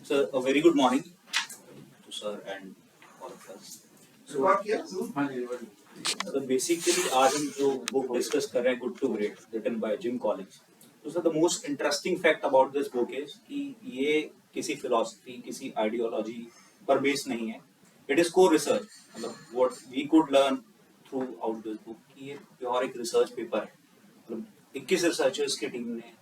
Sir, a very good morning to sir and all of us. So basically आज हम जो book discuss कर रहे हैं Good to Great written by Jim Collins. तो sir the most interesting fact about this book is कि ये किसी philosophy किसी ideology पर base नहीं है. It is core research. मतलब what we could learn throughout this book कि ये प्योर एक research paper है. मतलब 21 रिसर्चर्स की टीम ने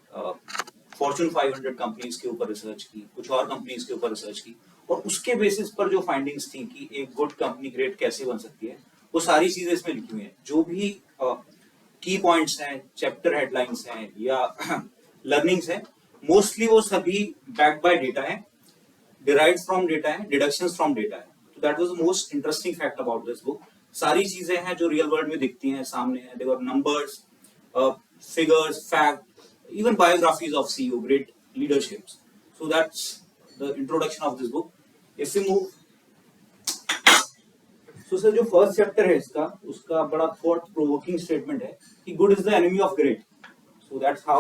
फॉर्च्यून 500 कंपनीज के ऊपर रिसर्च की, कुछ और कंपनीज के ऊपर रिसर्च की, और उसके बेसिस पर जो फाइंडिंग्स थी कि एक गुड कंपनी ग्रेट कैसे बन सकती है, वो सारी चीजें इसमें लिखी हुई हैं. जो भी की पॉइंट्स हैं, चैप्टर हेडलाइंस हैं या लर्निंग्स हैं, मोस्टली वो सभी बैक्ड बाय डेटा है, डिराइव्ड फ्रॉम डेटा है, डिडक्शंस फ्रॉम डेटा है. तो that was the most interesting fact about this book. सारी चीजें हैं जो रियल वर्ल्ड में दिखती हैं, सामने हैं. There were numbers, figures, fact, even biographies of CEO, great leaderships. So that's the introduction of this book. If we move, so sir, जो first chapter है इसका, उसका बड़ा thought provoking statement है कि good is the enemy of great. So that's how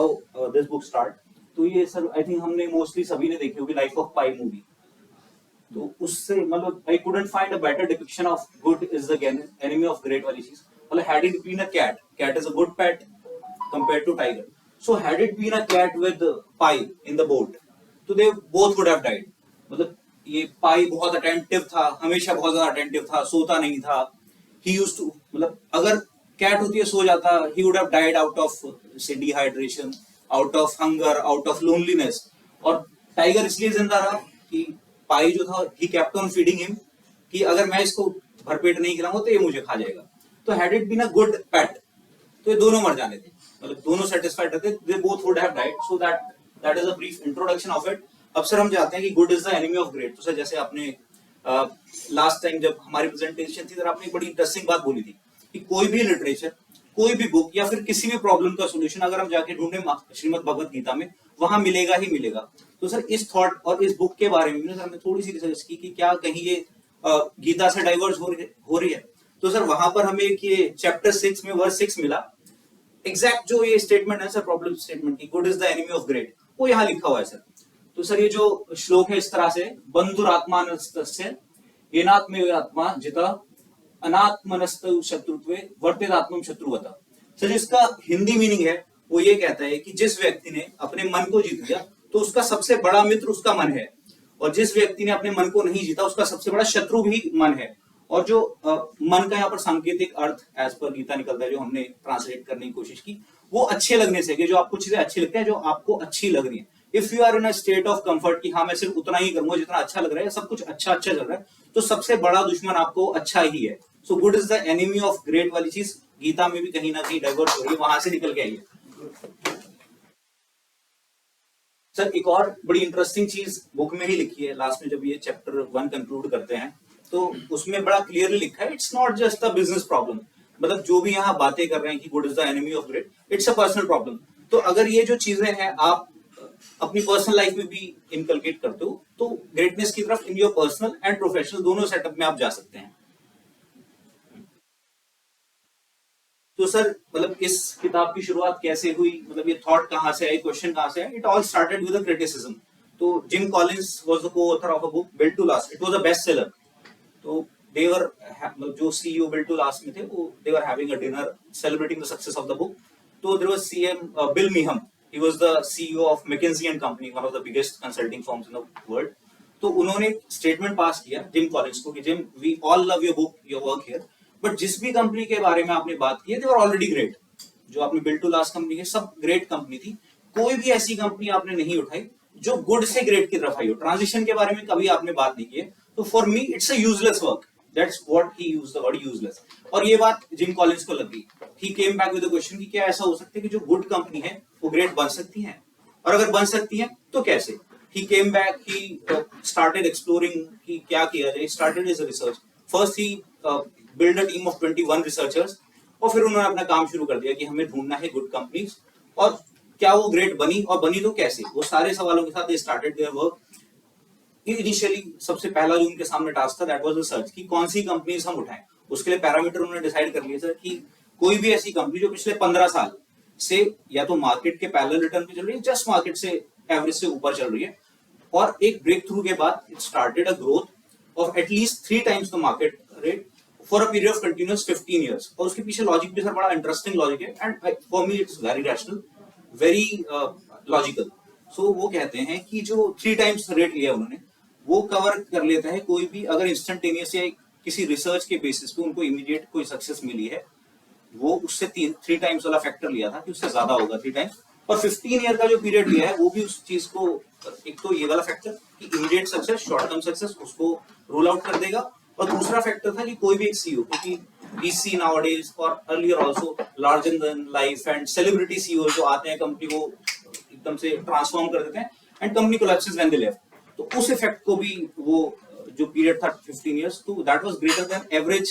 this book start. तो ये sir I think हमने mostly सभी ने देखी होगी Life of Pi movie. तो उससे मतलब I couldn't find a better depiction of good is the enemy of great वाली चीज. मतलब had it been a cat is a good pet compared to tiger. So had it been a cat with Pi in the boat, तो they both would have died. मतलब ये Pi बहुत attentive था, हमेशा बहुत ज्यादा attentive था, सोता नहीं था. He used to मतलब अगर cat होती है सो जाता, he would have died out of say dehydration, out of hunger, out of loneliness. और tiger इसलिए जिंदा रहा कि Pi जो था he kept on feeding him कि अगर मैं इसको भरपेट नहीं खिलाऊंगा तो ये मुझे खा जाएगा. तो had it been a good pet, तो ये दोनों मर जाने थे, मतलब दोनों सेटिस्फाइड रहते, they both would have died. So that is a brief introduction of it. अब सर हम चाहते हैं कि good is the enemy of great. तो सर जैसे आपने लास्ट टाइम जब हमारी प्रेजेंटेशन थी, सर आपने बड़ी इंटरेस्टिंग बात बोली थी कि कोई भी लिटरेचर, कोई भी बुक या फिर किसी भी प्रॉब्लम का सोल्यूशन अगर हम जाके ढूंढे श्रीमद् भगवत गीता में, वहां मिलेगा ही मिलेगा. तो सर इस थॉट और इस बुक के बारे में सर हमने थोड़ी सी रिसर्च की कि क्या कहीं ये गीता से डाइवर्स हो रही है. तो सर वहां पर हमें ये चैप्टर 6 में वर्स 6 मिला. एग्जैक्ट जो ये स्टेटमेंट है सर, प्रॉब्लम स्टेटमेंट की, good is the enemy of great, वो यहाँ लिखा हुआ है सर. तो सर ये जो श्लोक है इस तरह से, बंधुरात्मानस्तस्य येनात्मेयात्मा जिता अनात्मनस्तु शत्रुत्वे वर्तेदात्मं शत्रुवता. सर इसका हिंदी मीनिंग है वो ये कहता है कि जिस व्यक्ति ने अपने मन को जीत लिया तो उसका सबसे बड़ा मित्र उसका मन है, और जिस व्यक्ति ने अपने मन को नहीं जीता उसका सबसे बड़ा शत्रु भी मन है. और जो मन का यहाँ पर सांकेतिक अर्थ एज पर गीता निकलता है, जो हमने ट्रांसलेट करने की कोशिश की, वो अच्छे लगने से, कि जो आपको चीजें अच्छी लगती है, जो आपको अच्छी लग रही है. If you are in a state of comfort कि हाँ मैं सिर्फ उतना ही करूंगा जितना अच्छा लग रहा है, सब कुछ अच्छा चल रहा है, तो सबसे बड़ा दुश्मन आपको अच्छा ही है. So good is the enemy of great वाली चीज गीता में भी कहीं ना कहीं डाइवर्ट हो रही है, वहां से निकल के आई है. सर एक और बड़ी इंटरेस्टिंग चीज बुक में ही लिखी है, लास्ट में जब ये चैप्टर 1 कंक्लूड करते हैं तो उसमें बड़ा क्लियरली लिखा है, it's not just a business problem. मतलब जो भी यहाँ बातें कर रहे हैं कि good is the enemy of great, it's a personal problem. तो अगर ये जो चीजें हैं आप अपनी पर्सनल लाइफ में भी इनकलकेट करते हो, तो ग्रेटनेस की तरफ in your personal and professional दोनों सेटअप में आप जा सकते हैं. तो सर मतलब इस किताब की शुरुआत कैसे हुई, मतलब ये थॉट कहाँ से आई, क्वेश्चन कहाँ से आई? It all started with a criticism. तो Jim Collins was the co-author of a book Built to Last. It was a best seller. तो they were जो CEO बिल्ट टू लास्ट में थे, वो they were having a dinner celebrating the success of the book. तो there was CM Bill Meeham. He was the CEO of McKinsey and Company, one of the biggest consulting firms in the world. तो उन्होंने statement pass किया gym Collins को कि gym, we all love your book, your work here, but जिस भी company के बारे में आपने बात की है, they were already great. जो आपने बिल्ट टू लास्ट कंपनी की, सब ग्रेट कंपनी थी. कोई भी ऐसी कंपनी आपने नहीं उठाई जो गुड से ग्रेट की तरफ आई हो. ट्रांजिशन के बारे में कभी आपने बात नहीं की है. तो for me it's a useless work. That's what he used the word useless. और ये बात जिम कॉलिंस को लगी. He came back with a question कि क्या ऐसा हो सकता है कि जो गुड कंपनी है वो ग्रेट बन सकती है, और अगर बन सकती है तो कैसे? He came back, he started exploring कि क्या किया जाए. Started his research. First he built a team of 21 researchers, और फिर उन्होंने अपना काम शुरू कर दिया कि हमें ढूंढना है गुड कंपनीज, और क्या वो ग्रेट बनी, और बनी तो कैसे. वो सारे सवालों के साथ they started their work. Initially सबसे पहला जो उनके सामने टास्क था, दैट वाज रिसर्च कि कौन सी कंपनीज हम उठाएं. उसके लिए पैरामीटर उन्होंने डिसाइड कर लिए सर कि कोई भी ऐसी कंपनी जो पिछले 15 साल से या तो मार्केट के पैरेलल रिटर्न पे चल रही है, जस्ट मार्केट से एवरेज से ऊपर चल रही है, और एक ब्रेक थ्रू के बाद it started a growth of at least 3 times the market rate for a period of continuous 15 years. और उसके पीछे लॉजिक भी सर बड़ा इंटरेस्टिंग लॉजिक है and for me it's very rational, very logical. So वो कहते हैं कि जो 3 times रेट लिया उन्होंने वो कवर कर लेता है कोई भी अगर इंस्टेंटेनियस या किसी रिसर्च के बेसिस पे उनको इमीडिएट कोई सक्सेस मिली है, वो उससे 3 times वाला फैक्टर लिया था कि उससे ज्यादा होगा 3 times. और 15 ईयर का जो पीरियड लिया है वो भी उस चीज को, एक तो ये वाला फैक्टर कि immediate success, short term success, उसको रूल आउट कर देगा. और दूसरा फैक्टर था कि कोई भी एक सीईओ, क्योंकि वी सी नाउअडेज और earlier also larger than life and celebrity CEO जो आते हैं कंपनी को एकदम से ट्रांसफॉर्म कर देते हैं and company collapses when they left. तो उस इफेक्ट को भी वो जो पीरियड था 15 years, तो that was greater than average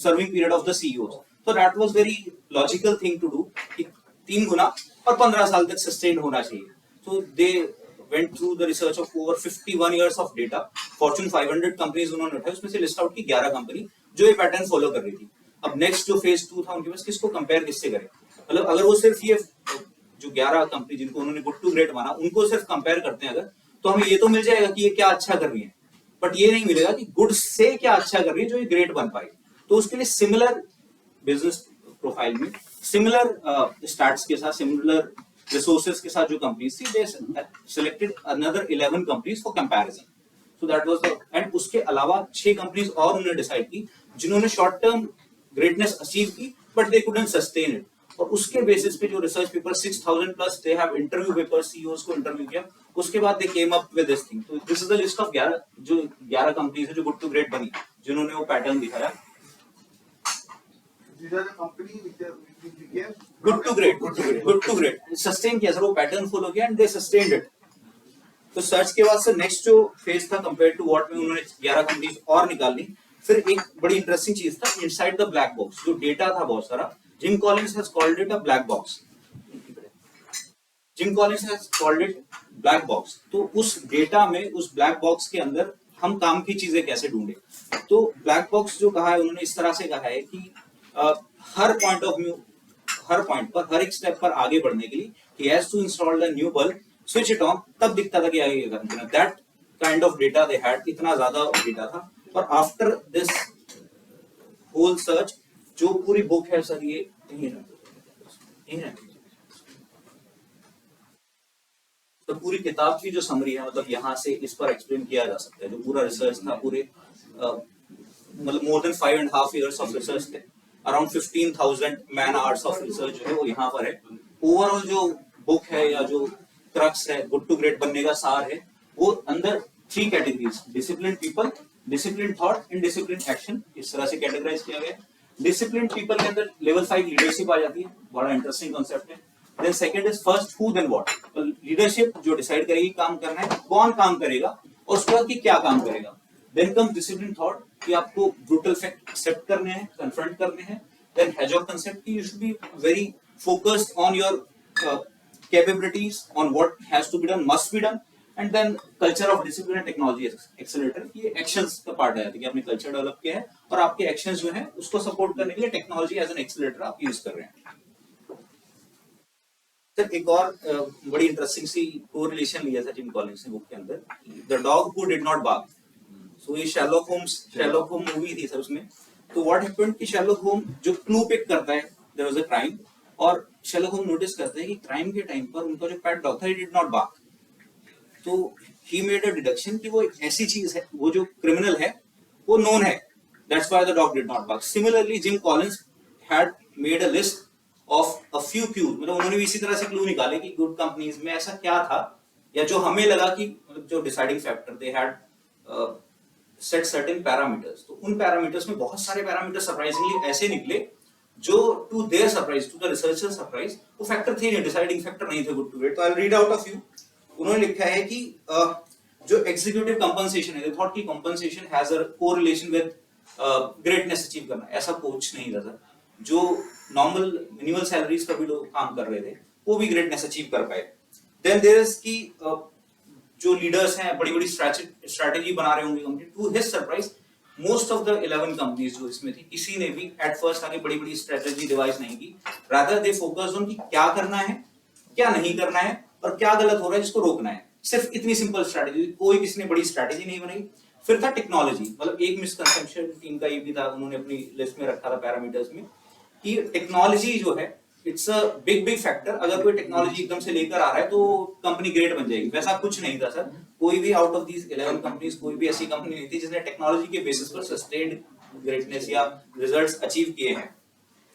serving period of the CEO. तो that was very logical thing to do कि 3 गुना और 15 साल तक सस्टेन होना चाहिए. सो दे went through the research of over 51 years of data. Fortune 500 companies उन्होंने उठाई, उसमें से लिस्ट आउट की 11 कंपनी जो ये पैटर्न फॉलो कर रही थी. अब नेक्स्ट जो फेज 2 था उनके पास, किसको कंपेयर किससे करें. मतलब अगर वो सिर्फ ये जो 11 कंपनी जिनको उन्होंने गुड टू ग्रेट माना उनको सिर्फ कंपेयर करते हैं अगर, तो हमें ये तो मिल जाएगा कि ये क्या अच्छा कर रही है, बट ये नहीं मिलेगा कि गुड से क्या अच्छा कर रही है जो ये ग्रेट बन पाए. तो उसके लिए सिमिलर बिजनेस प्रोफाइल में, सिमिलर स्टार्ट्स के साथ, सिमिलर रिसोर्सेज के साथ जो कंपनीज थी, they selected another 11 companies for comparison. So that was the, and उसके अलावा 6 कंपनीज और उन्होंने डिसाइड की जिन्होंने शॉर्ट टर्म ग्रेटनेस अचीव की but they couldn't sustain it. और उसके बेसिस पे जो research paper 6000 plus they have interview paper, CEOs को इंटरव्यू किया, उसके बाद दे केम अप विद दिस थिंग. तो this is the list of 11 companies है जो गुड टू ग्रेट बनी, जिन्होंने वो पैटर्न दिखाया. गुड टू ग्रेट सस्टेन किया सर, वो पैटर्न फॉलो किया एंड दे सस्टेन्ड इट. तो सर्च के बाद से नेक्स्ट जो फेज था कंपेयर टू व्हाट में उन्होंने 11 कंपनीज और निकाल ली. फिर एक बड़ी इंटरेस्टिंग चीज था इनसाइड द ब्लैक बॉक्स, जो डेटा था बहुत सारा. Gym Collins has called it a black box. Gym Collins has called it black box. तो उस डेटा में, उस ब्लैक बॉक्स के अंदर हम काम की चीजें कैसे ढूंढे. तो ब्लैक बॉक्स जो कहा है उन्होंने इस तरह से कहा है कि हर पॉइंट ऑफ व्यू, हर पॉइंट पर, हर एक स्टेप पर आगे बढ़ने के लिए he has to install the new bulb, switch it on, तब दिखता था कि आगे क्या करना है. That kind of data they had, इतना ज्यादा डेटा था. और आफ्टर दिस होल सर्च, जो पूरी बुक है सर, ये तो पूरी किताब की जो समरी है, मतलब यहाँ से इस पर एक्सप्लेन किया जा सकता है. जो पूरा रिसर्च था, पूरे मतलब more than 5.5 years of research थे, around 15,000 man hours of research जो है वो यहाँ पर है. ओवरऑल जो बुक है या जो क्रक्स है, गुड टू ग्रेट बनने का सार है, वो अंदर 3 categories, discipline people, discipline thought and discipline action, इस तरह से कैटेगराइज किया गया. डिसिप्लिन पीपल के अंदर लेवल 5 लीडरशिप आ जाती है, बड़ा इंटरेस्टिंग कॉन्सेप्ट है. Then second is first who then what, leadership जो डिसाइड करेगी काम करना है, कौन काम करेगा, और उसके बाद कि क्या काम करेगा. देन कम्स डिसिप्लिन थॉट कि आपको ब्रूटल फैक्ट एक्सेप्ट करने हैं, कन्फ्रंट करने हैं. देन हेजॉग कंसेप्ट कि you should be very focused on your capabilities, on what has to be done, must be done. And then culture of discipline and technology accelerator, ये actions का part है कि आपने culture develop किया है और आपके एक्शंस जो हैं उसको सपोर्ट करने के लिए टेक्नोलॉजी एज एन एक्सेलरेटर आप यूज कर रहे हैं. सर एक और बड़ी इंटरेस्टिंग सी कोरिलेशन लिया था जिम कॉलिंस ने बुक के अंदर, the dog who did not bark. So ये शर्लॉक होम मूवी थी सर उसमें. तो व्हाट हैपेंड कि शर्लॉक होम जो क्लू पिक करता है, देयर वाज अ क्राइम, और शर्लॉक होम नोटिस करते हैं कि क्राइम के टाइम पर उनका जो पेट डॉग था, ही डिड नॉट बार्क. तो ही मेड अ डिडक्शन कि वो एक ऐसी चीज है, वो जो क्रिमिनल है वो नोन है, that's why the dog did not bark. Similarly Jim Collins had made a list of a few clues, मतलब उन्होंने भी इसी तरह से क्लू निकाले कि गुड कंपनीज में ऐसा क्या था, या जो हमें लगा कि मतलब जो deciding factor, they had set certain parameters. तो उन पैरामीटर्स में बहुत सारे पैरामीटर्स सरप्राइजिंगली ऐसे निकले जो to their surprise, to the researcher surprise, वो फैक्टर थे नहीं, डिसाइडिंग फैक्टर नहीं थे गुड टू ग्रेट. तो I will read out a few. उन्होंने लिखा है कि जो एग्जीक्यूटिव कंपनसेशन है, दे थॉट कि compensation has a correlation with greatness achieve करना. ऐसा कुछ नहीं था सर. जो नॉर्मल मिनिमल सैलरीज पर भी लोग काम कर रहे थे वो भी ग्रेटनेस अचीव कर पाए. देन देयर इज की जो लीडर्स हैं बड़ी बड़ी स्ट्रैटेजी बना रहे होंगे, to his surprise most of the 11 companies जो इसमें थी, किसी ने भी एट फर्स्ट आगे बड़ी बड़ी स्ट्रेटेजी डिवाइस नहीं की. रादर दे फोकस्ड ऑन कि क्या करना है, क्या नहीं करना है, और क्या गलत हो रहा है जिसको रोकना है. सिर्फ इतनी सिंपल स्ट्रैटेजी, कोई किसी ने बड़ी स्ट्रैटेजी नहीं बनाई। फिर था टेक्नोलॉजी, मतलब एक मिसकंसेप्शन टीम का ये भी था, उन्होंने अपनी लिस्ट में रखा था पैरामीटर्स में कि टेक्नोलॉजी जो है इट्स अ बिग फैक्टर। अगर कोई टेक्नोलॉजी एकदम से लेकर आ रहा है तो कंपनी ग्रेट बन जाएगी, वैसा कुछ नहीं था सर। कोई भी आउट ऑफ दीज 11 कंपनीज कोई भी ऐसी कंपनी नहीं थी जिसने टेक्नोलॉजी के बेसिस पर सस्टेन्ड ग्रेटनेस या रिजल्ट्स अचीव किए हैं।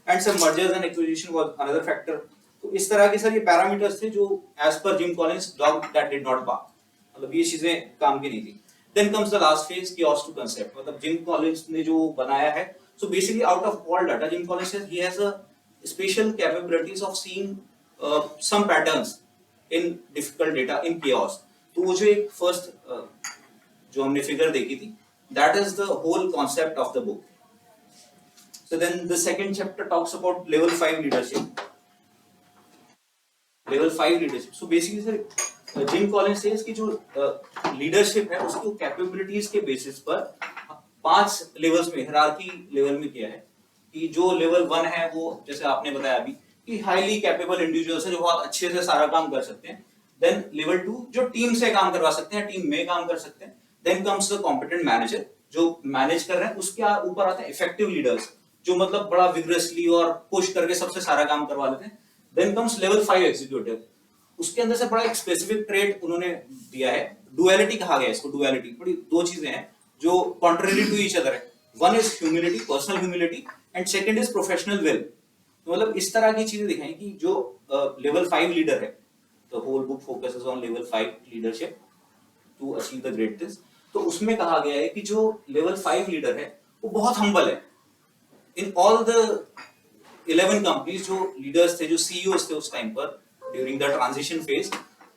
And some mergers and acquisition was another factor. तो इस तरह के सर ये पैरामीटर्स थे जो as per Jim Collins dog that did not bark, मतलब ये चीजें काम की नहीं थी। Then comes the last phase, कियोस्क टू कांसेप्ट, मतलब जिम कॉलिंस ने जो बनाया है, so basically out of all data Jim Collins ही has a special capabilities of seeing some patterns in difficult data in chaos। तो वो जो एक फर्स्ट जो हमने फिगर देखी थी, that is the whole concept of the book। So then the second chapter talks about level 5 leadership। level 5 leadership, so basically sir gym Collins says कि जो लीडरशिप है उसको कैपेबिलिटीज के बेसिस पर 5 लेवल्स में हायरार्की लेवल में किया है कि जो लेवल 1 है वो जैसे आपने बताया अभी कि हाईली कैपेबल इंडिविजुअल्स हैं जो बहुत अच्छे से सारा काम कर सकते हैं। देन लेवल 2 जो टीम से काम करवा सकते हैं, टीम में काम कर सकते हैं। Then comes the competent manager जो मैनेज कर रहे हैं। उसके ऊपर आते हैं इफेक्टिव लीडर्स जो मतलब बड़ा विग्रेसली और पुश करके सबसे सारा काम करवा लेते हैं। देन कम्स लेवल 5 एग्जीक्यूटिव, उसके अंदर से बड़ा एक स्पेसिफिक ट्रेट उन्होंने दिया है, डुअलिटी कहा गया है इसको। डुअलिटी बड़ी दो चीजें हैं जो कॉन्ट्रेरी टू ईच अदर है। One is humility, personal humility, and second is professional will. तो मतलब इस तरह की चीजें दिखाई कि जो लेवल 5 लीडर है, the whole book focuses on level 5 leadership to achieve the greatness. तो उसमें कहा गया है कि जो लेवल 5 लीडर है वो बहुत हम्बल है। इन ऑल द 11 कंपनीज जो लीडर्स थे, जो सीईओस थे उस टाइम पर during the transition phase,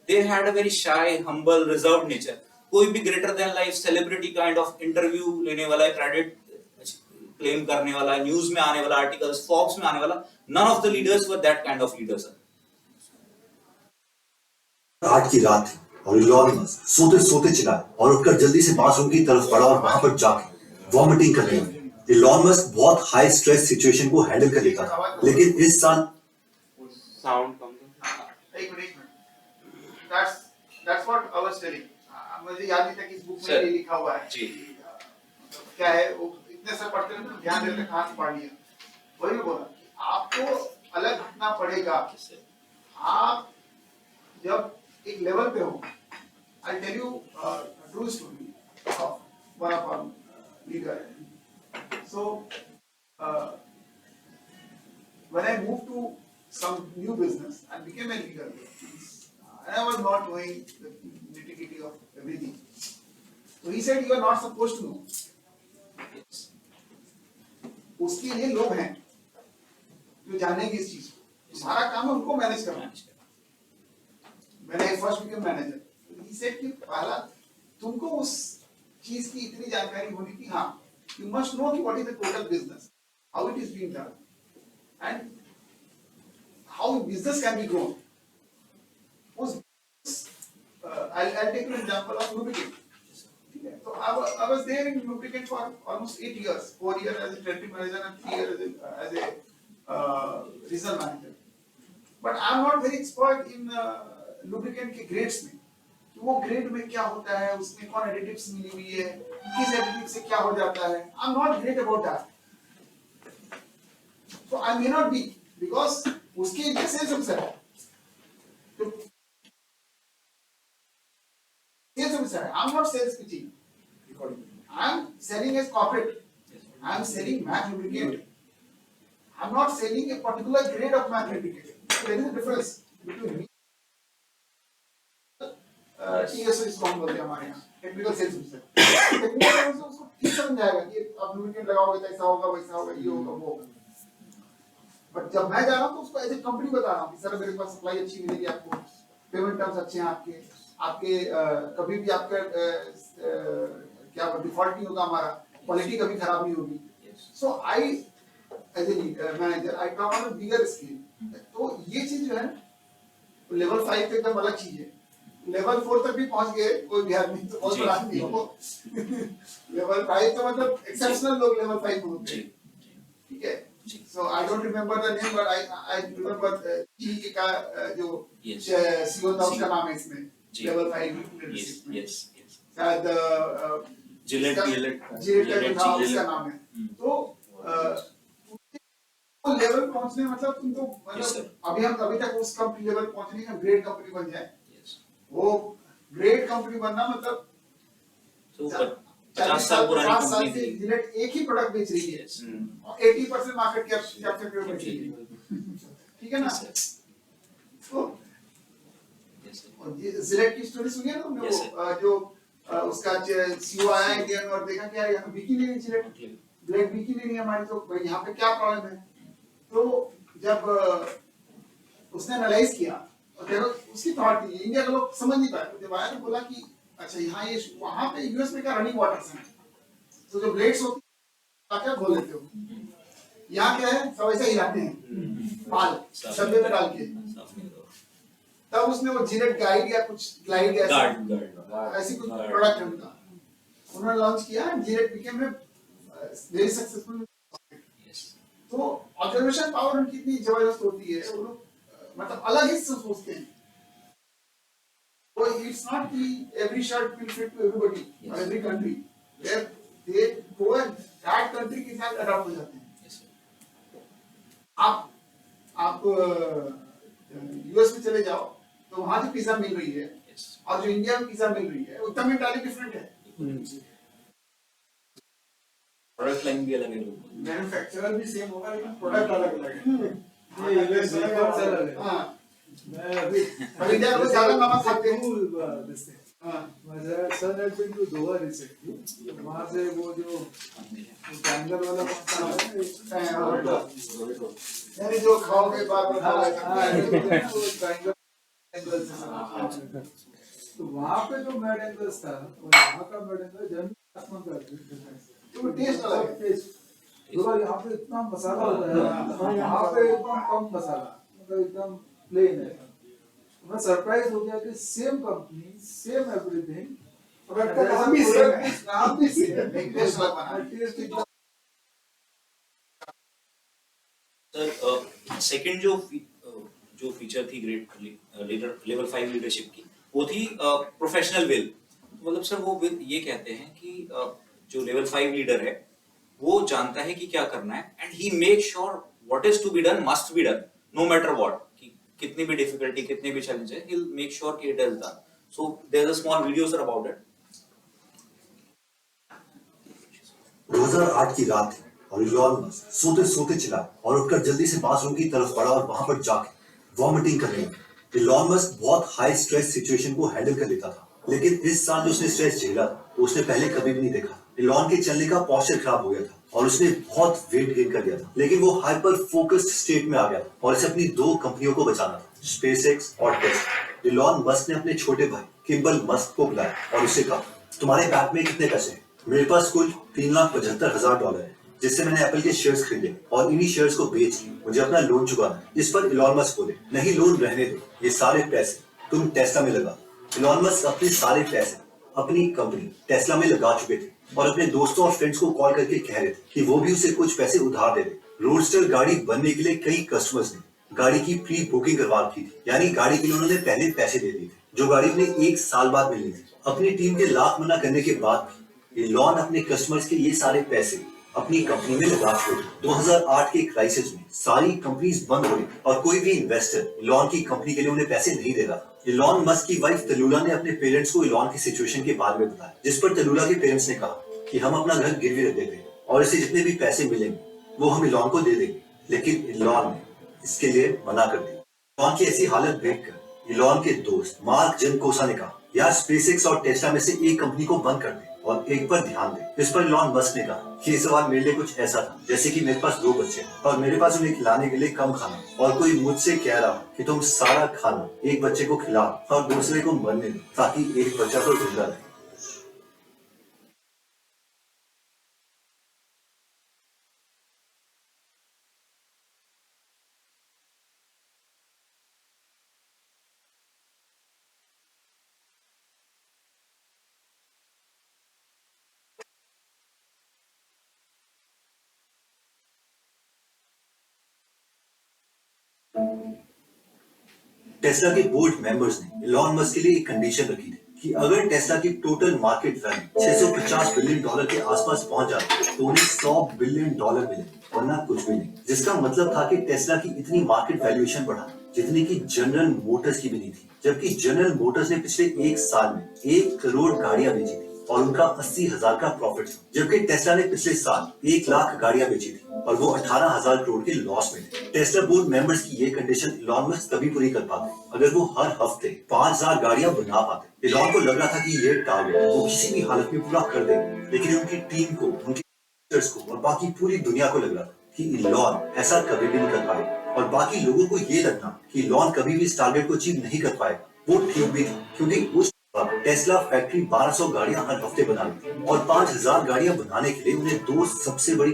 they had a very shy, humble, reserved nature. कोई भी greater than life celebrity kind of interview लेने वाला है, क्रेडिट क्लेम करने वाला, न्यूज में आने वाला, आर्टिकल्स फॉर्ब्स में आने वाला, none of the leaders were that kind of leaders. रात की रात थी और इलॉन मस्क सोते सोते चिल्लाया और उठकर जल्दी से बाथरूम की तरफ बढ़ा और वहां पर जाके वॉमिटिंग करने लगा। इलॉन मस्क बहुत हाई स्ट्रेस सिचुएशन को हैंडल कर लेता था, लेकिन इस साल साउंड कम एक minute that's what I was telling. मुझे याद नहीं था कि इस बुक में ये लिखा हुआ है जी। क्या है वो इतने से पढ़ते हैं तो ध्यान देते कहां से पढ़ लिया। वही बोला कि आपको अलग हटना पड़ेगा। आप जब एक लेवल पे हो, I tell you true story of one of our leader. So when I moved to some new business and became a leader, I was not knowing the nitty-gritty of everything. So he said, you are not supposed to know. उसके लिए लोग हैं जो जानेंगे इस चीज को। हमारा काम है उनको मैनेज करना। मैंने first become manager, he said कि पहला तुमको उस चीज की इतनी जानकारी होनी कि हाँ, you must know कि what is the total business, how it is being done, and how business can be grown. I'll take an example of lubricant. So I was there in lubricant for almost 8 years, 4 years as a territory manager and 3 years as a regional manager. But I'm not very expert in lubricant के grades में। तो वो grade में क्या होता है, उसमें कौन additives मिली हुई है, किस additive से क्या हो जाता है, I'm not great about that. So I may not be, because उसके लिए sales officer है। तो sales officer है, I'm not sales pitching. I'm selling as corporate. I'm selling matte lubricant. I'm not selling a particular grade of matte lubricant. So there is a difference between me. TSO is कौन बोलते हैं हमारे यहाँ? Technical sales officer. Technical sales officer उसको ठीक समझ जाएगा कि अब lubricant लगाओगे तो ऐसा होगा, वैसा होगा, ये होगा, वो होगा। बट जब मैं जा रहा हूँ तो उसको एज ए कंपनी बता रहा हूँ कि सर मेरे पास सप्लाई अच्छी मिलेगी आपको, पेमेंट टर्म्स अच्छे हैं आपके कभी भी आपका क्या डिफॉल्ट नहीं होगा, हमारा क्वालिटी कभी खराब नहीं होगी। So I as a manager I talk on a bigger scale. तो ये चीज जो है लेवल 5 पे एकदम अलग चीज है। लेवल 4 तक भी पहुंच गए कोई भी आदमी तो बहुत बड़ा आदमी हो। लेवल 5 तो मतलब एक्सेप्शनल लोग लेवल 5 होते हैं, ठीक है। So I don't remember the name, but I remember जी का जो CEO था उसका नाम है इसमें। जी। लेवल 5 यस लीडरशिप में। यस यस शायद जिलेट जिलेट जिलेट का उसका नाम है। तो वो लेवल पहुंचने मतलब तुम तो Yes, sir. मतलब अभी तक उस कंपनी लेवल पहुंचने का ग्रेट कंपनी बन जाए। यस वो ग्रेट कंपनी बनना मतलब तो 50 साल पुरानी 50 साल कंपनी से थी। जिलेट एक ही प्रोडक्ट बेच रही है यस और 80% मार्केट कैप्चर कर बेच रही है। ठीक है ना? तो यस और ये जिलेट की स्टोरी सुनी है ना तुमने? Yes, वो जो उसका सीईओ आया इंडिया में और देखा क्या है, यहाँ बिकी नहीं रही जिलेट, जिलेट बिकी नहीं रही हमारी, तो भाई यहाँ पे क्या प्रॉब्लम है? तो जब उसने एनालाइज किया और देखो उसकी थॉट थी, इंडिया के लोग समझ नहीं पाए, तो जब आया तो बोला कि अच्छा यहाँ ये वहाँ पे यूएस में क्या रनिंग वाटर्स हैं, तो जो ब्लेड्स होती है क्या खोल लेते हो, यहाँ क्या है सब ऐसे हिलाते हैं माल डब्बे में डाल के। तब उसने वो जिलेट गाइड या कुछ ग्लाइड या ऐसी कुछ प्रोडक्ट है उनका, उन्होंने लॉन्च किया, जिलेट बिकेम वेरी सक्सेसफुल। तो ऑब्जर्वेशन पावर उनकी इतनी जबरदस्त होती है, वो लोग मतलब अलग ही सोचते हैं। तो इट्स नॉट कि every shirt will fit to everybody और every country, where they go and that country के साथ अडॉप्ट हो जाते हैं। आप यूएस में चले जाओ तो वहां जो पिज्जा मिल रही है और जो इंडिया में पिज्जा मिल रही है एकदम इंटायरली डिफरेंट है। प्रोडक्ट लाइन भी अलग है, मैन्युफैक्चरर भी सेम होगा लेकिन प्रोडक्ट अलग अलग है। ये यूएस में अलग है। हां मैं अभी पर इंडिया में ज्यादा नमक खाते हैं। हां मेरा son has been to Doha recently, वहां से वो जो ट्रायंगल वाला कौन सा है यानी जो खाओगे बार बार खाओगे वो ट्रायंगल एंगल से, तो वहां पे जो मैड एंगल्स था और यहाँ का मैड एंगल जमीन आसमान का डिफरेंस है। तो टेस्ट अलग है, टेस्ट पूरा यहाँ पे इतना मसाला होता है, यहाँ पे एकदम कम मसाला, मतलब एकदम प्लेन है। मैं सरप्राइज हो गया कि same company same everything, product का नाम भी सेम है, नाम भी सेम है, लेकिन टेस्ट अलग बना है। टेस्ट एकदम सर सेकंड जो फीचर थी ग्रेट लीडर लेवल 5 लीडरशिप की, वो थी प्रोफेशनल विल। मतलब सर वो विल ये कहते हैं कि जो लेवल 5 लीडर है वो जानता है कि क्या करना है, and he make sure what is to be done must be done no matter what, कि कितनी भी डिफिकल्टी कितने भी चैलेंज है, ही विल मेक श्योर कि it is done. So there is a small video sir about it. 2008 की रात थी और इलॉन मस्क सोते सोते चिल्लाया और उठकर जल्दी से बाथरूम की तरफ बढ़ा और वहां पर जाके वॉमिटिंग करने लगा। इलॉन मस्क बहुत हाई स्ट्रेस सिचुएशन को हैंडल कर लेता था, लेकिन इस साल जो उसने स्ट्रेस झेला वो उसने पहले कभी भी नहीं देखा। इलॉन के चलने का पोस्चर खराब हो गया था और उसने बहुत वेट गेन कर लिया था, लेकिन वो हाइपर फोकस्ड स्टेट में आ गया था और इसे अपनी दो कंपनियों को बचाना था, स्पेसएक्स और टेस्ला। इलॉन मस्क ने अपने छोटे भाई किम्बल मस्क को बुलाया और उससे कहा, तुम्हारे बैंक में कितने पैसे हैं? मेरे पास कुल $3,75,000 है, जिससे मैंने एप्पल के शेयर्स खरीदे और इन्हीं शेयर्स को बेच के मुझे अपना लोन चुकाना है। इस पर इलॉन मस्क बोले, नहीं लोन रहने दो, ये सारे पैसे तुम टेस्ला में लगा। इलॉन मस्क अपने सारे पैसे अपनी कंपनी टेस्ला में लगा चुके थे और अपने दोस्तों और फ्रेंड्स को कॉल करके कह रहे थे कि वो भी उसे कुछ पैसे उधार दे दे। रोडस्टर गाड़ी बनने के लिए कई कस्टमर्स ने गाड़ी की प्री बुकिंग करवा रखी थी, यानी गाड़ी के लिए उन्होंने पहले पैसे दे दिए थे, जो गाड़ी उन्हें 1 साल बाद मिलनी थी। अपनी टीम के लाख मना करने के बाद भी इलॉन अपने कस्टमर्स के ये सारे पैसे अपनी कंपनी में लगा चुके थे। 2008 के क्राइसिस में सारी कंपनीज बंद हो गई और कोई भी इन्वेस्टर इलॉन की कंपनी के लिए उन्हें पैसे नहीं दे रहा था। इलॉन मस्क की वाइफ तलुला ने अपने पेरेंट्स को इलॉन की सिचुएशन के बारे में बताया, जिस पर तलुला के पेरेंट्स ने कहा कि हम अपना घर गिरवी रख देते हैं और इसे जितने भी पैसे मिलेंगे वो हम इलॉन को दे देंगे, लेकिन इलॉन ने इसके लिए मना कर दिया। इलॉन की ऐसी हालत देखकर इलॉन के दोस्त मार्क जंकोसा ने कहा, यार स्पेसएक्स और टेस्ला में से एक कंपनी को बंद कर दे और एक पर ध्यान दे। इस पर इलॉन मस्क ने कहा कि ये सवाल मेरे लिए कुछ ऐसा था जैसे कि मेरे पास 2 बच्चे हैं और मेरे पास उन्हें खिलाने के लिए कम खाना, और कोई मुझसे कह रहा कि तुम सारा खाना एक बच्चे को खिलाओ और दूसरे को मरने दो ताकि एक बच्चा तो जिंदा रहे। टेस्ला के बोर्ड मेंबर्स ने इलॉन मस्क के लिए एक कंडीशन रखी थी कि अगर टेस्ला की टोटल मार्केट वैल्यू $650 बिलियन के आसपास पहुंच जाती तो उन्हें $100 बिलियन मिले, वरना कुछ भी नहीं। जिसका मतलब था कि टेस्ला की इतनी मार्केट वैल्यूएशन बढ़ा जितनी की जनरल मोटर्स की भी नहीं थी, जबकि जनरल मोटर्स ने पिछले एक साल में 1 करोड़ गाड़ियां बेची थी और उनका 80,000 का प्रॉफिट था, जबकि टेस्ला ने पिछले साल 1 लाख गाड़ियां बेची थी और वो 18,000 करोड़ के लॉस में थे। टेस्ला बोर्ड मेंबर्स की ये कंडीशन इलॉन मस्क तभी पूरी कर पाते अगर वो हर हफ्ते 5,000 गाड़ियां बना पाते। इलॉन को लग रहा था कि ये टारगेट वो किसी भी हालत में पूरा कर देंगे, लेकिन उनकी टीम को, उनके को और बाकी पूरी दुनिया को लग रहा था कि इलॉन ऐसा कभी भी नहीं कर पाएगा, और बाकी लोगों को ये लगना कि इलॉन कभी भी इस टारगेट को अचीव नहीं कर पाएगा वो ठीक भी थी, क्योंकि उस टेस्ला फैक्ट्री 1200 गाड़ियां हर हफ्ते बना रही थी और 5,000 गाड़ियां बनाने के लिए उन्हें 2 सबसे बड़ी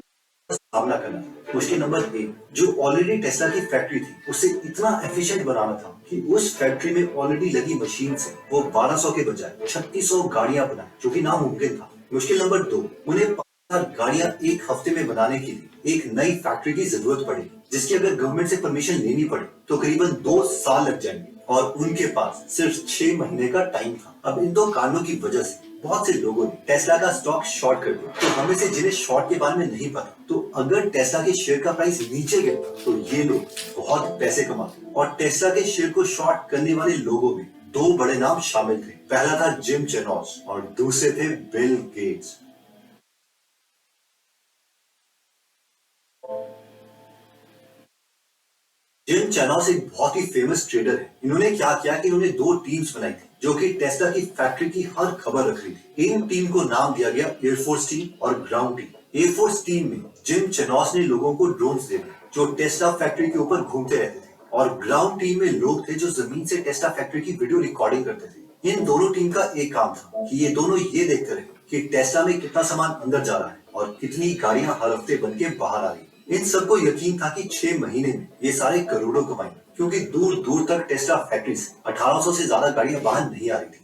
सामना करना था। मुश्किल नंबर 1, जो ऑलरेडी टेस्ला की फैक्ट्री थी उसे इतना एफिशिएंट बनाना था कि उस फैक्ट्री में ऑलरेडी लगी मशीन से वो 1200 के बजाय 3600 गाड़ियां बनाए, जो कि नामुमकिन था। मुश्किल नंबर 2, उन्हें 5,000 गाड़ियां एक हफ्ते में बनाने के लिए एक नई फैक्ट्री की जरूरत पड़ेगी, जिसकी अगर गवर्नमेंट से परमिशन लेनी पड़े तो करीबन 2 साल लग जाएंगे और उनके पास सिर्फ 6 महीने का टाइम था। अब इन 2 कारणों की वजह से बहुत से लोगों ने टेस्ला का स्टॉक शॉर्ट कर दिया। तो हमें से जिन्हें शॉर्ट के बारे में नहीं पता, तो अगर टेस्ला के शेयर का प्राइस नीचे गिरता तो ये लोग बहुत पैसे कमाते। और टेस्ला के शेयर को शॉर्ट करने वाले लोगों में 2 बड़े नाम शामिल थे। पहला था जिम चेनॉस और दूसरे थे बिल गेट्स। जिम चेनॉस एक बहुत ही फेमस ट्रेडर है। इन्होंने क्या किया कि इन्होंने 2 टीम्स बनाई थी जो कि टेस्ला की फैक्ट्री की हर खबर रख रही थी। इन टीम को नाम दिया गया एयरफोर्स टीम और ग्राउंड टीम। एयरफोर्स टीम में जिम चेनॉस ने लोगों को ड्रोन्स दे दिए जो टेस्ला फैक्ट्री के ऊपर घूमते रहते थे, और ग्राउंड टीम में लोग थे जो जमीन से टेस्ला फैक्ट्री की वीडियो रिकॉर्डिंग करते थे। इन दोनों टीम का एक काम था कि ये दोनों ये देखते रहे कि टेस्ला में कितना सामान अंदर जा रहा है और कितनी गाड़ियां हर हफ्ते बन के बाहर आ रही। इन सबको यकीन था कि 6 महीने में ये सारे करोड़ों कमाएंगे, क्योंकि दूर दूर तक टेस्ला फैक्ट्री से 1800 से ज्यादा गाड़ियां बाहर नहीं आ रही थी।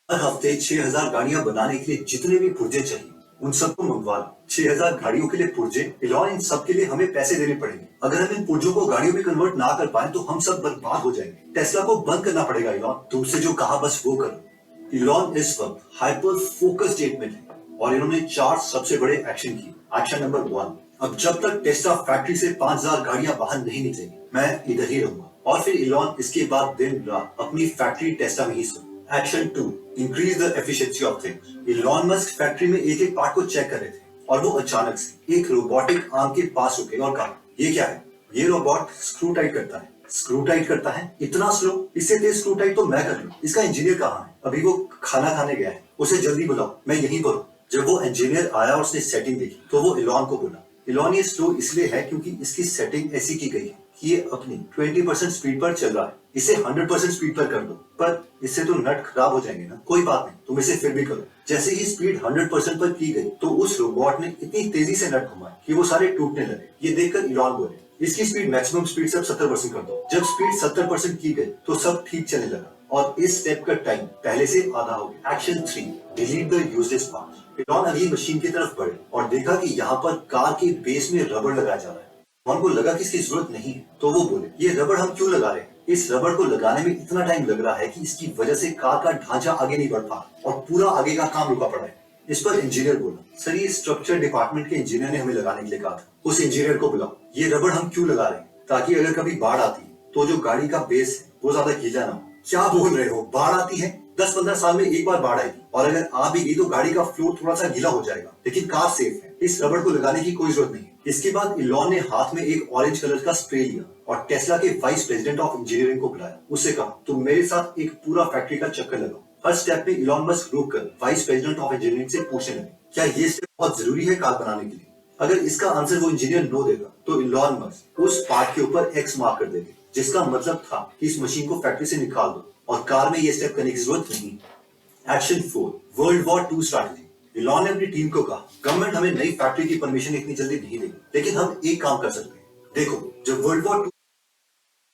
हर हफ्ते 6,000 गाड़ियां बनाने के लिए जितने भी पुर्जे चाहिए उन सबको मंगवा लो। 6,000 गाड़ियों के लिए पुर्जे, इलॉन इन सब के लिए हमें पैसे देने पड़ेंगे। अगर हम इन पुर्जों को गाड़ियों में कन्वर्ट ना कर पाए तो हम सब बर्बाद हो जाएंगे। टेस्ला को बंद करना पड़ेगा इलॉन, तुमसे जो कहा बस वो करो। इलॉन इस वक्त हाइपर फोकस स्टेटमेंट है और इन्होंने 4 सबसे बड़े एक्शन किए। एक्शन नंबर 1, अब जब तक टेस्ला फैक्ट्री से 5,000 गाड़ियां बाहर नहीं निकलेंगी मैं इधर ही रहूंगा। और फिर इलॉन इसके बाद दिन रात अपनी फैक्ट्री टेस्ला में ही सोए। Action 2, increase the efficiency of things. Elon Musk factory में एक एक पार्ट को चेक कर रहे थे और वो अचानक से एक रोबोटिक आर्म के पास रुके और कहा, ये क्या है? ये रोबोट स्क्रू टाइट करता है। स्क्रू टाइट करता है? इतना स्लो? इससे तेज स्क्रू टाइट तो मैं कर लूं। इसका इंजीनियर कहाँ है? अभी वो खाना खाने गया है, उसे जल्दी बुलाओ, मैं यहीं पर हूं। जब वो इंजीनियर आया और उसने सेटिंग देखी तो वो इलॉन को बोला, इलॉन ये स्लो इसलिए है क्योंकि इसकी सेटिंग ऐसी की गई है कि ये अपनी 20% स्पीड पर चल रहा है। इसे 100% स्पीड पर कर दो। पर इससे तो नट खराब हो जाएंगे ना। कोई बात नहीं, तुम इसे फिर भी करो। जैसे ही स्पीड 100% पर की गई तो उस रोबोट ने इतनी तेजी से नट घुमाए कि वो सारे टूटने लगे। ये देखकर इलॉन बोले, इसकी स्पीड मैक्सिमम स्पीड से 70% कर दो। जब स्पीड 70% की गई तो सब ठीक चलने लगा और इस स्टेप का टाइम पहले से आधा हो गया। Action 3, delete the useless parts. Elon अगली मशीन की तरफ बढ़े और देखा कि यहाँ पर कार के बेस में रबड़ लगाया जा रहा है। इलॉन को लगा कि इसकी जरूरत नहीं है तो वो बोले, ये रबड़ हम क्यों लगा रहे हैं? इस रबड़ को लगाने में इतना टाइम लग रहा है कि इसकी वजह से कार का ढांचा आगे नहीं बढ़ पा और पूरा आगे का काम रुका पड़ा है। इस पर इंजीनियर बोला, सर ये स्ट्रक्चर डिपार्टमेंट के इंजीनियर ने हमें लगाने के लिए कहा था। उस इंजीनियर को बुलाओ। ये रबड़ हम क्यों लगा रहे हैं? ताकि अगर कभी बाढ़ आती तो जो गाड़ी का बेस है वो ज्यादा गीला ना हो। क्या बोल रहे हो? बाढ़ आती है? 10-15 साल में एक बार बाढ़ आएगी और अगर आ भी गई तो गाड़ी का फ्लोर थोड़ा सा गीला हो जाएगा, लेकिन कार सेफ है। इस रबड़ को लगाने की कोई जरूरत नहीं। इसके बाद इलॉन ने हाथ में एक ऑरेंज कलर का स्प्रे लिया और टेस्ला के वाइस प्रेसिडेंट ऑफ इंजीनियरिंग को बुलाया। उससे कहा, तुम मेरे साथ एक पूरा फैक्ट्री का चक्कर लगाओ। हर स्टेप में इलॉन मस्क रुक कर वाइस प्रेसिडेंट ऑफ इंजीनियरिंग से पूछने लगे, क्या ये स्टेप बहुत जरूरी है कार बनाने के लिए? अगर इसका आंसर वो इंजीनियर नो देगा तो इलॉन मस्क उस पार्ट के ऊपर एक्स मार्क कर देंगे, जिसका मतलब था कि इस मशीन को फैक्ट्री से निकाल दो और कार में ये स्टेप करने की जरूरत नहीं। Action 4, world war 2 strategy. Elon ने अपनी टीम को कहा, गवर्नमेंट हमें नई फैक्ट्री की परमिशन इतनी जल्दी नहीं देगी, लेकिन हम एक काम कर सकते हैं। देखो, जब वर्ल्ड वॉर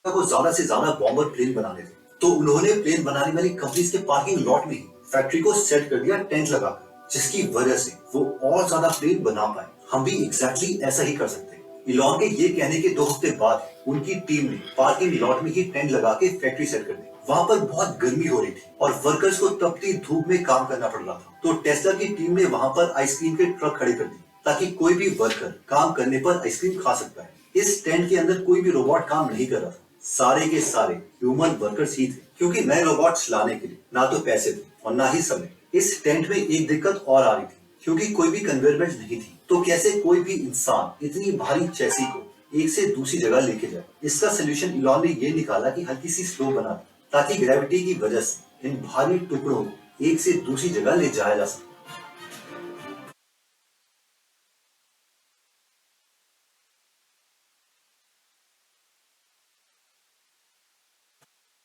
2 को ज्यादा से ज्यादा बॉम्बर प्लेन बनाने थे तो उन्होंने प्लेन बनाने वाली कंपनीज के पार्किंग लॉट में ही फैक्ट्री को सेट कर दिया टेंट लगाकर, जिसकी वजह से वो और ज्यादा प्लेन बना पाए। हम भी एग्जैक्टली ऐसा ही कर सकते हैं। इलॉन के ये कहने के 2 हफ्ते बाद उनकी टीम ने पार्किंग लॉट में ही टेंट लगा के फैक्ट्री सेट कर दी। वहाँ पर बहुत गर्मी हो रही थी और वर्कर्स को तपती धूप में काम करना पड़ रहा था, तो टेस्ला की टीम ने वहाँ पर आइसक्रीम के ट्रक खड़े कर दिए ताकि कोई भी वर्कर काम करने पर आइसक्रीम खा सकता है। इस टेंट के अंदर कोई भी रोबोट काम नहीं कर रहा था, सारे के सारे ह्यूमन वर्कर्स ही थे, क्योंकि नए रोबोट्स लाने के लिए ना तो पैसे थे और ना ही समय। इस टेंट में एक दिक्कत और आ रही थी, क्योंकि कोई भी कन्वेयर बेल्ट नहीं थी, तो कैसे कोई भी इंसान इतनी भारी चैसी को एक से दूसरी जगह लेके जाए। इसका सोल्यूशन इलॉन ने ये निकाला कि हल्की सी स्लो बना दी, ताकि ग्रेविटी की वजह से इन भारी टुकड़ों को एक से दूसरी जगह ले जाया जा सके।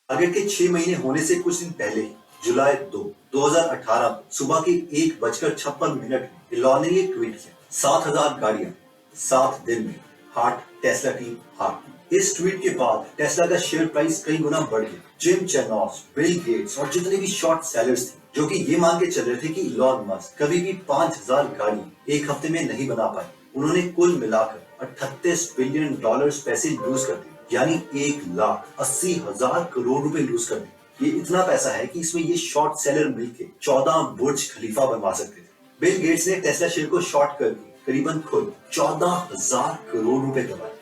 टारगेट के 6 महीने होने से कुछ दिन पहले ही जुलाई 2, 2018 को सुबह के 1:56 में इलॉन ने ये ट्वीट किया, 7000 गाड़ियां 7 दिन में, हार्ट टेस्ला टीम हार्ट। इस ट्वीट के बाद टेस्ला का शेयर प्राइस कई गुना बढ़ गया। जिम चैनोस, बिल गेट्स और जितने भी शॉर्ट सेलर्स थे, जो कि ये मान के चल रहे थे कि इलॉन मस्क कभी भी 5000 गाड़ी एक हफ्ते में नहीं बना पाए, उन्होंने कुल मिलाकर $38 बिलियन पैसे लूज कर दिए, यानी 1,80,000 करोड़ रुपए लूज कर दिए। ये इतना पैसा है कि इसमें ये शॉर्ट सेलर मिलके 14 बुर्ज खलीफा बनवा सकते थे। बिल गेट्स ने टेस्ला शेयर को शॉर्ट करके करीबन खुद 14,000 करोड़ रुपए कमाए।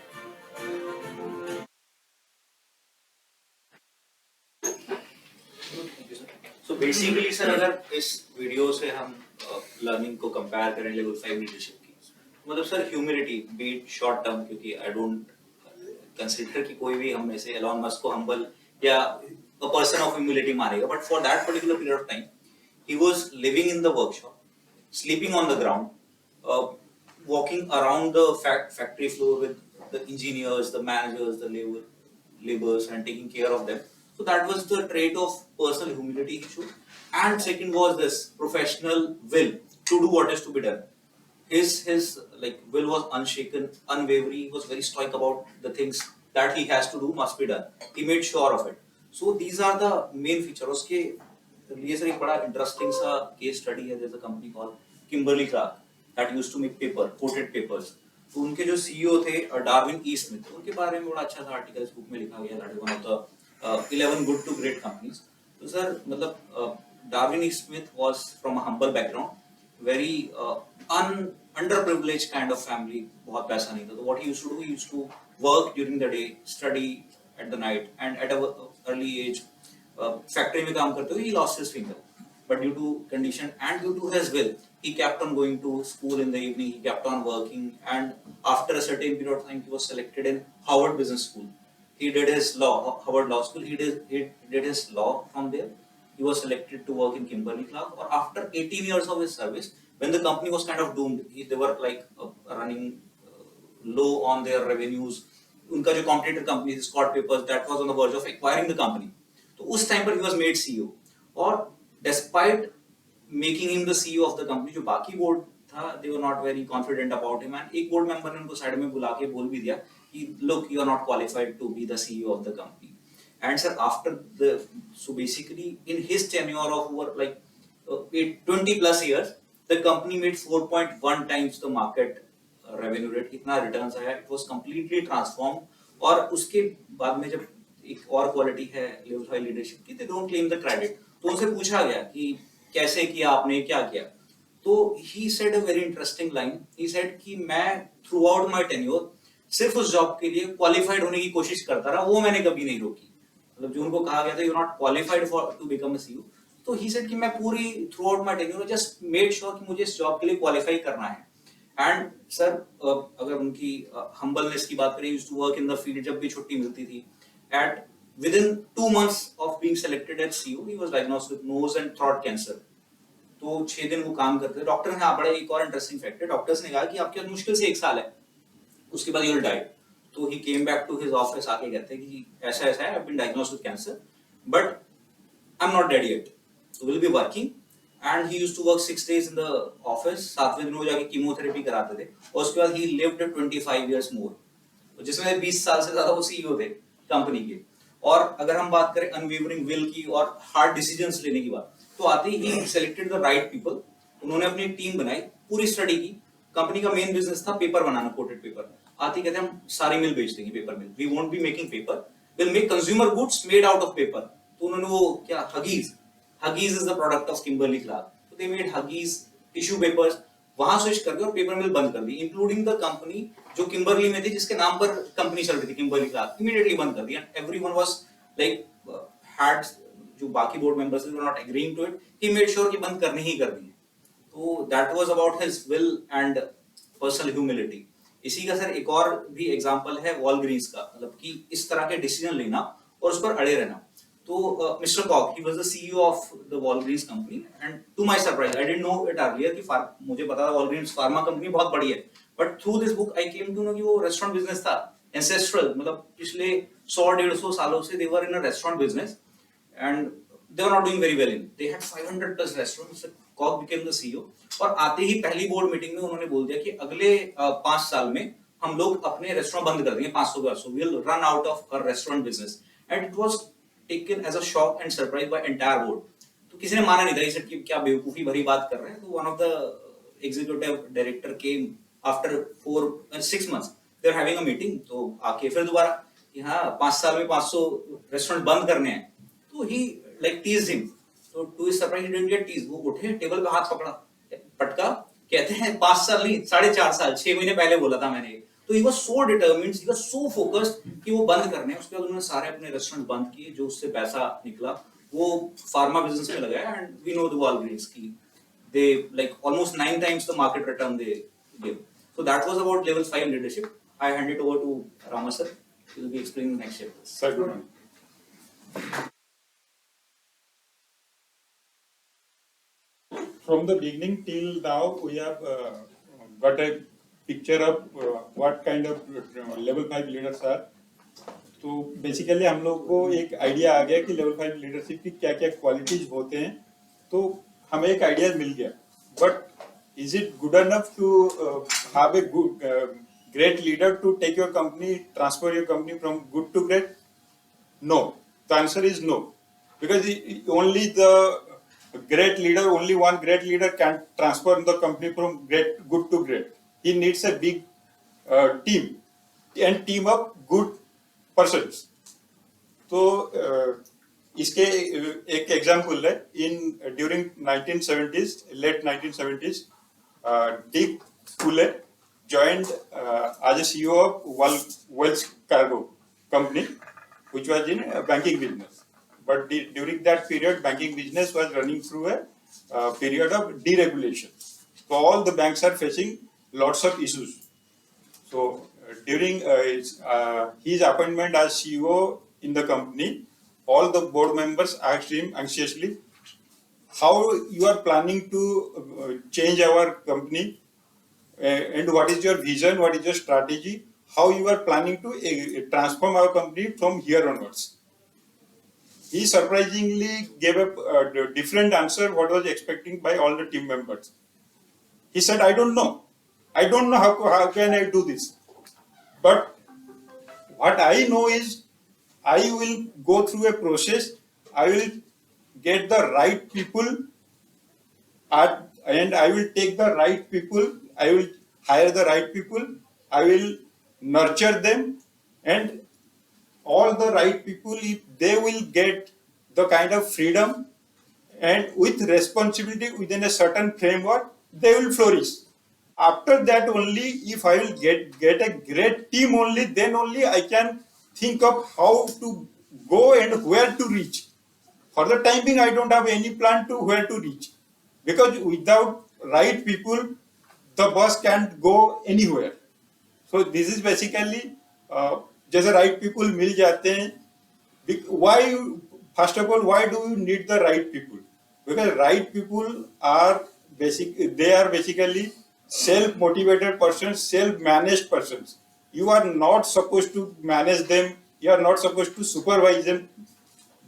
So basically सर, अगर इस वीडियो से हम लर्निंग को कंपेयर करें लेवल 5 लीडरशिप की, मतलब sir humility beat short term, क्योंकि आई डोंट कंसीडर कि कोई भी हम में से एलॉन मस्क को हम्बल या a person of humility मानेगा, but for that particular period of time he was living in the workshop, sleeping on the ground, walking around the factory floor with the engineers, the managers, the laborers, and taking care of them. So that was the trait of personal humility he showed. And second was this professional will to do what is to be done. His like will was unshaken, unwavering. He was very stoic about the things that he has to do must be done. He made sure of it. So these are the main features. उसके लिए sir एक बड़ा interesting सा case study है. There's a company called Kimberly-Clark that used to make paper, coated papers. तो उनके जो CEO थे डार्विन ई स्मिथ, उनके बारे में बड़ा अच्छा सा आर्टिकल इस बुक में लिखा गया. That is one of the 11 good to great companies. तो सर मतलब Darwin E Smith was from a humble background, very underprivileged kind of family, बहुत पैसा नहीं था. तो what he used to do, he used to work during the day, study at the night, and at a early age factory में काम करते हुए he lost his finger, but due to condition and due to his will he kept on going to school in the evening, he kept on working, and after a certain period of time he was selected in Harvard Business School. He did his Harvard Law School, he did his law from there. He was selected to work in Kimberly-Clark, or after 18 years of his service, when the company was kind of doomed, they were like running low on their revenues. उनका जो competitor company Scott Papers, that was on the verge of acquiring the company. तो उस time पर he was made CEO, और despite making him the CEO of the company, जो बाकी board था, they were not very confident about him, and एक board member ने उनको side में बुला के बोल भी दिया कि look, you are not qualified to be the CEO of the company. And sir, after so basically in his tenure of over like 20 plus years, the company made 4.1 times the market revenue rate. इतना returns आया, it was completely transformed. और उसके बाद में जब एक और quality है लेवल 5 लीडरशिप की, they don't claim the credit. तो उनसे पूछा गया कि कैसे किया आपने, क्या किया, तो he said a very interesting line. He said कि मैं throughout my tenure सिर्फ उस जॉब के लिए क्वालिफाइड होने की कोशिश करता रहा, वो मैंने कभी नहीं रोकी. मतलब जो उनको कहा गया था, you're not qualified for to become a CEO, तो he said कि मैं पूरी throughout my tenure just made sure कि मुझे इस जॉब के लिए क्वालिफाई करना है. एंड सर अगर उनकी हम्बलनेस की बात करें, used to work in the field, जब भी छुट्टी मिलती थी, at within 2 months of being selected as CEO, he was diagnosed with nose and throat cancer. तो 6 दिन वो काम करते थे. डॉक्टर ने, हाँ बड़ा एक और इंटरेस्टिंग फैक्ट है, डॉक्टर्स ने कहा कि आपके पास मुश्किल से 1 साल है, उसके बाद you'll die. तो he came back to his office, आके कहते हैं कि ऐसा ऐसा है, I've been diagnosed with cancer, but I'm not dead yet, so we'll be working. And he used to work 6 days in the office, 7वें दिन वो जाके कीमोथेरेपी कराते थे, और उसके बाद he lived 25 years more, जिसमें 20 साल से ज्यादा वो CEO थे कंपनी के. और अगर हम बात करें अनवेवरिंग विल की और हार्ड डिसीजंस लेने की बात, तो आते ही सेलेक्टेड द राइट पीपल, उन्होंने अपनी टीम बनाई, पूरी स्टडी की। कंपनी का मेन बिजनेस था पेपर बनाना, कोटेड पेपर। आते कहते हम सारी मिल बेच देंगे, paper mill, we won't be making paper, will make consumer goods made out of paper. तो उन्होंने वो क्या, Huggies is the product of Kimberly Clark, तो they made Huggies, tissue papers, वहां स्विच कर दिया और पेपर मिल बंद कर दी, इंक्लूडिंग द कंपनी जो किम्बर्ली में थी, जिसके नाम पर कंपनी चल रही थी, किम्बर्ली क्लार्क, इमीडिएटली बंद कर दिया। एवरीवन वाज लाइक हैड, जो बाकी बोर्ड मेंबर्स थे, not agreeing to it, he made sure कि बंद करनी ही करनी है। तो that was about his will and personal humility. इसी का सर एक और भी एग्जांपल है वॉलग्रीन्स का, मतलब कि इस तरह के डिसीजन लेना और उस पर अड़े रहना। तो मिस्टर कॉक, he was the CEO of the Walgreens company, and to my surprise I didn't know it earlier कि मुझे पता था वॉलग्रीन्स फार्मा कंपनी बहुत बड़ी है, but through this book I came to know कि वो रेस्टोरेंट बिजनेस था, एंसेस्ट्रल, मतलब पिछले 100-150 सालों से they were in a restaurant business and they were not doing very well in. They had 500 plus restaurants. Cock became the CEO. और आते ही पहली बोर्ड मीटिंग में उन्होंने बोल दिया कि अगले 5 साल में हम लोग अपने रेस्टोरेंट बंद कर देंगे, 500 का, so we'll run out of our restaurant business. And it was taken as a shock and surprise by entire board. तो किसी ने माना नहीं था, ये कि क्या बेवकूफी भरी बात कर रहे हैं। तो one of the executive director came after 6 months. They were having a meeting. तो आके फिर दोबारा कि हाँ 5 साल में 500 रेस्टोरेंट बंद करने हैं। तो he like teased him. So to his surprise he didn't get teased. वो उठे, टेबल पे हाथ पकड़ा, पटका, कहते हैं 5 साल नहीं 4.5 साल, 6 महीने पहले बोला था मैंने। तो he was so determined, he was so focused कि वो बंद करने हैं। उसके बाद उन्होंने सारे अपने रेस्टोरेंट बंद किए, जो उससे पैसा निकला वो फार्मा बिजनेस में लगाया। And we know the Walgreens की they like almost 9 times the market return they give. So that was about level 5 leadership. I hand it over to Rama sir. He will be explaining the next chapter. Sir. From the beginning till now, we have got a picture of what kind of level 5 leaders are. तो basically हम लोग को एक idea आ गया कि level 5 leadership की क्या क्या क्वालिटीज होते हैं, तो हमें एक आइडिया मिल गया। But is it good enough to have a good great leader to take your company, transfer your company from good to great? No, the answer is no, because only the great leader, only one great leader can transfer the company from good to great. He needs a big team and team of good persons. तो इसके एक example है, in during 1970s, late 1970s, Dick Fuller joined as a CEO of Wells Fargo company, which was in banking business. But during that period, banking business was running through a period of deregulation. So all the banks are facing lots of issues. So during his appointment as CEO in the company, all the board members asked him anxiously, how you are planning to change our company, and what is your vision, what is your strategy, how you are planning to transform our company from here onwards. He surprisingly gave a different answer what was expecting by all the team members. He said, I don't know. I don't know how can I do this. But what I know is I will go through a process. I will get the right people and I will take the right people. I will hire the right people. I will nurture them, and all the right people, if they will get the kind of freedom and with responsibility within a certain framework, they will flourish. After that only, if I will get a great team only, then only I can think of how to go and where to reach. For the time being, I don't have any plan to where to reach, because without right people, the bus can't go anywhere. So this is basically जैसे right people मिल जाते हैं, why, first of all, why do you need the right people? Because right people are basically self-motivated persons, self-managed persons. You are not supposed to manage them, you are not supposed to supervise them,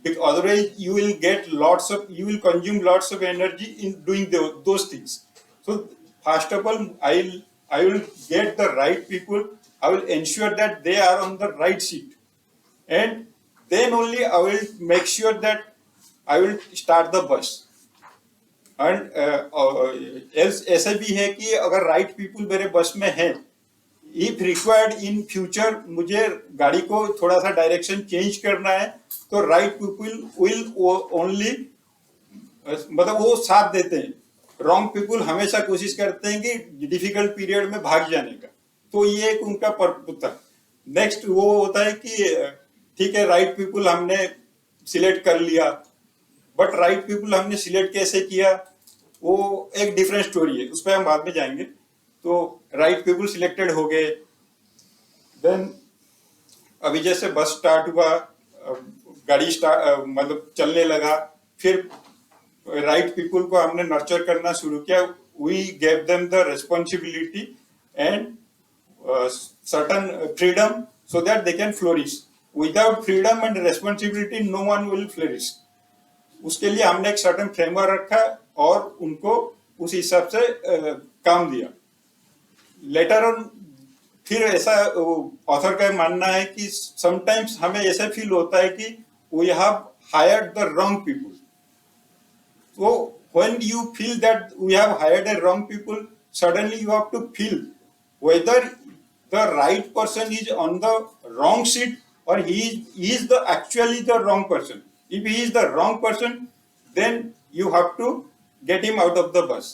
because otherwise you will consume lots of energy in doing those things. So first of all, I will get the right people. I will ensure that they are on the right seat, and then only I will make sure that I will start the bus. And ऐसा भी है कि अगर right people मेरे बस में है, if required in future मुझे गाड़ी को थोड़ा सा डायरेक्शन चेंज करना है, तो राइट पीपल विल ओनली, मतलब वो साथ देते हैं। रॉन्ग पीपल हमेशा कोशिश करते हैं कि डिफिकल्ट पीरियड में भाग जाने का, तो ये एक उनका पर्पस था। नेक्स्ट वो होता है कि ठीक है, राइट पीपल हमने सिलेक्ट कर लिया, बट राइट पीपल हमने सिलेक्ट कैसे किया वो एक डिफरेंट स्टोरी है, उस पर हम बाद में जाएंगे। तो राइट पीपल सिलेक्टेड हो गए, देन अभी जैसे बस स्टार्ट हुआ, गाड़ी स्टार्ट मतलब चलने लगा, फिर राइट पीपल को हमने नर्चर करना शुरू किया। We gave them the responsibility and certain freedom so that they can flourish. Without freedom and responsibility no one will flourish. उसके लिए हमने एक सर्टन फ्रेमवर्क रखा और उनको उस हिसाब से काम दिया। लेटर ऑन फिर ऐसा ऑथर का मानना है कि समटाइम्स हमें ऐसा फील होता है कि we have hired the wrong people. So when you feel that we have hired a wrong people, suddenly you have to feel whether the right person is on the wrong seat or he is the actually the wrong person. If he is the wrong person, then you have to get him out of the bus.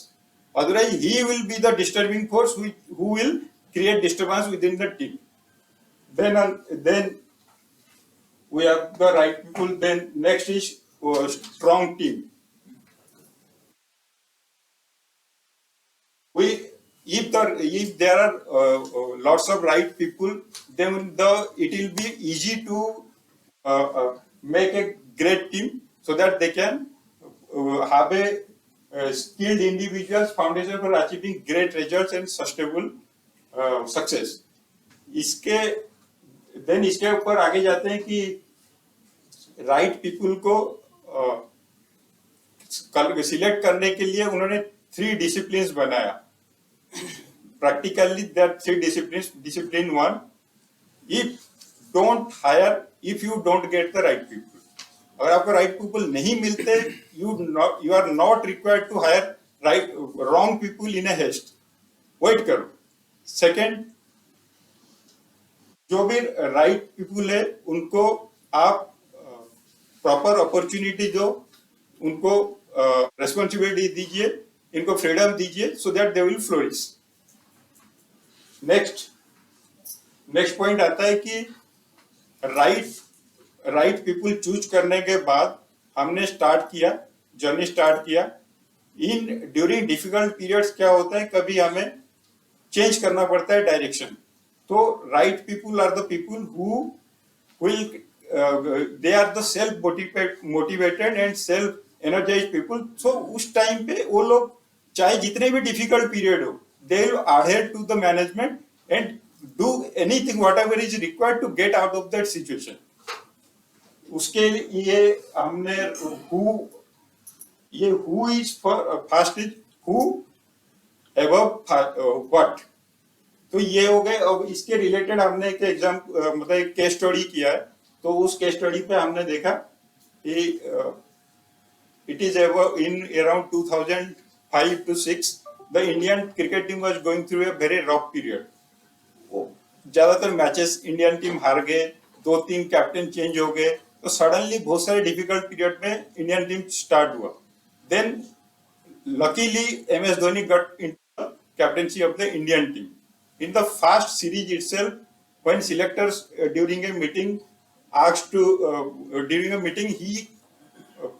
Otherwise, he will be the disturbing force who will create disturbance within the team. Then we have the right people. Then next is strong team. If there are lots of right people, then it will be easy to make a great team, so that they can have a skilled individuals foundation for achieving great results and sustainable success. इसके ऊपर आगे जाते हैं कि right people को select करने के लिए उन्होंने 3 डिसिप्लिन्स बनाया। Practically there are 3 disciplines. Discipline 1, if you don't get the right people. अगर आपको right people नहीं मिलते, you are not required to hire wrong people in a haste. Wait करो। Second, जो भी right people है उनको आप proper opportunity दो, उनको responsibility दीजिए, इनको फ्रीडम दीजिए, so that they will flourish. Next point आता है कि राइट पीपल चूज करने के बाद हमने जर्नी स्टार्ट किया। ड्यूरिंग डिफिकल्ट पीरियड्स क्या होता है, कभी हमें चेंज करना पड़ता है डायरेक्शन। तो right people are the people who will they are the self motivated and self energise people. So उस टाइम पे वो लोग चाहे जितने भी डिफिकल्ट पीरियड हो, they will adhere to the management and do anything whatever is required to get out of that situation. उसके लिए हमने who is first is who above what, तो ये हो गए। अब इसके रिलेटेड हमने एक मतलब एक केस स्टडी किया है। तो उस केस स्टडी पे हमने देखा कि it is in around 2005 to 6 the Indian cricket team was going through a very rough period. ज्यादातर मैचेस इंडियन टीम हार गए, 2-3 कैप्टन चेंज हो गए, तो सडनली बहुत सारे डिफिकल्ट पीरियड में इंडियन टीम स्टार्ट हुआ। Then luckily MS Dhoni got into the captaincy of the Indian team. In the first series itself, when selectors during a meeting asked to during a meeting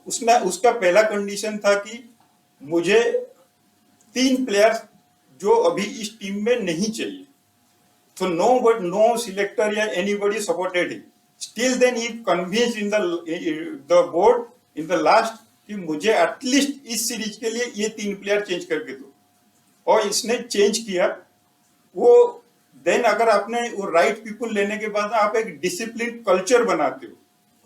उसका पहला condition था कि मुझे 3 players जो अभी इस team में नहीं चाहिए। तो नो सिलेक्टर या anybody supported him. Still then he convinced in the board in the last कि मुझे एटलीस्ट इस सीरीज के लिए ये 3 प्लेयर चेंज करके दो, और इसने चेंज किया वो। देन अगर आपने वो राइट पीपल लेने के बाद आप एक डिसिप्लिन कल्चर बनाते हो,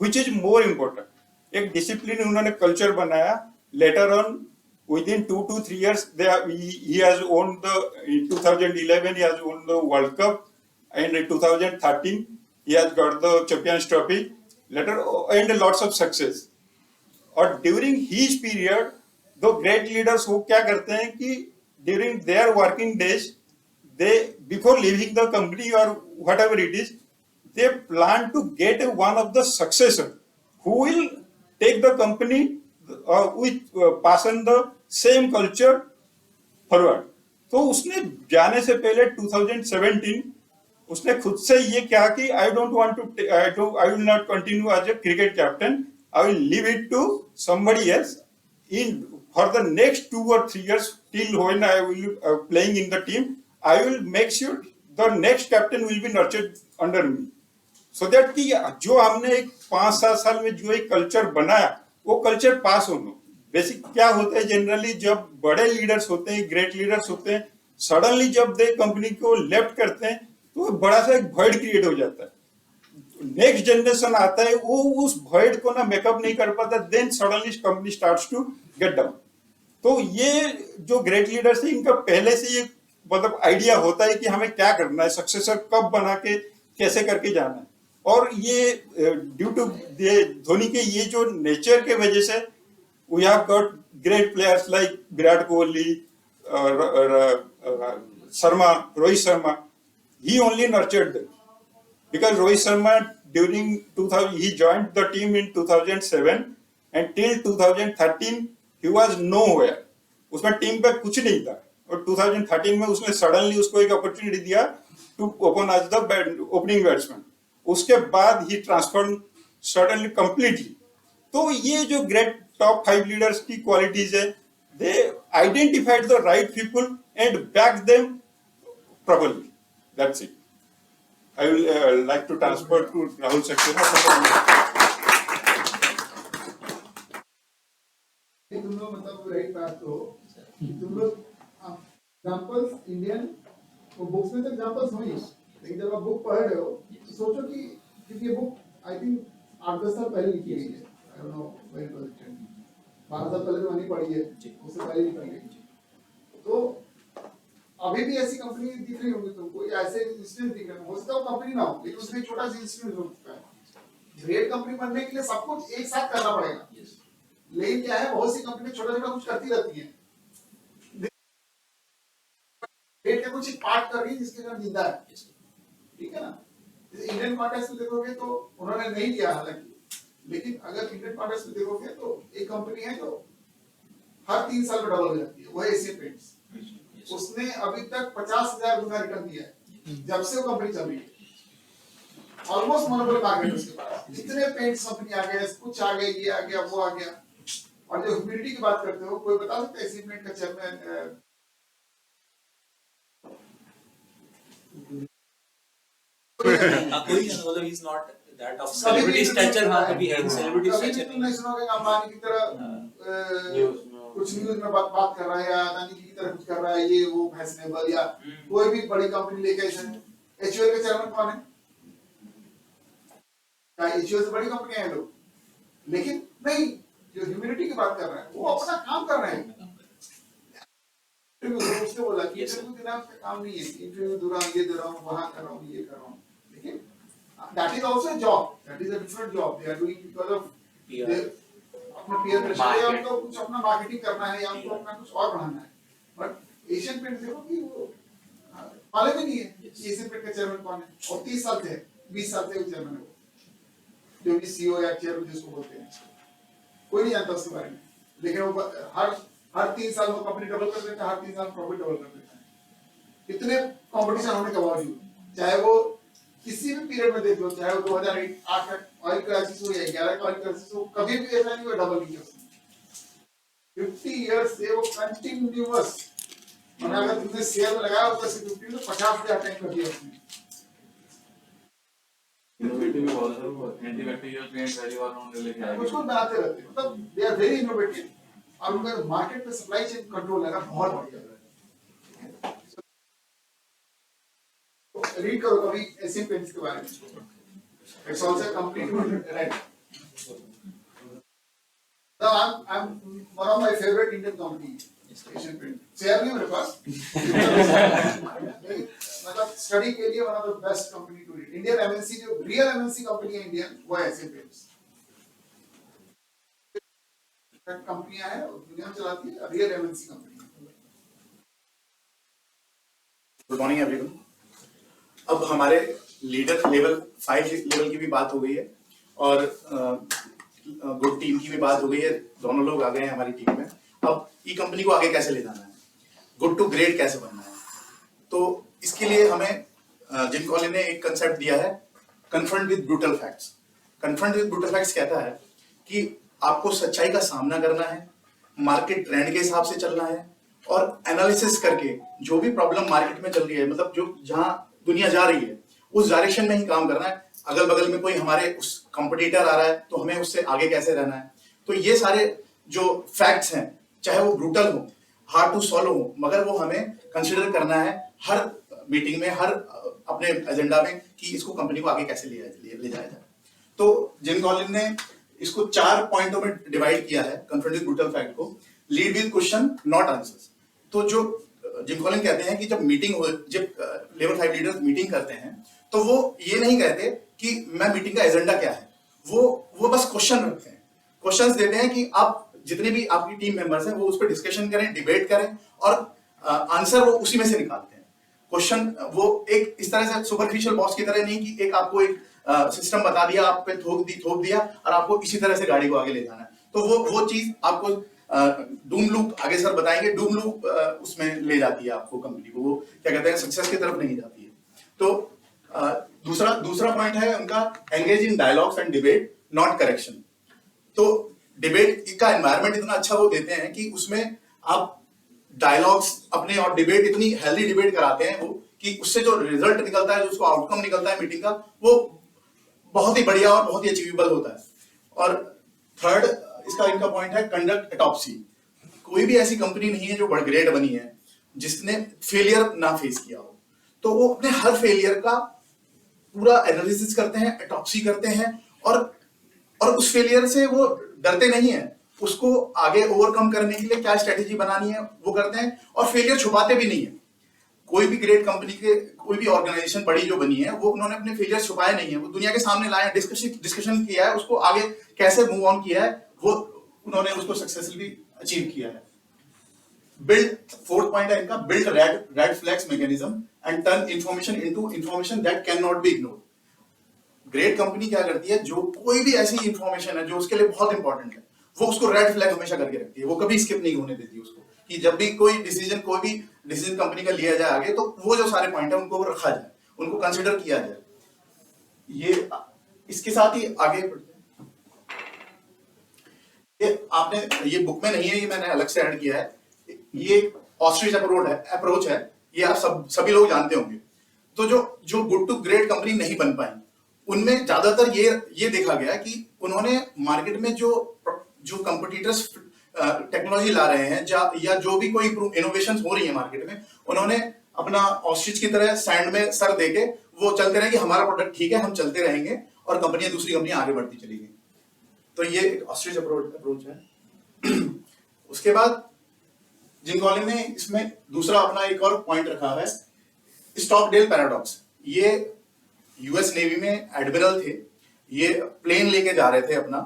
व्हिच इज मोर इम्पोर्टेंट। एक डिसिप्लिन उन्होंने कल्चर बनाया। Later on within 2 to 3 years he has won in 2011 he has won the World Cup, and in 2013 he has got the Champions Trophy later, and lots of success. Or during his period दो great leaders वो क्या करते हैं कि during their working days they before leaving the company और whatever it is they plan to get one of the successor who will take the company with pass on the same culture forward. तो उसने जाने से पहले 2017 उसने खुद से ये कहा कि I don't want to I will not continue as a cricket captain, I will leave it to somebody else in for the next 2 or 3 years till when I will playing in the team. I will make sure the next captain will be nurtured under me. So that कि जो हमने एक 5-7 साल में जो एक culture बनाया वो कल्चर पास होना। बेसिक क्या होता है जनरली जब बड़े लीडर्स होते हैं, ग्रेट लीडर्स होते हैं, सडनली जब दे कंपनी को लेफ्ट करते हैं तो बड़ा सा एक भॉइड क्रिएट हो जाता है। नेक्स्ट जनरेशन आता है वो उस भॉइड को ना मेकअप नहीं कर पाता, then suddenly company starts to get down. तो ये जो ग्रेट लीडर्स है इनका पहले से ये मतलब आइडिया होता है कि हमें क्या करना है, सक्सेसर कब बना के कैसे करके जाना है। और ये ड्यू टू धोनी के ये जो नेचर के वजह से we have got great players like Virat Kohli, Sharma, Rohit Sharma. He only nurtured them because Rohit Sharma during 2000 he joined the team in 2007 and till 2013 he was nowhere. उसमें टीम पे कुछ नहीं था और 2013 में उसने सडनली उसको एक अपॉर्चुनिटी दिया to open as the opening batsman. उसके बाद ही ट्रांसफॉर्म सडनली कंप्लीटली। तो ये जो ग्रेट टॉप 5 लीडर्स की क्वालिटीज है, they identified the right people and back them properly. That's it. I will like to transfer to Rahul Saxena. तुम लोग मतलब राइट बात तो तुम लोग एग्जांपल्स इंडियन वो बुक्स में तो एग्जांपल्स होंगे, लेकिन जब आप बुक पढ़ रहे हो तो सोचो कि क्योंकि ये बुक आई थिंक 8-10 साल पहले लिखी गई है। I don't know when it was written. 12 साल पहले तो मैंने पढ़ी है, उससे पहले लिखी गई। तो अभी भी ऐसी कंपनी दिख रही होगी तुमको, या ऐसे इंस्टीट्यूट दिख रहे हो सकता है वो कंपनी ना हो, लेकिन उसमें छोटा सा इंस्टीट्यूट हो सकता है। ग्रेट कंपनी बनने के लिए सब कुछ एक साथ करना पड़ेगा। लेकिन क्या है, बहुत सी कंपनी छोटा छोटा कुछ करती रहती है, ग्रेट का कुछ एक पार्ट कर रही है जिसके कारण जिंदा है। ठीक है ना। इंडियन कॉन्टेक्स्ट में देखोगे तो उन्होंने नहीं किया हालांकि, लेकिन अगर इंडियन कॉन्टेक्स्ट में देखोगे तो एक कंपनी है जो हर 3 साल में डबल हो जाती है, वो है एशियन पेंट्स। उसने अभी तक 50,000 गुना रिटर्न दिया है जब से वो कंपनी चल रही है। ऑलमोस्ट मोनोपोली मार्केट उसके पास, इतने पेंट्स कंपनी आ गए, कुछ आ गए, ये आ गया, वो आ गया। और जो ह्यूमिडिटी की बात करते हो, कोई बता सकता है एशियन पेंट का चेयरमैन कोई मतलब is not that of celebrity stature. हां, कभी है सेलिब्रिटी स्टेचर तुम नहीं सुनोगे अंबानी की तरह कुछ न्यूज़ में बात कर रहा है, या अदानी की तरह कुछ कर रहा है, ये वो फैशनेबल, या कोई भी बड़ी कंपनी लेके ऐसे। एचयूएल के चेयरमैन कौन है? क्या एचयूएल से बड़ी कंपनी है लोग? लेकिन नहीं, जो ह्यूमिडिटी की बात कर रहा है वो अपना काम कर रहे हैं। उसने बोला कि इंटरव्यू देना उसका काम नहीं है, इंटरव्यू दे रहा हूं, ये दे रहा हूं, वहां कर रहा हूं, ये कर रहा हूं। लेकिन that is also a job, that is a different job they are doing because of अपना पीयर प्रेशर, या उनको कुछ अपना मार्केटिंग करना है, या उनको अपना कुछ और बढ़ाना है। बट एशियन पेंट देखो कि वो मालूम ही नहीं है कि एशियन पेंट का चेयरमैन कौन है। और 30 साल से 20 साल से चेयरमैन है वो, जो भी सीईओ या चेयरमैन जिसको बोलते हैं, कोई नहीं जानता उसके बारे में। लेकिन वो हर 3 साल में कंपनी डबल कर देता है, हर 3 साल में प्रॉफिट डबल कर देता है। इतने कंपटीशन होने के बावजूद, चाहे वो किसी भी पीरियड में देख लो, चाहे वो 2008 का ऑयल क्राइसिस हो या 11 का ऑयल क्राइसिस हो, कभी भी ऐसा नहीं हुआ डबल नहीं किया उसने। 50 इयर्स से वो कंटिन्यूअस, मतलब अगर तुमने शेयर में लगाया होगा 50 तो 50,000 टाइम कर दिया उसने। इनोवेटिव भी बहुत है, वो एंटीबैक्टीरियल पेंट पहली बार उन्होंने लेके आए। कुछ बनाते रहते हैं, मतलब दे आर वेरी इनोवेटिव। और उनका मार्केट पे सप्लाई चेन कंट्रोल है ना, बहुत बढ़िया है। रीड करो कभी एशियन पेंट्स के बारे में। It's also complete red. Now I'm one of my favorite Indian company, Asian Paint. Share नहीं मेरे पास, मतलब स्टडी के लिए one of the best company to read. Indian MNC जो real MNC कंपनी है इंडियन, वो है Asian Paints. कंपनियां हैं दुनिया में चलाती है, real MNC company. Good morning everyone. अब हमारे लीडर लेवल 5 लेवल की भी बात हो गई है और गुड टीम की भी बात हो गई है, दोनों लोग आ गए हैं हमारी टीम में। अब ई कंपनी को आगे कैसे ले जाना है, गुड टू ग्रेट कैसे बनना है, तो इसके लिए हमें जिम कॉलिन ने एक कंसेप्ट दिया है, confront with brutal facts. Confront with brutal facts कहता है कि आपको सच्चाई का सामना करना है, मार्केट ट्रेंड के हिसाब से चलना है और एनालिसिस करके जो भी प्रॉब्लम मार्केट में चल रही है, मतलब जो जहां दुनिया जा रही है उस डायरेक्शन में ही काम करना है। अगल बगल में कोई हमारे उस कंपटीटर आ रहा है तो हमें उससे आगे कैसे रहना है। तो ये सारे जो फैक्ट्स हैं, चाहे वो ब्रूटल हो, हार्ड टू सॉल्व हो, मगर वो हमें कंसिडर करना है हर मीटिंग में, हर अपने एजेंडा में कि इसको कंपनी को आगे कैसे ले जाया जाए। तो जिम कॉलिन ने इसको 4 पॉइंटों में डिवाइड किया है कन्फ्रंट विद ब्रूटल फैक्ट को। Lead with question not answers. तो जो जिम कॉलिन कहते हैं कि जब मीटिंग हो, जब लेवल 5 लीडर्स मीटिंग करते हैं तो वो ये नहीं कहते कि मैं मीटिंग का एजेंडा क्या है, वो बस क्वेश्चन रखते हैं, क्वेश्चंस देते हैं कि आप जितने भी आपकी टीम मेंबर्स हैं वो उस पर डिस्कशन करें, डिबेट करें और आंसर वो उसी में से निकालते हैं। क्वेश्चन वो एक इस तरह से सुपरफिशियल बॉस की तरह नहीं कि एक आपको एक सिस्टम बता दिया, आप पे थोप दिया और आपको इसी तरह से गाड़ी को आगे ले जाना है। तो वो चीज आपको डूम लूप, आगे सर बताएंगे, डूम लूप उसमें ले जाती है आपको कंपनी को, वो क्या कहते हैं सक्सेस की तरफ नहीं जाती है। तो दूसरा पॉइंट है उनका, engage in dialogues and debate not correction. तो डिबेट का एनवायरनमेंट इतना अच्छा वो देते हैं कि उसमें आप डायलॉग्स अपने और डिबेट, इतनी हेल्दी डिबेट कराते हैं वो कि उससे जो रिजल्ट निकलता है, जो उसको आउटकम निकलता है मीटिंग का, वो बहुत ही बढ़िया और बहुत ही अचीवेबल होता है। और थर्ड इसका इनका पॉइंट है, कंडक्ट ऑटोप्सी। कोई भी ऐसी कंपनी नहीं है जो बड़ ग्रेट बनी है जिसने फेलियर ना फेस किया हो, तो वो अपने हर फेलियर का पूरा एनालिसिस करते हैं, ऑटोप्सी करते हैं और उस फेलियर से वो डरते नहीं है, उसको आगे ओवरकम करने के लिए क्या स्ट्रेटेजी बनानी है वो करते हैं और फेलियर छुपाते भी नहीं है। कोई भी ग्रेट कंपनी के, कोई भी ऑर्गेनाइजेशन बड़ी जो बनी है, वो उन्होंने अपने फेलियर छुपाए नहीं है, वो दुनिया के सामने लाए, डिस्कशन किया है, उसको आगे कैसे मूव ऑन किया है, वो उन्होंने उसको सक्सेसफुली अचीव किया है। बिल्ड, फोर्थ पॉइंट है इनका, build red flags mechanism and turn information into information that can not be ignored. Great company क्या करती है, जो कोई भी ऐसी इंफॉर्मेशन है जो उसके लिए बहुत इंपॉर्टेंट है, वो उसको रेड फ्लैग हमेशा करके रखती है, वो कभी स्किप नहीं होने देती उसको, कि जब भी कोई डिसीजन कंपनी का लिया जाए आगे, तो वो जो सारे पॉइंट है उनको रखा जाए, उनको कंसिडर किया जाए। ये इसके साथ ही आगे बढ़ते हैं। ये आपने, ये बुक में नहीं है, ये मैंने अलग से ऐड किया है। ये ऑस्ट्रिच अप्रोच है, ये आप सभी लोग जानते होंगे। तो जो गुड टू ग्रेट कंपनी नहीं बन पाई, उनमें ज्यादातर ये देखा गया कि उन्होंने मार्केट में जो कंपटीटर्स टेक्नोलॉजी ला रहे हैं या जो भी कोई इनोवेशन हो रही है मार्केट में, उन्होंने अपना ऑस्ट्रिच की तरह सैंड में सर देके वो चलते रहे कि हमारा प्रोडक्ट ठीक है, हम चलते रहेंगे और दूसरी कंपनियां आगे बढ़ती चली गई। तो ये ऑस्ट्रिच अप्रोच है। उसके बाद जिम कॉलिन ने इसमें दूसरा अपना एक और पॉइंट रखा है, स्टॉकडेल पैराडॉक्स। ये यूएस नेवी में एडमिरल थे, ये प्लेन लेके जा रहे थे अपना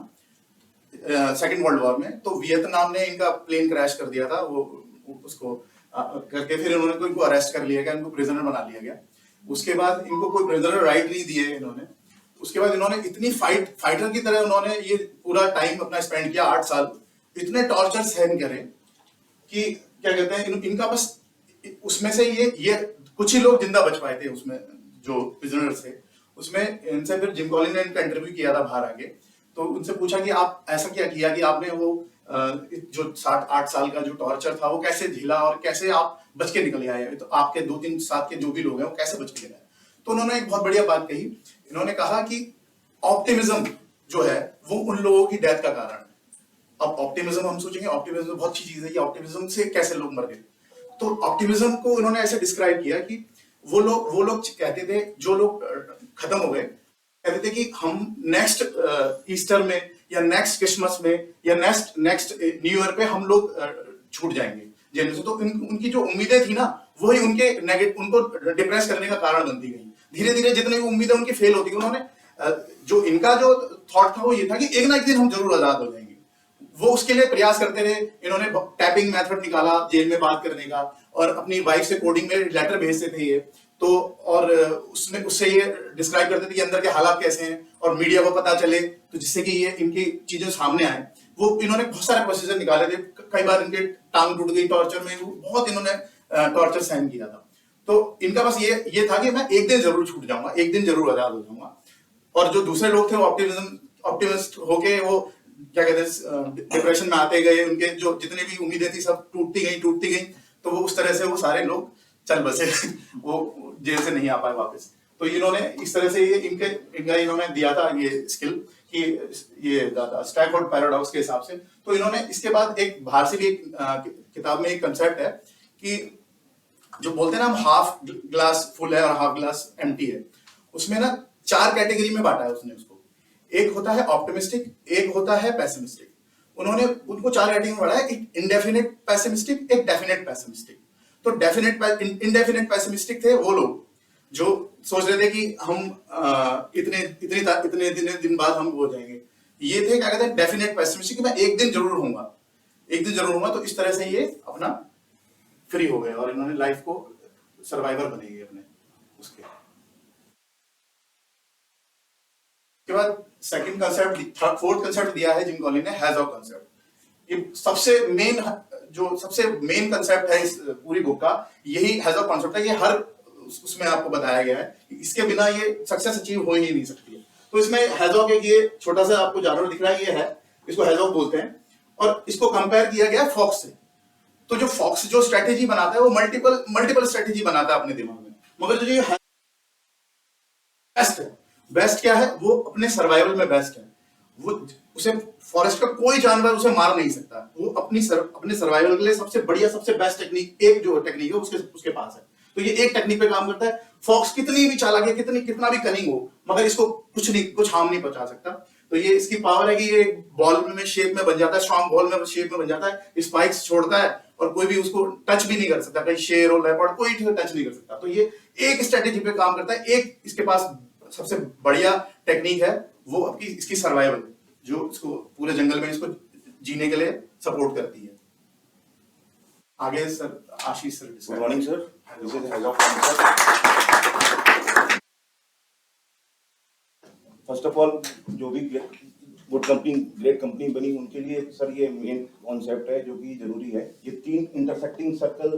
सेकेंड वर्ल्ड वॉर में, तो वियतनाम ने इनका प्लेन क्रैश कर दिया था, वो उसको करके फिर उन्होंने इनको अरेस्ट कर लिया गया, इनको प्रिजनर बना लिया गया। उसके बाद इनको कोई प्रिजनर राइट नहीं दिए इन्होंने। उसके बाद इन्होंने इतनी फाइटर की तरह उन्होंने ये पूरा टाइम अपना स्पेंड किया, 8 साल, इतने टॉर्चर सहन करे कि क्या कहते हैं, इनका बस उसमें से ये कुछ ही लोग जिंदा बच पाए थे उसमें, जो प्रिजनर्स थे उसमें। इनसे फिर जिम कॉलिन ने इनका इंटरव्यू किया था बाहर आके, तो उनसे पूछा कि आप ऐसा क्या किया कि आपने वो जो 7-8 साल का जो टॉर्चर था वो कैसे झेला और कैसे आप बच के निकले आए, तो आपके 2-3 साथ के जो भी लोग हैं वो कैसे बच के गए। तो उन्होंने एक बहुत बढ़िया बात कही, इन्होंने कहा कि ऑप्टिमिज्म जो है वो उन लोगों की डेथ का कारण है। अब ऑप्टिमिज्म हम सोचेंगे, ऑप्टिमिज्म बहुत अच्छी चीज है, ये ऑप्टिमिज्म से कैसे लोग मर गए। तो ऑप्टिमिज्म को उन्होंने ऐसे डिस्क्राइब किया कि वो लोग कहते थे, जो लोग खत्म हो गए, कहते थे कि हम नेक्स्ट ईस्टर में या नेक्स्ट क्रिसमस में या नेक्स्ट न्यू ईयर पे हम लोग छूट जाएंगे जेल से। तो उनकी जो उम्मीदें थी ना, वही उनको डिप्रेस करने का कारण बनती गई। धीरे धीरे जितनी उम्मीदें उनकी फेल होती, उन्होंने जो इनका जो थॉट था वो ये था कि एक ना एक दिन हम जरूर आजाद हो जाएंगे। वो उसके लिए प्रयास करते रहे। इन्होंने टैपिंग मेथड निकाला जेल में बात करने का, और अपनी वाइफ से कोडिंग में लेटर भेजते थे ये तो, और उसमें उससे ये डिस्क्राइब करते थे कि अंदर के हालात कैसे हैं और मीडिया को पता चले, तो जिससे कि ये इनकी चीजें सामने आए। वो इन्होंने बहुत सारे प्रोसीजर निकाले थे, कई बार इनके टांग टूट गई टॉर्चर में, बहुत इन्होंने टॉर्चर सहन किया था। तो इनका बस ये था कि मैं एक दिन जरूर छूट जाऊंगा, एक दिन जरूर आजाद हो जाऊंगा। और जो दूसरे लोग थे वो ऑप्टिमिस्ट होके वो क्या कहते हैं डिप्रेशन में आते गए, उनके जो जितनी भी उम्मीदें थी सब टूटती गई। तो वो उस तरह से वो सारे लोग चल बसे वो जेल से नहीं आ पाए वापस। तो इन्होंने इस तरह से ये इनका इन्होंने दिया था ये स्किल कि ये स्टैकहोल्ड पैराडॉक्स के हिसाब से। तो इन्होंने इसके बाद एक बाहर से भी एक किताब में एक कंसेप्ट है कि जो बोलते हैं ना हम हाफ ग्लास फुल है और हाफ ग्लास एम्प्टी है, उसमें ना 4 कैटेगरी में बांटा है उसने उसको। एक होता है ऑप्टिमिस्टिक, एक होता है पेसिमिस्टिक। उन्होंने उनको 4 कैटेगरी में बांटा है, एक इंडेफिनिट पेसिमिस्टिक, एक डेफिनेट पेसिमिस्टिक। तो इंडेफिनेट पेसिमिस्टिक थे वो लोग जो सोच रहे थे कि हम इतने दिन बाद हम हो जाएंगे। ये थे क्या कहते हैं डेफिनेट पेसिमिस्टिक, मैं एक दिन जरूर होऊंगा। तो इस तरह से ये अपना फ्री हो गए और इन्होंने लाइफ को सर्वाइवर बनेंगे अपने उसके। के बाद सेकंड कंसेप्ट, फोर्थ कंसेप्ट दिया है जिम कॉलिन ने, हैज ऑफ कंसेप्ट। ये सबसे मेन कंसेप्ट है इस पूरी बुक का, यही हैज ऑफ कंसेप्ट है। ये हर उसमें आपको बताया गया है कि इसके बिना ये सक्सेस अचीव हो ही नहीं सकती है। तो इसमें हैज ऑफ एक ये छोटा सा आपको जानवर दिख रहा है, ये है, इसको हैज ऑफ बोलते हैं। और इसको कंपेयर किया गया फॉक्स से। तो जो फॉक्स जो स्ट्रेटेजी बनाता है वो मल्टीपल स्ट्रेटेजी बनाता है अपने दिमाग में, मगर जो ये बेस्ट क्या है, वो अपने सर्वाइवल में बेस्ट है। वो उसे फॉरेस्ट का कोई जानवर उसे मार नहीं सकता। वो अपने सर्वाइवल के लिए सबसे बढ़िया सबसे बेस्ट टेक्निक, एक जो टेक्निक है उसके पास है। तो ये एक टेक्निक पे काम करता है। फॉक्स कितनी भी चालाक है, कितना भी कनिंग हो, मगर इसको कुछ हार्म नहीं पहुंचा सकता। तो ये इसकी पावर है कि ये बॉल में शेप में बन जाता है, स्ट्रॉन्ग बॉल में शेप में बन जाता है, स्पाइक्स छोड़ता है और कोई भी उसको टच भी नहीं कर सकता, कहीं शेर और लेपर्ड कोई टच नहीं कर सकता। तो ये एक स्ट्रेटेजी पे काम करता है। एक इसके पास सबसे बढ़िया टेक्निक है वो आपकी इसकी सर्वाइवल, जो इसको पूरे जंगल में इसको जीने के लिए सपोर्ट करती है। आगे sir Ashish sir. Good morning sir, this is head of concept. First of all जो भी गुड कंपनी ग्रेट कंपनी बनी उनके लिए सर ये मेन कॉन्सेप्ट है जो कि जरूरी है। ये 3 इंटरसेक्टिंग सर्कल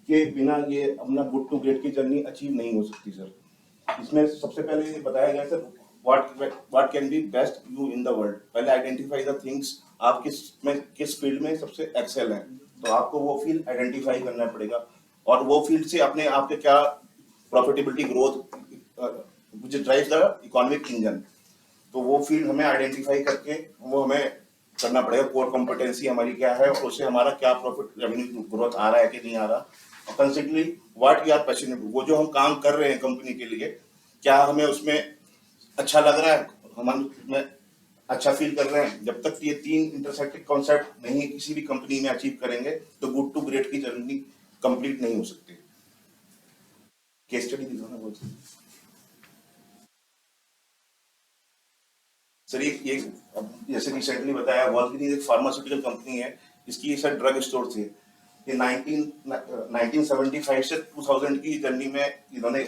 के बिना ये अपना गुड टू ग्रेट की जर्नी अचीव नहीं हो सकती सर। इसमें सबसे पहले ये बताया गया sir what can be best you in the world. पहले आइडेंटिफाई द थिंग्स, आप किस फील्ड में सबसे एक्सेल हैं, तो आपको वो फील्ड आइडेंटिफाई करना पड़ेगा और वो फील्ड से अपने आपके क्या profitability growth which drives the economic engine, तो वो फील्ड हमें आइडेंटिफाई करके वो हमें करना पड़ेगा। कोर कॉम्पिटेंसी हमारी क्या है और उससे हमारा क्या प्रॉफिट रेवेन्यू ग्रोथ आ रहा है कि नहीं आ रहा। और considerably what we are passionate, वो जो हम काम कर रहे हैं कंपनी के लिए क्या हमें उसमें अच्छा लग रहा है, हम उसमें अच्छा फील कर रहे हैं। जब तक ये 3 इंटरसेक्टिंग कॉन्सेप्ट नहीं किसी भी कंपनी में अचीव करेंगे तो गुड टू ग्रेट की जर्नी कंप्लीट नहीं हो सकती। केस स्टडी दिखाना बोलते सर। ये जैसे रिसेंटली बताया वॉल्ग्रीन एक फार्मास्यूटिकल कंपनी है, इसकी सर ड्रग स्टोर थे। ये 1975 से 2000 की जर्नी में इन्होंने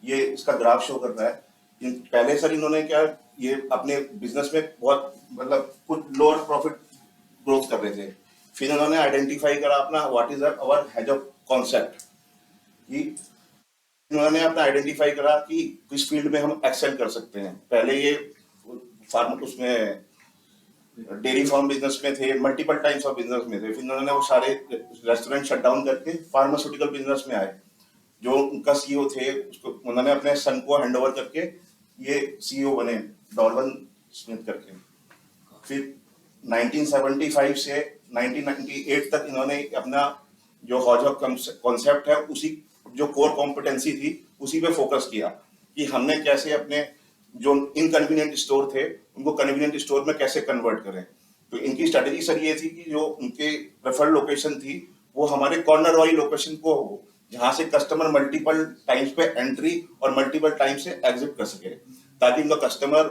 ये इसका ग्राफ शो कर रहा है। पहले सर इन्होंने क्या ये अपने बिजनेस में बहुत मतलब कुछ लोअर प्रॉफिट ग्रोथ कर रहे थे। फिर इन्होंने आइडेंटिफाई करा अपना व्हाट इज आवर हेज ऑफ कॉन्सेप्ट, कि इन्होंने अपना आइडेंटिफाई करा कि किस फील्ड में हम एक्सेल कर सकते हैं। पहले ये फार्म उसमें डेयरी फार्म बिजनेस में थे, मल्टीपल टाइप्स ऑफ बिजनेस में थे। फिर उन्होंने वो सारे रेस्टोरेंट शट डाउन करके फार्मास्यूटिकल बिजनेस में आए। जो उनका सीईओ थे उसको उन्होंने अपने सन को हैंडओवर करके ये सीईओ बने, डॉर्वन स्मिथ करके। फिर 1975 से 1998 तक इन्होंने अपना जो हॉजॉक कॉन्सेप्ट है उसी जो कोर कॉम्पिटेंसी थी उसी पे फोकस किया कि हमने कैसे अपने जो इनकन्वीनियंट स्टोर थे उनको कन्वीनियंट स्टोर में कैसे कन्वर्ट करें। तो इनकी स्ट्रेटेजी सर ये थी कि जो उनके प्रेफर्ड लोकेशन थी वो हमारे कॉर्नर वाली लोकेशन को हो, जहां से कस्टमर मल्टीपल टाइम्स पे एंट्री और मल्टीपल टाइम्स से एग्जिट कर सके, ताकि उनका कस्टमर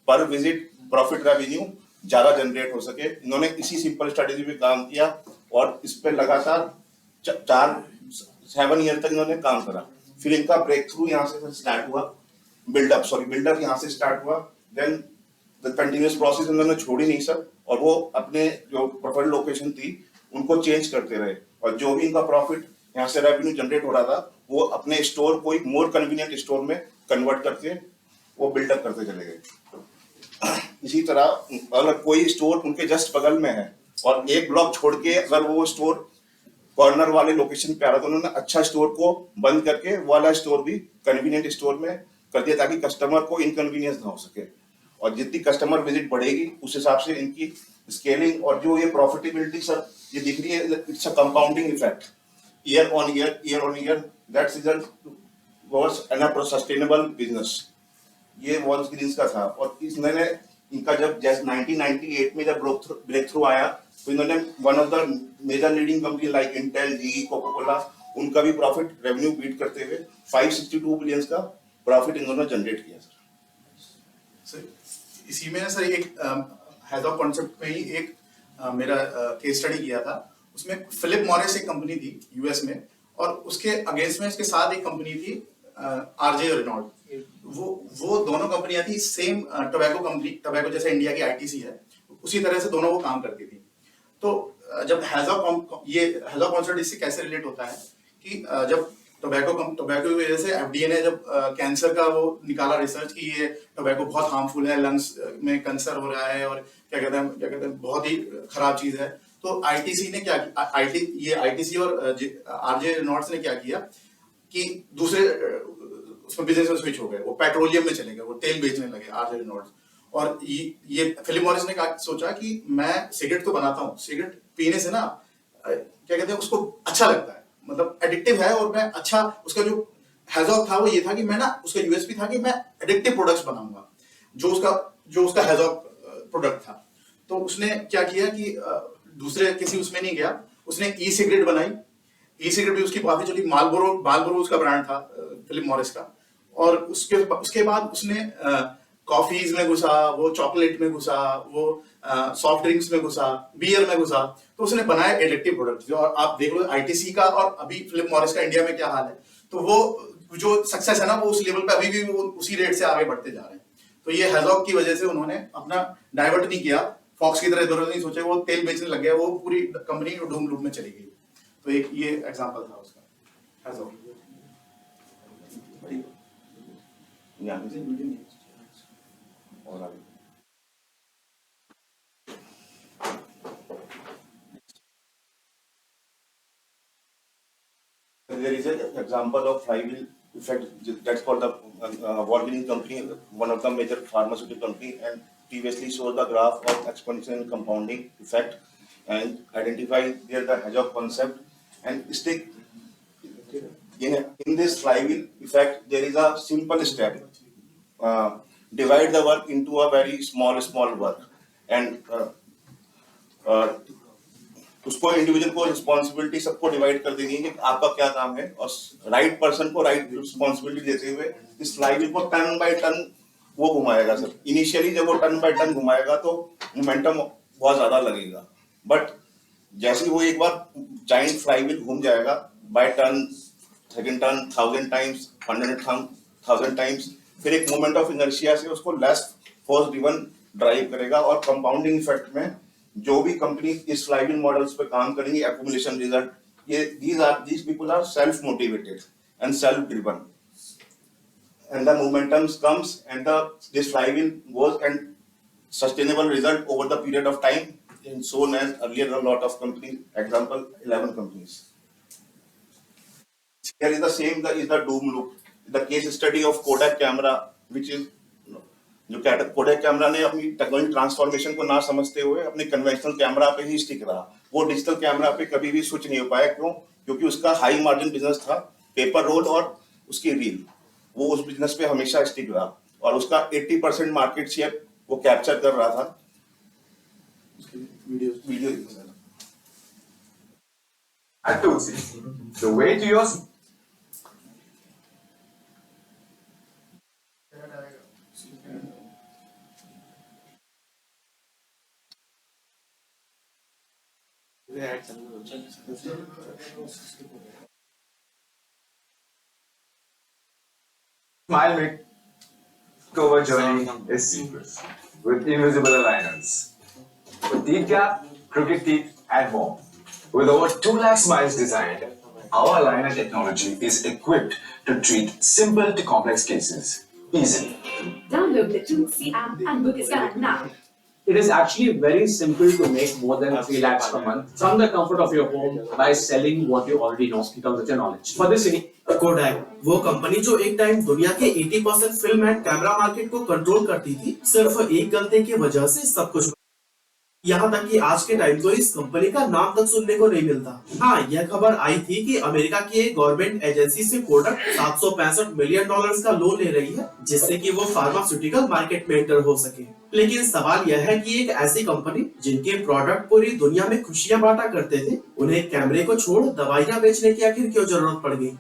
पर विजिट प्रॉफिट रेवेन्यू ज्यादा जनरेट हो सके। इन्होंने इसी सिंपल स्ट्रेटेजी पे काम किया और इस पे लगातार 7 ईयर तक इन्होंने काम करा। फिर इनका ब्रेक थ्रू यहाँ से स्टार्ट हुआ, बिल्डअप यहाँ से स्टार्ट हुआ, देन द कंटिन्यूअस प्रोसेस उन्होंने छोड़ी नहीं सर, और वो अपने जो प्रोफाइल लोकेशन थी उनको चेंज करते रहे, और जो भी इनका प्रॉफिट यहाँ से रेवेन्यू जनरेट हो रहा था वो अपने स्टोर को एक मोर कन्वीनियंट स्टोर में कन्वर्ट करके वो बिल्डअप करते चले गए। इसी तरह अगर कोई स्टोर उनके जस्ट बगल में है और एक ब्लॉक छोड़ के अगर वो स्टोर कॉर्नर वाले लोकेशन पे आ रहा, तो उन्होंने अच्छा स्टोर को बंद करके वो वाला स्टोर भी कन्वीनियंट स्टोर में कर दिया, ताकि कस्टमर को इनकन्वीनियंस ना हो सके। और जितनी कस्टमर विजिट बढ़ेगी उस हिसाब से इनकी स्केलिंग और जो ये प्रॉफिटेबिलिटी सर ये दिख रही है, it's a compounding effect year on year. That result was an sustainable business. ये वॉल्स ग्रीन्स का था, और इन्होंने इनका जब जैसे 1998 में जब ब्रेक थ्रू आया तो इन्होंने one of the major leading company like Intel, GE, Coca Cola, उनका भी प्रॉफिट रेवेन्यू बीट करते हुए 562 बिलियन का प्रॉफिट इन्होंने जनरेट किया सर। इसी में सर एक हैजॉग कॉन्सेप्ट पे ही एक मेरा केस स्टडी किया था। उसमें फिलिप मॉरिस एक कंपनी थी यूएस में, और उसके अगेंस्ट में इसके साथ एक कंपनी थी आरजे रेनॉल्ड। वो दोनों कंपनियां थी सेम टोबैको कंपनी, टोबैको जैसे इंडिया की आईटीसी है, उसी तरह से दोनों वो काम करती थी। तो जब हैजॉग कॉन्सेप्ट इससे कैसे रिलेट होता है कि जब टोबैको की वजह से एफडीए ने जब कैंसर का वो निकाला रिसर्च कि ये टोबैको बहुत हार्मफुल है, लंग्स में कैंसर हो रहा है और क्या कहते हैं बहुत ही खराब चीज है। तो आईटीसी ने क्या आईटीसी और आरजे रेनॉल्ड्स ने क्या किया कि दूसरे उसमें बिजनेस में स्विच हो गए, वो पेट्रोलियम में चले गए, वो तेल बेचने लगे आरजे रेनॉल्ड्स। और ये फिलिप मॉरिस ने सोचा कि मैं सिगरेट तो बनाता हूँ, सिगरेट पीने से ना क्या कहते हैं उसको अच्छा लगता है, मतलब एडिक्टिव है, और मैं अच्छा उसका जो हैजॉग था वो ये था कि मैं ना उसका यूएसपी था कि मैं एडिक्टिव प्रोडक्ट्स बनाऊंगा, जो उसका हैजॉग प्रोडक्ट था। तो उसने क्या किया कि दूसरे किसी उसमें नहीं गया, उसने ई सिगरेट बनाई। ई सिगरेट भी उसकी काफी चली, मालबोरो उसका ब्रांड था फिलिप मॉरिस का। और उसके बाद उसने कॉफीज में घुसा, वो चॉकलेट में घुसा, वो सॉफ्ट ड्रिंक्स में घुसा, बियर में घुसा। तो उसने बनाया एडिक्टिव प्रोडक्ट। जो आप देख लो आईटीसी का और अभी फिलिप मॉरिस का इंडिया में क्या हाल है, तो वो जो सक्सेस है ना वो उस लेवल पे अभी भी वो उसी रेट से आगे बढ़ते जा रहे हैं। तो ये हैजॉग की वजह से उन्होंने अपना डाइवर्ट नहीं किया, फॉक्स की तरह इधर नहीं सोचे, वो तेल बेचने लग गया, वो पूरी कंपनी डूम लूप में चली गई। तो एक ये एग्जांपल था उसका हैजॉग। और आगे there is an example of flywheel effect that's called the Walgreens company, one of the major pharmaceutical company, and previously showed the graph of exponential and compounding effect and identify there the Hedgehog concept. And stick in this flywheel effect there is a simple step. Divide the work into a very small work, and उसको individual को responsibility सबको divide कर देनी है कि आपका क्या काम है, और राइट पर्सन को राइट रिस्पॉन्सिबिलिटी देते हुए इस फ्लाईव्हील को टर्न बाय टर्न वो घुमाएगा सर। इनिशियली जब वो टर्न बाय टर्न घुमाएगा तो मोमेंटम बहुत ज्यादा लगेगा, बट जैसे वो एक बार जाइंट फ्लाईव्हील घूम जाएगा by turn, second turn 1000 times, 100,000 times, फिर एक मोमेंट ऑफ इनर्शिया से उसको लेस फोर्स ड्रिवन ड्राइव करेगा। और कंपाउंडिंग इफेक्ट में जो भी कंपनी इस फ्लाईव्हील मॉडल्स पे काम करेंगी, एक्यूमुलेशन रिजल्ट, ये these people are self motivated and self driven, and the momentum comes and this flywheel goes and sustainable result over the period of time, and shown as earlier a lot of companies, example 11 companies. Here is the same is the doom loop, the case study of Kodak camera, which is जो codec camera ने अपनी technology transformation को ना समझते हुए अपने conventional camera पे ही stick रहा, वो डिजिटल कैमरा पे कभी भी स्विच नहीं हो पाया। क्यों? क्योंकि उसका हाई मार्जिन बिजनेस था, पेपर रोल और उसकी रील, वो उस बिजनेस पे हमेशा स्टिक रहा, और उसका 80% मार्केट शेयर वो कैप्चर कर रहा था। Video the way to yours. Smile makeover journey is seamless with invisible aligners, with teeth gap, crooked teeth, and more. With over 2 lakh smiles designed, our aligner technology is equipped to treat simple to complex cases easily. Download the 2C app and book a scan now. It is actually very simple to make more than 3 lakhs per month from the comfort of your home by selling what you already know in terms of your knowledge. For this, you need Kodak, वो company जो एक time दुनिया के 80% film and camera market को control करती थी, सिर्फ एक गलती की वजह से सब कुछ, यहाँ तक कि आज के टाइम तो इस कंपनी का नाम तक सुनने को नहीं मिलता। हाँ, यह खबर आई थी कि अमेरिका की एक गवर्नमेंट एजेंसी से कोडक $765 मिलियन का लोन ले रही है, जिससे कि वो फार्मास्यूटिकल मार्केट में एंटर हो सके। लेकिन सवाल यह है कि एक ऐसी कंपनी जिनके प्रोडक्ट पूरी दुनिया में खुशियां बांटा करते थे, उन्हें कैमरे को छोड़ दवाइयां बेचने की आखिर क्यों जरूरत पड़ गई?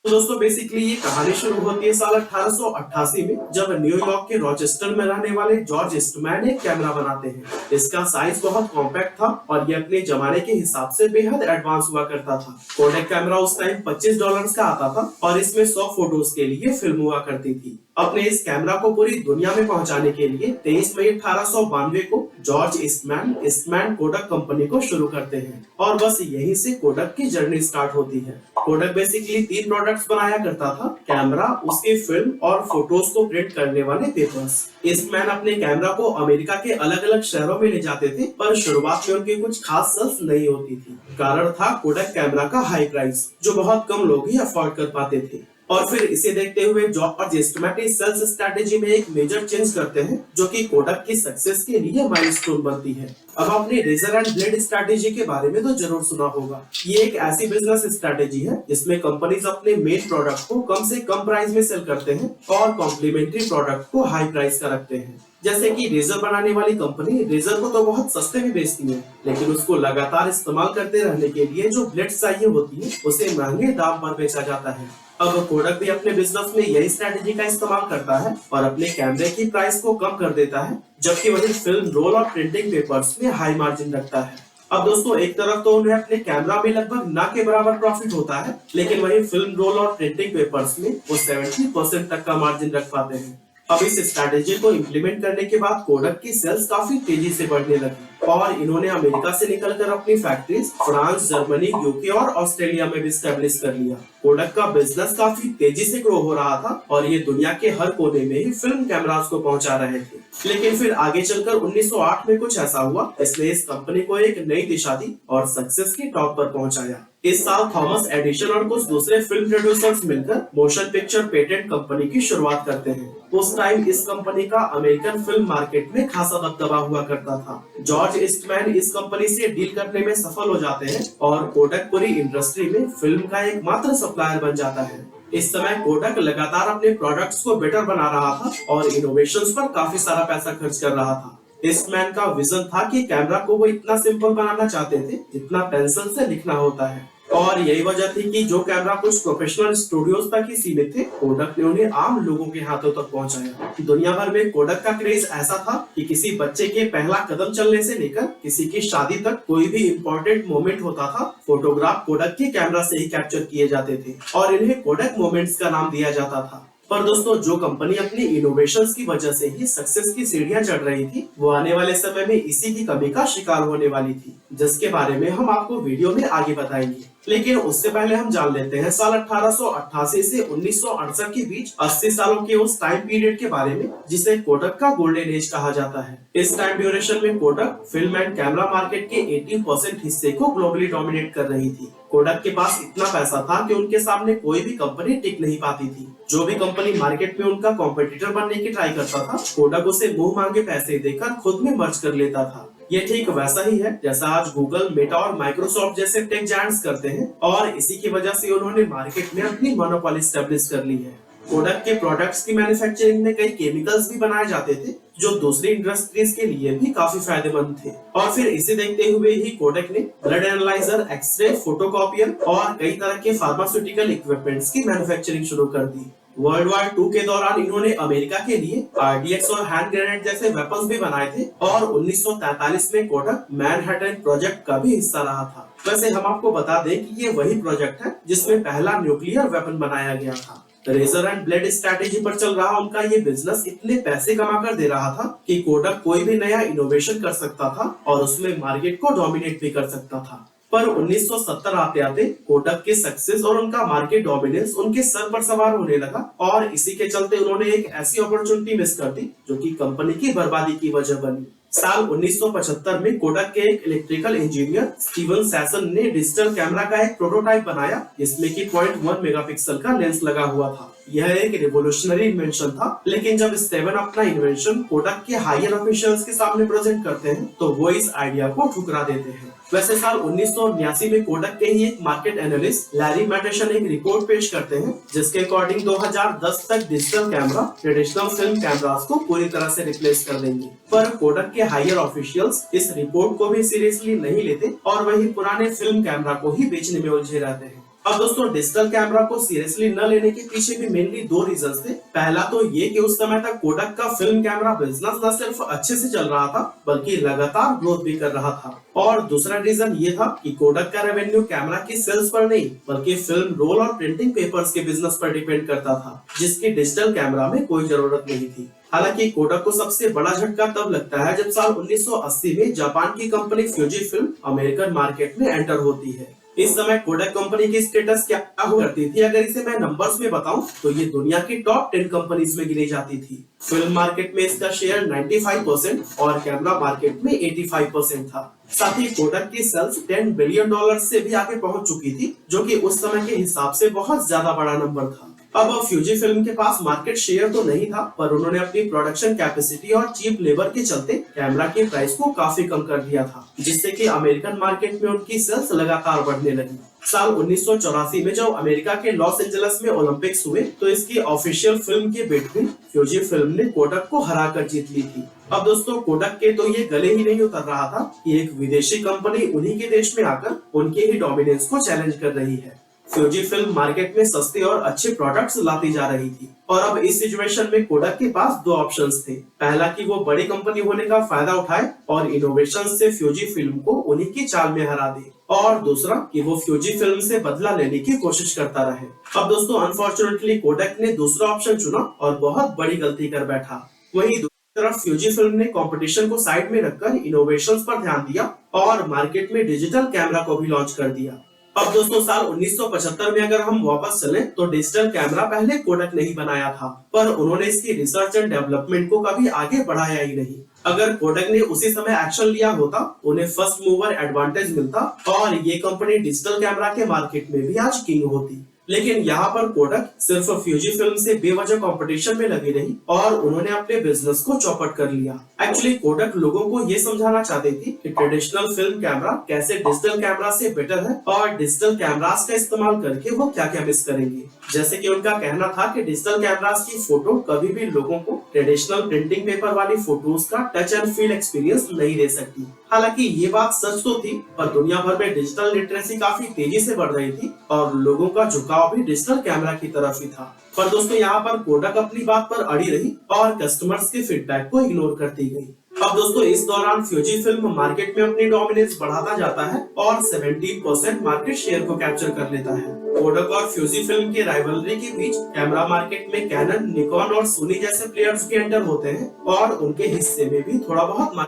तो दोस्तों बेसिकली ये कहानी शुरू होती है साल 1888 में, जब न्यूयॉर्क के रॉचेस्टर में रहने वाले जॉर्ज ईस्टमैन एक कैमरा बनाते हैं। इसका साइज बहुत कॉम्पैक्ट था और ये अपने जमाने के हिसाब से बेहद एडवांस हुआ करता था। कोडक कैमरा उस टाइम $25 का आता था और इसमें 100 फोटोज के लिए फिल्म हुआ करती थी। अपने इस कैमरा को पूरी दुनिया में पहुंचाने के लिए 23 मई 1892 को जॉर्ज ईस्टमैन कोडक कंपनी को शुरू करते हैं और बस यहीं से कोडक की जर्नी स्टार्ट होती है। कोडक बेसिकली 3 प्रोडक्ट्स बनाया करता था: कैमरा, उसकी फिल्म और फोटोज को प्रिंट करने वाले पेपर्स। ईस्टमैन अपने कैमरा को अमेरिका के अलग अलग शहरों में ले जाते थे, पर शुरुआत में उनकी कुछ खास सेल्स नहीं होती थी। कारण था कोडक कैमरा का हाई प्राइस, जो बहुत कम लोग ही अफोर्ड कर पाते थे। और फिर इसे देखते हुए जॉर्ज ईस्टमैन सेल्स स्ट्रेटेजी में एक मेजर चेंज करते हैं, जो कि कोडक की सक्सेस के लिए माइलस्टोन बनती है। अब आपने रेजर एंड ब्लेड स्ट्रेटेजी के बारे में तो जरूर सुना होगा। ये एक ऐसी बिजनेस स्ट्रेटेजी है जिसमें कंपनीज अपने मेन प्रोडक्ट को कम से कम प्राइस में सेल करते हैं और कॉम्प्लीमेंट्री प्रोडक्ट को हाई प्राइस का रखते हैं। जैसे कि रेजर बनाने वाली कंपनी रेजर को तो बहुत सस्ते में बेचती है, लेकिन उसको लगातार इस्तेमाल करते रहने के लिए जो ब्लेड चाहिए होती है उसे महंगे दाम पर बेचा जाता है। अब कोडक भी अपने बिजनेस में यही स्ट्रेटेजी का इस्तेमाल करता है और अपने कैमरे की प्राइस को कम कर देता है, जबकि वही फिल्म रोल और प्रिंटिंग पेपर्स में हाई मार्जिन रखता है। अब दोस्तों एक तरफ तो उन्हें अपने कैमरा में लगभग ना के बराबर प्रॉफिट होता है, लेकिन वही फिल्म रोल और प्रिंटिंग पेपर्स में वो 70% तक का मार्जिन रख पाते हैं। अब इस स्ट्रेटेजी को इम्प्लीमेंट करने के बाद कोडक की सेल्स काफी तेजी से बढ़ने लगी और इन्होंने अमेरिका से निकलकर अपनी फैक्ट्रीज फ्रांस, जर्मनी, यूके और ऑस्ट्रेलिया में भी एस्टेब्लिश कर लिया। कोडक का बिजनेस काफी तेजी से ग्रो हो रहा था और ये दुनिया के हर कोने में ही फिल्म कैमरास को पहुंचा रहे थे। लेकिन फिर आगे चलकर 1908 में कुछ ऐसा हुआ, इसने इस कंपनी को एक नई दिशा दी और सक्सेस की टॉप पर पहुंचाया। इस साल थॉमस एडिसन और कुछ दूसरे फिल्म प्रोड्यूसर्स मिलकर मोशन पिक्चर पेटेंट कंपनी की शुरुआत करते हैं। उस टाइम इस कंपनी का अमेरिकन फिल्म मार्केट में खासा दबदबा हुआ करता था। जॉर्ज ईस्टमैन इस कंपनी से डील करने में सफल हो जाते हैं और कोडक पूरी इंडस्ट्री में फिल्म का एकमात्र सप्लायर बन जाता है। इस समय कोडक लगातार अपने प्रोडक्ट्स को बेटर बना रहा था और इनोवेशंस पर काफी सारा पैसा खर्च कर रहा था। ईस्टमैन का विजन था कि कैमरा को वो इतना सिंपल बनाना चाहते थे जितना पेंसिल से लिखना होता है, और यही वजह थी कि जो कैमरा कुछ प्रोफेशनल स्टूडियोज तक ही सीमित थे, कोडक ने उन्हें आम लोगों के हाथों तक पहुंचाया। दुनिया भर में कोडक का क्रेज ऐसा था कि किसी बच्चे के पहला कदम चलने से लेकर किसी की शादी तक कोई भी इम्पोर्टेंट मोमेंट होता था, फोटोग्राफ कोडक के कैमरा से ही कैप्चर किए जाते थे और इन्हें कोडक मोमेंट्स का नाम दिया जाता था। पर दोस्तों जो कंपनी अपनी इनोवेशंस की वजह से ही सक्सेस की सीढ़ियां चढ़ रही थी, वो आने वाले समय में इसी की कमी का शिकार होने वाली थी, जिसके बारे में हम आपको वीडियो में आगे बताएंगे। लेकिन उससे पहले हम जान लेते हैं साल 1888 से 1968 के बीच 80 सालों के उस टाइम पीरियड के बारे में जिसे कोडक का गोल्डन एज कहा जाता है। इस टाइम ड्यूरेशन में Kodak film and camera market के 80% हिस्से को ग्लोबली डोमिनेट कर रही थी। कोडक के पास इतना पैसा था कि उनके सामने कोई भी कंपनी टिक नहीं पाती थी। जो भी कंपनी मार्केट में उनका कॉम्पिटिटर बनने की ट्राई करता था, कोडक उसे मुंह मांगे पैसे देकर खुद में मर्ज कर लेता था। ये ठीक वैसा ही है जैसा आज गूगल, मेटा और माइक्रोसॉफ्ट जैसे टेक जायंट्स करते हैं, और इसी की वजह से उन्होंने मार्केट में अपनी मोनोपोली एस्टेब्लिश कर ली है। कोडक के प्रोडक्ट्स की मैन्युफैक्चरिंग में कई केमिकल्स भी बनाए जाते थे जो दूसरी इंडस्ट्रीज के लिए भी काफी फायदेमंद थे। और फिर इसे देखते हुए ही कोडक ने ब्लड एनालाइजर, एक्सरे, फोटोकॉपियर और कई तरह के फार्मास्यूटिकल इक्विपमेंट्स की मैन्युफैक्चरिंग शुरू कर दी। वर्ल्ड वार 2 के दौरान इन्होंने अमेरिका के लिए RDX और हैंड ग्रेनेड जैसे वेपन्स भी बनाए थे और 1943 में कोडक मैनहट्टन प्रोजेक्ट का भी हिस्सा रहा था। वैसे हम आपको बता दें कि ये वही प्रोजेक्ट है जिसमें पहला न्यूक्लियर वेपन बनाया गया था। रेजर एंड ब्लेड स्ट्रैटेजी पर चल रहा उनका ये बिजनेस इतने पैसे कमा कर दे रहा था कि कोडक कोई भी नया इनोवेशन कर सकता था और उसमें मार्केट को डोमिनेट भी कर सकता था। पर 1970 आते आते कोडक के सक्सेस और उनका मार्केट डोमिनेंस उनके सर पर सवार होने लगा और इसी के चलते उन्होंने एक ऐसी अपॉर्चुनिटी मिस कर दी जो कि कंपनी की बर्बादी की वजह बनी। साल 1975 में कोडक के एक इलेक्ट्रिकल इंजीनियर स्टीवन सैसन ने डिजिटल कैमरा का एक प्रोटोटाइप बनाया जिसमें कि 0.1 मेगापिक्सल का लेंस लगा हुआ था। यह एक रिवोल्यूशनरी इन्वेंशन था, लेकिन जब स्टीवन अपना इन्वेंशन कोडक के हायर ऑफिशियल्स के सामने प्रेजेंट करते हैं तो वो इस आइडिया को ठुकरा देते हैं। वैसे साल 1989 में कोडक के ही एक मार्केट एनालिस्ट लैरी मैटेशन एक रिपोर्ट पेश करते हैं जिसके अकॉर्डिंग 2010 तक digital camera traditional film cameras को पूरी तरह से रिप्लेस कर देंगे। पर कोडक के हायर ऑफिशियल्स इस रिपोर्ट को भी सीरियसली नहीं लेते और वही पुराने फिल्म कैमरा को ही बेचने में उलझे रहते हैं। अब दोस्तों डिजिटल कैमरा को सीरियसली न लेने के पीछे भी मेनली दो रीजंस थे। पहला तो ये कि उस समय तक कोडक का फिल्म कैमरा बिजनेस न सिर्फ अच्छे से चल रहा था बल्कि लगातार ग्रोथ भी कर रहा था, और दूसरा रीजन ये था कि कोडक का रेवेन्यू कैमरा की सेल्स पर नहीं बल्कि फिल्म रोल और प्रिंटिंग पेपर्स के बिजनेस पर डिपेंड करता था, जिसकी डिजिटल कैमरा में कोई जरूरत नहीं थी। हालांकि कोडक को सबसे बड़ा झटका तब लगता है जब साल 1980 में जापान की company Fuji film American market में एंटर होती है। इस समय कोडक कंपनी की स्टेटस क्या करती थी, अगर इसे मैं नंबर्स में बताऊं तो ये दुनिया की टॉप 10 कंपनीज में गिनी जाती थी। फिल्म मार्केट में इसका शेयर 95% और कैमरा मार्केट में 85% था। साथ ही कोडक की सेल्स $10 बिलियन से भी आगे पहुंच चुकी थी, जो कि उस समय के हिसाब से बहुत ज्यादा बड़ा नंबर था। अब फ्यूजी फिल्म के पास मार्केट शेयर तो नहीं था, पर उन्होंने अपनी प्रोडक्शन कैपेसिटी और चीप लेबर के चलते कैमरा की प्राइस को काफी कम कर दिया था, जिससे कि अमेरिकन मार्केट में उनकी सेल्स लगातार बढ़ने लगी। साल 1984 में जब अमेरिका के लॉस एंजलिस में ओलंपिक्स हुए तो इसकी ऑफिशियल फिल्म की बिड में फ्यूजी फिल्म ने कोडक को हराकर जीत ली थी। अब दोस्तों कोडक के तो ये गले ही नहीं उतर रहा था कि एक विदेशी कंपनी उन्हीं के देश में आकर उनके ही डोमिनेंस को चैलेंज कर रही है। फ्यूजी फिल्म मार्केट में सस्ते और अच्छे प्रोडक्ट्स लाती जा रही थी और अब इस सिचुएशन में कोडक के पास दो ऑप्शंस थे। पहला कि वो बड़ी कंपनी होने का फायदा उठाए और इनोवेशन से फ्यूजी फिल्म को उन्हीं की चाल में हरा दे, और दूसरा कि वो फ्यूजी फिल्म से बदला लेने की कोशिश करता रहे। अब दोस्तों अनफॉर्चुनेटली कोडक ने दूसरा ऑप्शन चुना और बहुत बड़ी गलती कर बैठा। वहीं दूसरी तरफ फ्यूजी फिल्म ने कंपटीशन को साइड में रखकर इनोवेशंस पर ध्यान दिया और मार्केट में डिजिटल कैमरा को भी लॉन्च कर दिया। अब दोस्तों साल 1975 में अगर हम वापस चलें तो डिजिटल कैमरा पहले कोडक ने ही बनाया था, पर उन्होंने इसकी रिसर्च एंड डेवलपमेंट को कभी आगे बढ़ाया ही नहीं। अगर कोडक ने उसी समय एक्शन लिया होता उन्हें फर्स्ट मूवर एडवांटेज मिलता और ये कंपनी डिजिटल कैमरा के मार्केट में भी आज किंग होती। लेकिन यहाँ पर कोडक सिर्फ फ्यूजी फिल्म से बेवजह कंपटीशन में लगी रही और उन्होंने अपने बिजनेस को चौपट कर लिया। एक्चुअली कोडक लोगों को ये समझाना चाहती थी कि ट्रेडिशनल फिल्म कैमरा कैसे डिजिटल कैमरा से बेटर है और डिजिटल कैमरास का इस्तेमाल करके वो क्या क्या मिस करेंगे। जैसे कि उनका कहना था कि डिजिटल कैमरास की फोटो कभी भी लोगों को ट्रेडिशनल प्रिंटिंग पेपर वाली फोटोज का टच एंड फील एक्सपीरियंस नहीं दे सकती। हालांकि ये बात सच तो थी, पर दुनिया भर में डिजिटल लिटरेसी काफी तेजी से बढ़ रही थी और लोगों का झुकाव भी डिजिटल कैमरा की तरफ ही था। पर दोस्तों यहाँ पर कोडक अपनी बात पर अड़ी रही और कस्टमर्स के फीडबैक को इग्नोर करती गई। अब दोस्तों इस दौरान फ्यूजी फिल्म मार्केट में अपनी डोमिनेंस बढ़ाता जाता है और 17% मार्केट शेयर को कैप्चर कर लेता है। कोडक और फ्यूजी फिल्म की राइवलरी के बीच कैमरा मार्केट में कैनन, निकॉन और सोनी जैसे प्लेयर्स भी एंटर होते हैं और उनके हिस्से में भी थोड़ा बहुत।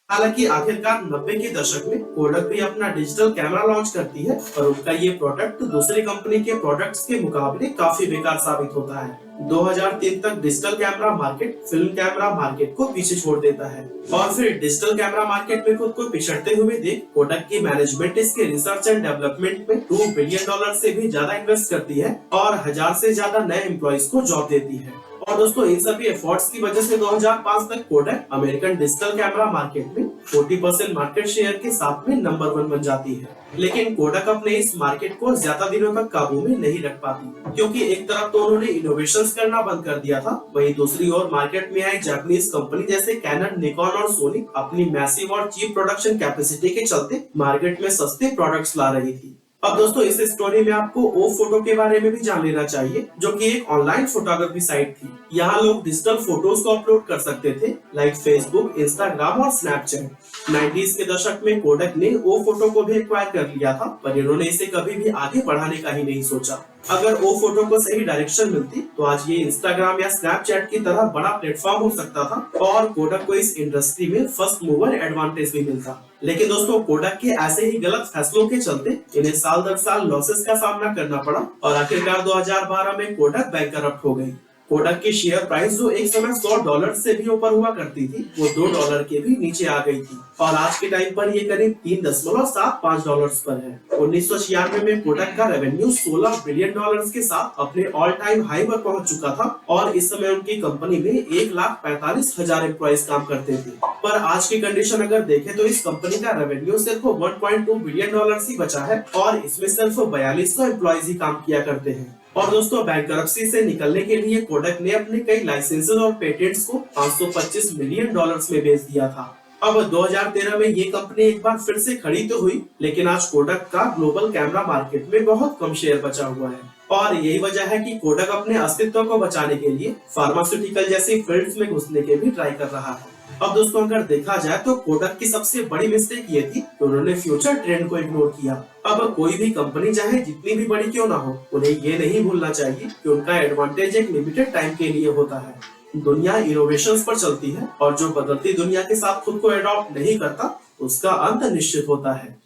हालांकि आखिरकार 90 के दशक में कोडक भी अपना डिजिटल कैमरा लॉन्च करती है और उनका ये प्रोडक्ट दूसरी कंपनी के प्रोडक्ट्स के मुकाबले काफी बेकार साबित होता है। 2003 तक digital camera market film camera market को पीछे छोड़ देता है और फिर डिजिटल कैमरा मार्केट में खुद को पिछड़ते हुए देख कोडक की मैनेजमेंट इसके रिसर्च एंड डेवलपमेंट में $2 बिलियन से भी ज्यादा इन्वेस्ट करती है और 1000 से ज्यादा नए एम्प्लॉइज को जॉब देती है। और दोस्तों इन सभी एफर्ट्स की वजह से 2005 तक Kodak American digital camera market में 40% मार्केट शेयर के साथ में नंबर 1 बन जाती है। लेकिन कोडक अपने इस मार्केट को ज्यादा दिनों तक काबू में नहीं रख पाती, क्योंकि एक तरफ तो उन्होंने इनोवेशंस करना बंद कर दिया था, वहीं दूसरी ओर मार्केट में आई जापानीज कंपनी जैसे कैनन, निकॉन और सोनी अपनी मैसिव और चीप प्रोडक्शन कैपेसिटी के चलते मार्केट में सस्ते प्रोडक्ट्स ला रही थी। अब दोस्तों इस स्टोरी में आपको ओ फोटो के बारे में भी जान लेना चाहिए, जो कि एक ऑनलाइन फोटोग्राफी साइट थी। यहाँ लोग डिजिटल फोटोज को अपलोड कर सकते थे, लाइक फेसबुक, इंस्टाग्राम और स्नैपचैट। 90s के दशक में कोडक ने ओ फोटो को भी एक्वायर कर लिया था, पर इन्होंने इसे कभी भी आगे बढ़ाने का ही नहीं सोचा। अगर ओ फोटो को सही डायरेक्शन मिलती तो आज ये इंस्टाग्राम या स्नैपचैट की तरह बड़ा प्लेटफॉर्म हो सकता था और कोडक को इस इंडस्ट्री में फर्स्ट मूवर एडवांटेज भी मिलता। लेकिन दोस्तों कोडक के ऐसे ही गलत फैसलों के चलते इन्हें साल दर साल लॉसेस का सामना करना पड़ा और आखिरकार 2012 में कोडक बैंकरप्ट हो गई। कोडक की शेयर प्राइस जो एक समय $100 से भी ऊपर हुआ करती थी, वो $2 के भी नीचे आ गई थी और आज के टाइम पर ये करीब $3.75 पर है। 1996 में कोडक का रेवेन्यू $16 बिलियन के साथ अपने ऑल टाइम हाई पर पहुंच चुका था और इस समय उनकी कंपनी में 1,45,000 एम्प्लॉइज काम करते थे। पर आज की कंडीशन अगर देखें तो इस कंपनी का रेवेन्यू सिर्फ $1.2 बिलियन ही बचा है और इसमें सिर्फ 4200 एम्प्लॉइज ही काम किया करते हैं। और दोस्तों बैंकरप्सी से निकलने के लिए कोडक ने अपने कई लाइसेंसेस और पेटेंट्स को $525 मिलियन में बेच दिया था। अब 2013 में ये कंपनी एक बार फिर से खड़ी तो हुई, लेकिन आज कोडक का ग्लोबल कैमरा मार्केट में बहुत कम शेयर बचा हुआ है और यही वजह है कि कोडक अपने अस्तित्व को बचाने के लिए फार्मास्यूटिकल जैसी फील्ड्स में घुसने के भी ट्राई कर रहा है। अब दोस्तों अगर देखा जाए तो कोडक की सबसे बड़ी मिस्टेक ये थी कि उन्होंने फ्यूचर ट्रेंड को इग्नोर किया। अब कोई भी कंपनी चाहे जितनी भी बड़ी क्यों ना हो, उन्हें ये नहीं भूलना चाहिए कि उनका एडवांटेज एक लिमिटेड टाइम के लिए होता है। दुनिया इनोवेशंस पर चलती है और जो बदलती दुनिया के साथ खुद को एडॉप्ट नहीं करता उसका अंत निश्चित होता है।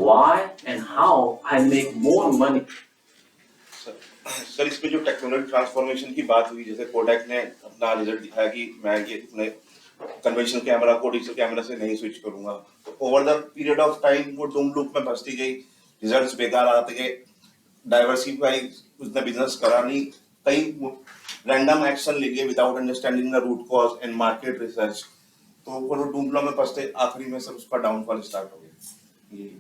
Why and how I make more money? Sir इस पे जो टेक्नोलॉजी ट्रांसफॉर्मेशन की बात हुई, जैसे कोडक ने अपना रिजल्ट दिखाया कि मैं ये अपने कन्वेंशनल कैमरा को डिजिटल कैमरा से नहीं स्विच करूंगा, तो over the period of time वो डूम लूप में फंसती गई, रिजल्ट्स बेकार आते गए, डाइवर्सिफाई उसने बिजनेस करा नहीं, कई रैंडम एक्शन ले लिए without understanding the root cause and market research, तो वो डूम लूप में फंसते आखिरी में सर उसका डाउनफॉल स्टार्ट हो गया। ये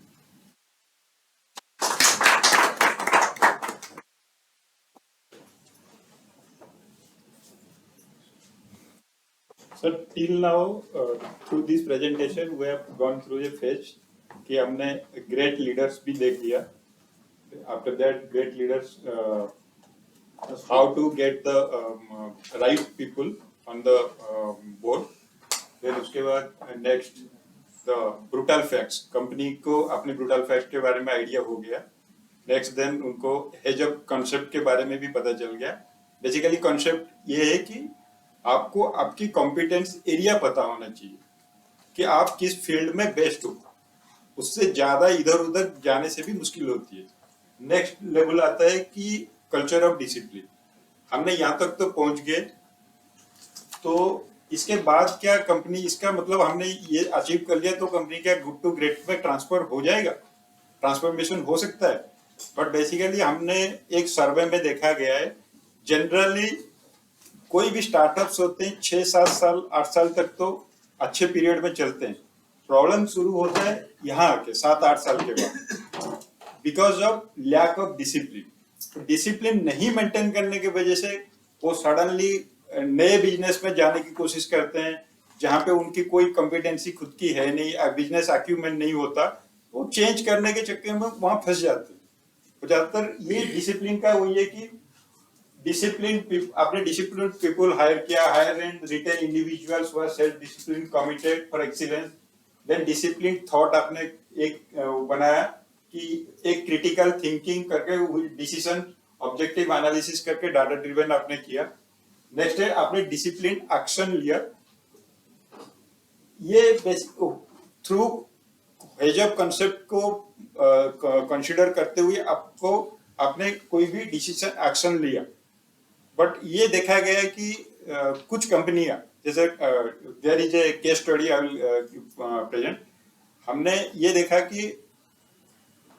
Sir, till now, through this presentation, we have gone through a phase कि हमने great leaders भी देख लिया. After that, great leaders, how to get the right people on the board. Then उसके बाद next the brutal facts. Company को अपने brutal facts के बारे में आइडिया हो गया. Next then उनको hedge up concept के बारे में भी पता चल गया. Basically concept ये है कि आपको आपकी कॉम्पिटेंस एरिया पता होना चाहिए कि आप किस फील्ड में बेस्ट हो, उससे ज्यादा इधर उधर जाने से भी मुश्किल होती है। नेक्स्ट लेवल आता है कि कल्चर ऑफ डिसिप्लिन। हमने यहाँ तक तो पहुंच गए, तो इसके बाद क्या कंपनी, इसका मतलब हमने ये अचीव कर लिया तो कंपनी क्या गुड टू ग्रेट में ट्रांसफर हो जाएगा, ट्रांसफॉर्मेशन हो सकता है। बट बेसिकली हमने एक सर्वे में देखा गया है, जनरली कोई भी स्टार्टअप्स होते हैं 6, 7 साल 8 साल तक तो अच्छे पीरियड में चलते हैं। प्रॉब्लम शुरू होता है यहाँ आके 7-8 साल के बाद, because of lack of discipline. Discipline नहीं मेंटेन करने की वजह से वो सडनली नए बिजनेस में जाने की कोशिश करते हैं जहाँ पे उनकी कोई कॉम्पिटेंसी खुद की है नहीं, बिजनेस अक्यूमेंट नहीं होता, वो चेंज करने के चक्कर में वहां फंस जाते हैं। तो ज्यादातर ये डिसिप्लिन का वही है कि डिसिप्लिन, आपने डिसिप्लिन पीपल हायर किया, hire and retain individuals were self discipline committed for excellence. Then discipline thought आपने एक बनाया कि एक क्रिटिकल थिंकिंग करके डिसीजन ऑब्जेक्टिव एनालिसिस करके डाटा ड्रिवन आपने किया। नेक्स्ट है आपने डिसिप्लिन एक्शन लिया। ये थ्रू हेज अप कंसेप्ट को कंसीडर करते हुए आपको आपने कोई भी डिसीजन एक्शन लिया। बट ये देखा गया कि कुछ कंपनियां, जैसे there is a case study I will present, हमने ये देखा कि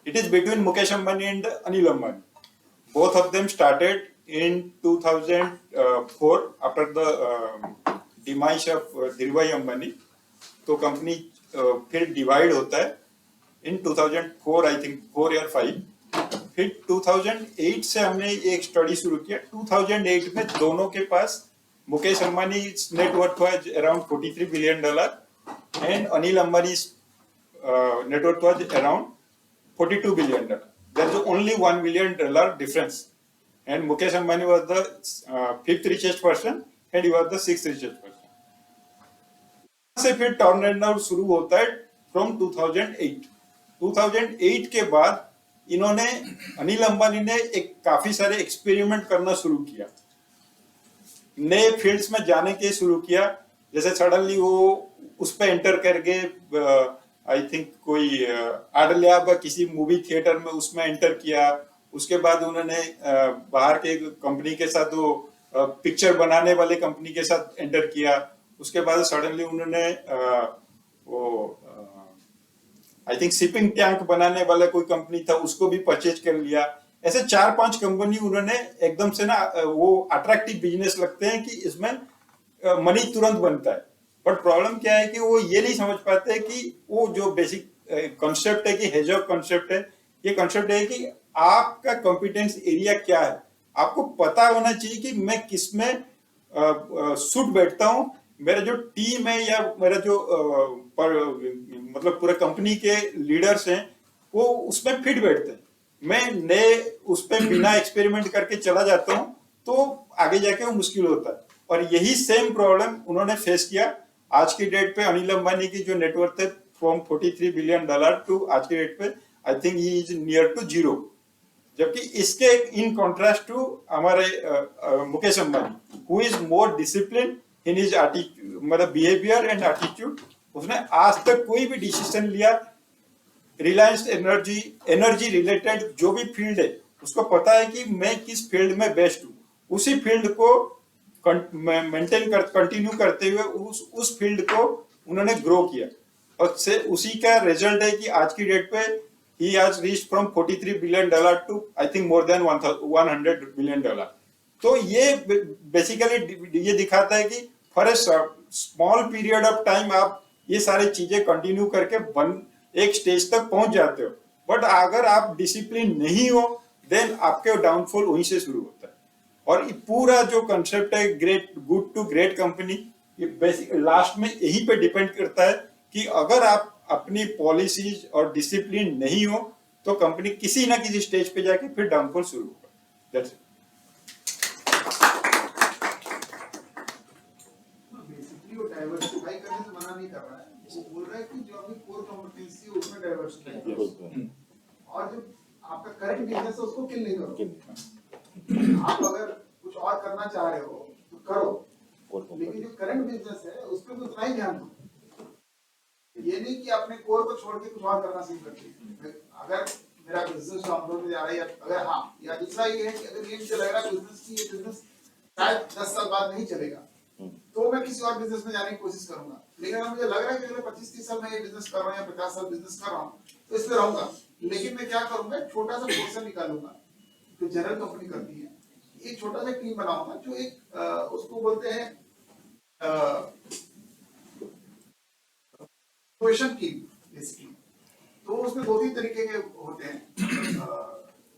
it is between Mukesh Ambani and Anil Ambani. Both of them started in 2004 after the demise of Dhirubhai Ambani. तो कंपनी फिर डिवाइड होता है इन 2004 आई थिंक 4 या 5। फिर 2008 से हमने एक स्टडी शुरू किया। 2008 में दोनों के पास Mukesh Ambani net worth was around $43 billion and Anil Ambani net worth was around $42 billion. There's only $1 billion difference. And Mukesh Ambani was the fifth richest person and he was the sixth richest person. से फिर टर्न अराउंड शुरू होता है फ्रॉम 2008. 2008 के बाद इन्होंने अनिल अंबानी ने एक काफी सारे एक्सपेरिमेंट करना शुरू किया, नए फील्ड्स में जाने के शुरू किया. जैसे सडनली वो उस पे एंटर करके आई थिंक कोई आडलिया किसी मूवी थिएटर में उसमें एंटर किया. उसके बाद उन्होंने बाहर के कंपनी के साथ वो पिक्चर बनाने वाले कंपनी के साथ एंटर किया. उसके बाद सडनली उन्होंने वो आई थिंक शिपिंग टैंक बनाने वाला कोई कंपनी था उसको भी परचेज कर लिया. ऐसे 4-5 कंपनी उन्होंने एकदम से ना वो अट्रैक्टिव बिजनेस लगते हैं कि इसमें मनी तुरंत बनता है. बट प्रॉब्लम क्या है कि वो ये नहीं समझ पाते कि वो जो बेसिक कॉन्सेप्ट है कि हेजॉग कॉन्सेप्ट है, ये कॉन्सेप्ट है कि आपका कॉम्पिटेंस एरिया क्या है. आपको पता होना चाहिए कि मैं किस में सूट बैठता हूँ, मेरा जो टीम है या मेरा जो मतलब पूरा कंपनी के लीडर्स हैं वो उसमें फिट बैठते हैं. मैं नए उस पर बिना एक्सपेरिमेंट करके चला जाता हूँ तो आगे जाके वो मुश्किल होता है. और यही सेम प्रॉब्लम उन्होंने फेस किया. आज की डेट पे अनिल अंबानी की जो नेटवर्थ है फ्रॉम $43 बिलियन टू आज की डेट पे I think he is near to zero. जबकि इसके इन कॉन्ट्रास्ट टू हमारे Mukesh Ambani who is more discipline in his मतलब बिहेवियर एंड एटीट्यूड. उसने आज तक कोई भी डिसीजन लिया रिलायंस एनर्जी रिलेटेड जो भी फील्ड है उसको पता है कि मैं किस फील्ड में बेस्ट हूँ, उसी फील्ड को कंटिन्यू करते हुए उस फील्ड को उन्होंने ग्रो किया. और से उसी का रिजल्ट है कि आज की डेट पे he has reached from $43 billion to I think more than $100 billion. तो ये बेसिकली ये दिखाता है कि for a small period of time आप ये सारी चीजें कंटिन्यू करके एक स्टेज तक पहुंच जाते हो. बट अगर आप डिसिप्लिन नहीं हो देन आपके डाउनफॉल वहीं से शुरू होता है. और ये पूरा जो कंसेप्ट है great good to great company, ये बेसिक लास्ट में यही पे डिपेंड करता है कि अगर आप अपनी पॉलिसीज और डिसिप्लिन नहीं हो तो कंपनी किसी ना किसी स्टेज पे जाके फिर डाउनफॉल शुरू होगा. That's it. बेसिकली वो डाइवर्सिफाई करने से मना नहीं कर रहा है, वो बोल रहा है कि जो अपनी कोर कॉम्पिटेंसी है उसमें डाइवर्सिफाई करो और जो आपका करंट बिजनेस है उसको किल नहीं करो. आप अगर कुछ और करना चाह रहे हो तो करो, लेकिन जो करंट बिजनेस है उस पर उतना ही ध्यान दो. ये नहीं कि अपने कोर को छोड़ के कुछ और करना शुरू कर दिया. अगर मेरा बिजनेस डाउनफॉल में जा रहा है अगर हाँ, या दूसरा ये है कि अगर ये मुझे लग रहा है बिजनेस की ये बिजनेस शायद 10 साल बाद नहीं चलेगा तो मैं किसी और बिजनेस में जाने की कोशिश करूंगा. लेकिन अगर मुझे लग रहा है कि अगले 25-30 साल में ये बिजनेस कर रहा हूँ या 50 साल बिजनेस कर रहा हूँ तो इसमें रहूंगा. लेकिन मैं क्या करूंगा, छोटा सा पोर्शन निकालूंगा जो जनरल कंपनी करती है, एक छोटा सा टीम बनाऊंगा जो एक उसको बोलते हैं इनोवेशन टीम बेसिकली. तो उसमें 2-3 तरीके के होते हैं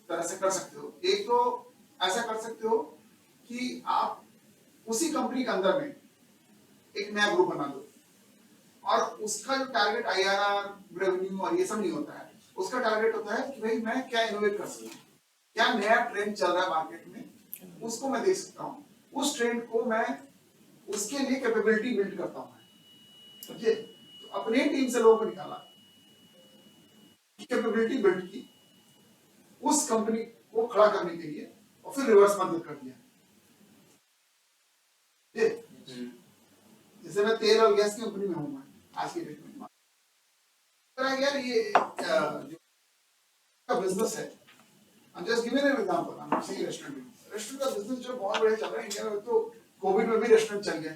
तरह से कर सकते हो. एक तो ऐसा कर सकते हो कि आप उसी कंपनी के अंदर में एक नया ग्रुप बना दो और उसका जो टारगेट IRR रेवेन्यू और ये सब नहीं होता है. उसका टारगेट होता है कि भाई मैं क्या इनोवेट कर सकता हूँ, क्या नया ट्रेंड चल रहा है मार्केट में उसको मैं देख सकता हूँ, उस ट्रेंड को मैं उसके लिए कैपेबिलिटी बिल्ड करता हूँ. समझे? तो अपने टीम से लोगों को निकाला, कैपेबिलिटी बिल्ड की उस कंपनी को खड़ा करने के लिए और फिर रिवर्स मदद कर दिया. जैसे मैं तेल और गैस की कंपनी में हूँ आज की डेट में. यार ये जो बिजनेस है, I'm just giving an example. I'm not saying restaurant का बिजनेस जो बहुत बड़े चल रहा है इंडिया में. तो कोविड में भी रेस्टोरेंट चल गए,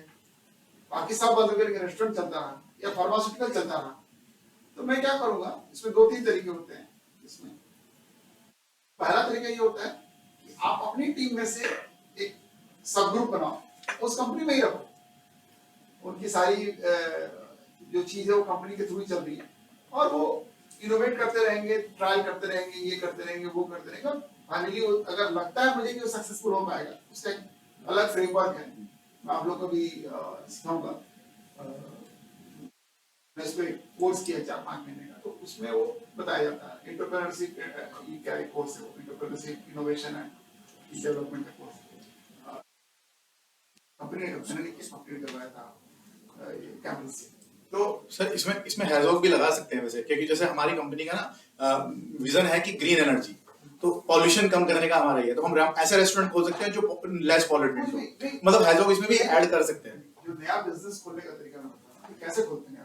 बाकी सब बंद हो गए लेकिन रेस्टोरेंट चलता रहा या फार्मास्यूटिकल चलता रहा. तो मैं क्या करूंगा, इसमें 2-3 तरीके होते हैं. इसमें पहला तरीका ये होता है कि आप अपनी टीम में से एक सब ग्रुप बनाओ, उस कंपनी में ही रखो, उनकी सारी जो चीजें वो कंपनी के थ्रू ही चल रही है और वो इनोवेट करते रहेंगे, ट्रायल करते रहेंगे, ये करते रहेंगे, वो करते रहेंगे. और फाइनली अगर लगता है मुझे कि वो सक्सेसफुल हो पाएगा, उसका एक अलग फ्रेमवर्क है, मैं आप लोग को भी सिखाऊंगा. मैं इस पे कोर्स किया 4-5 महीने का, तो उसमें वो बताया जाता है एंटरप्रेन्योरशिप ये क्या कोर्स है, वो एंटरप्रेन्योरशिप इनोवेशन एंड डेवलपमेंट का कोर्स है। कंपनी मैंने किस कंपनी करवाया था कैंपस से। तो सर इसमें हैजॉग भी लगा सकते हैं वैसे, क्योंकि जैसे हमारी कंपनी का ना विजन है कि ग्रीन एनर्जी, तो पॉल्यूशन कम करने का हमारा ये, तो हम ऐसा रेस्टोरेंट खोल सकते हैं जो लेस पॉल्यूटेड हो, मतलब हैजॉग इसमें भी ऐड कर सकते हैं। जो नया बिजनेस खोलने का तरीका मैं बता रहा हूं, कैसे खोलते हैं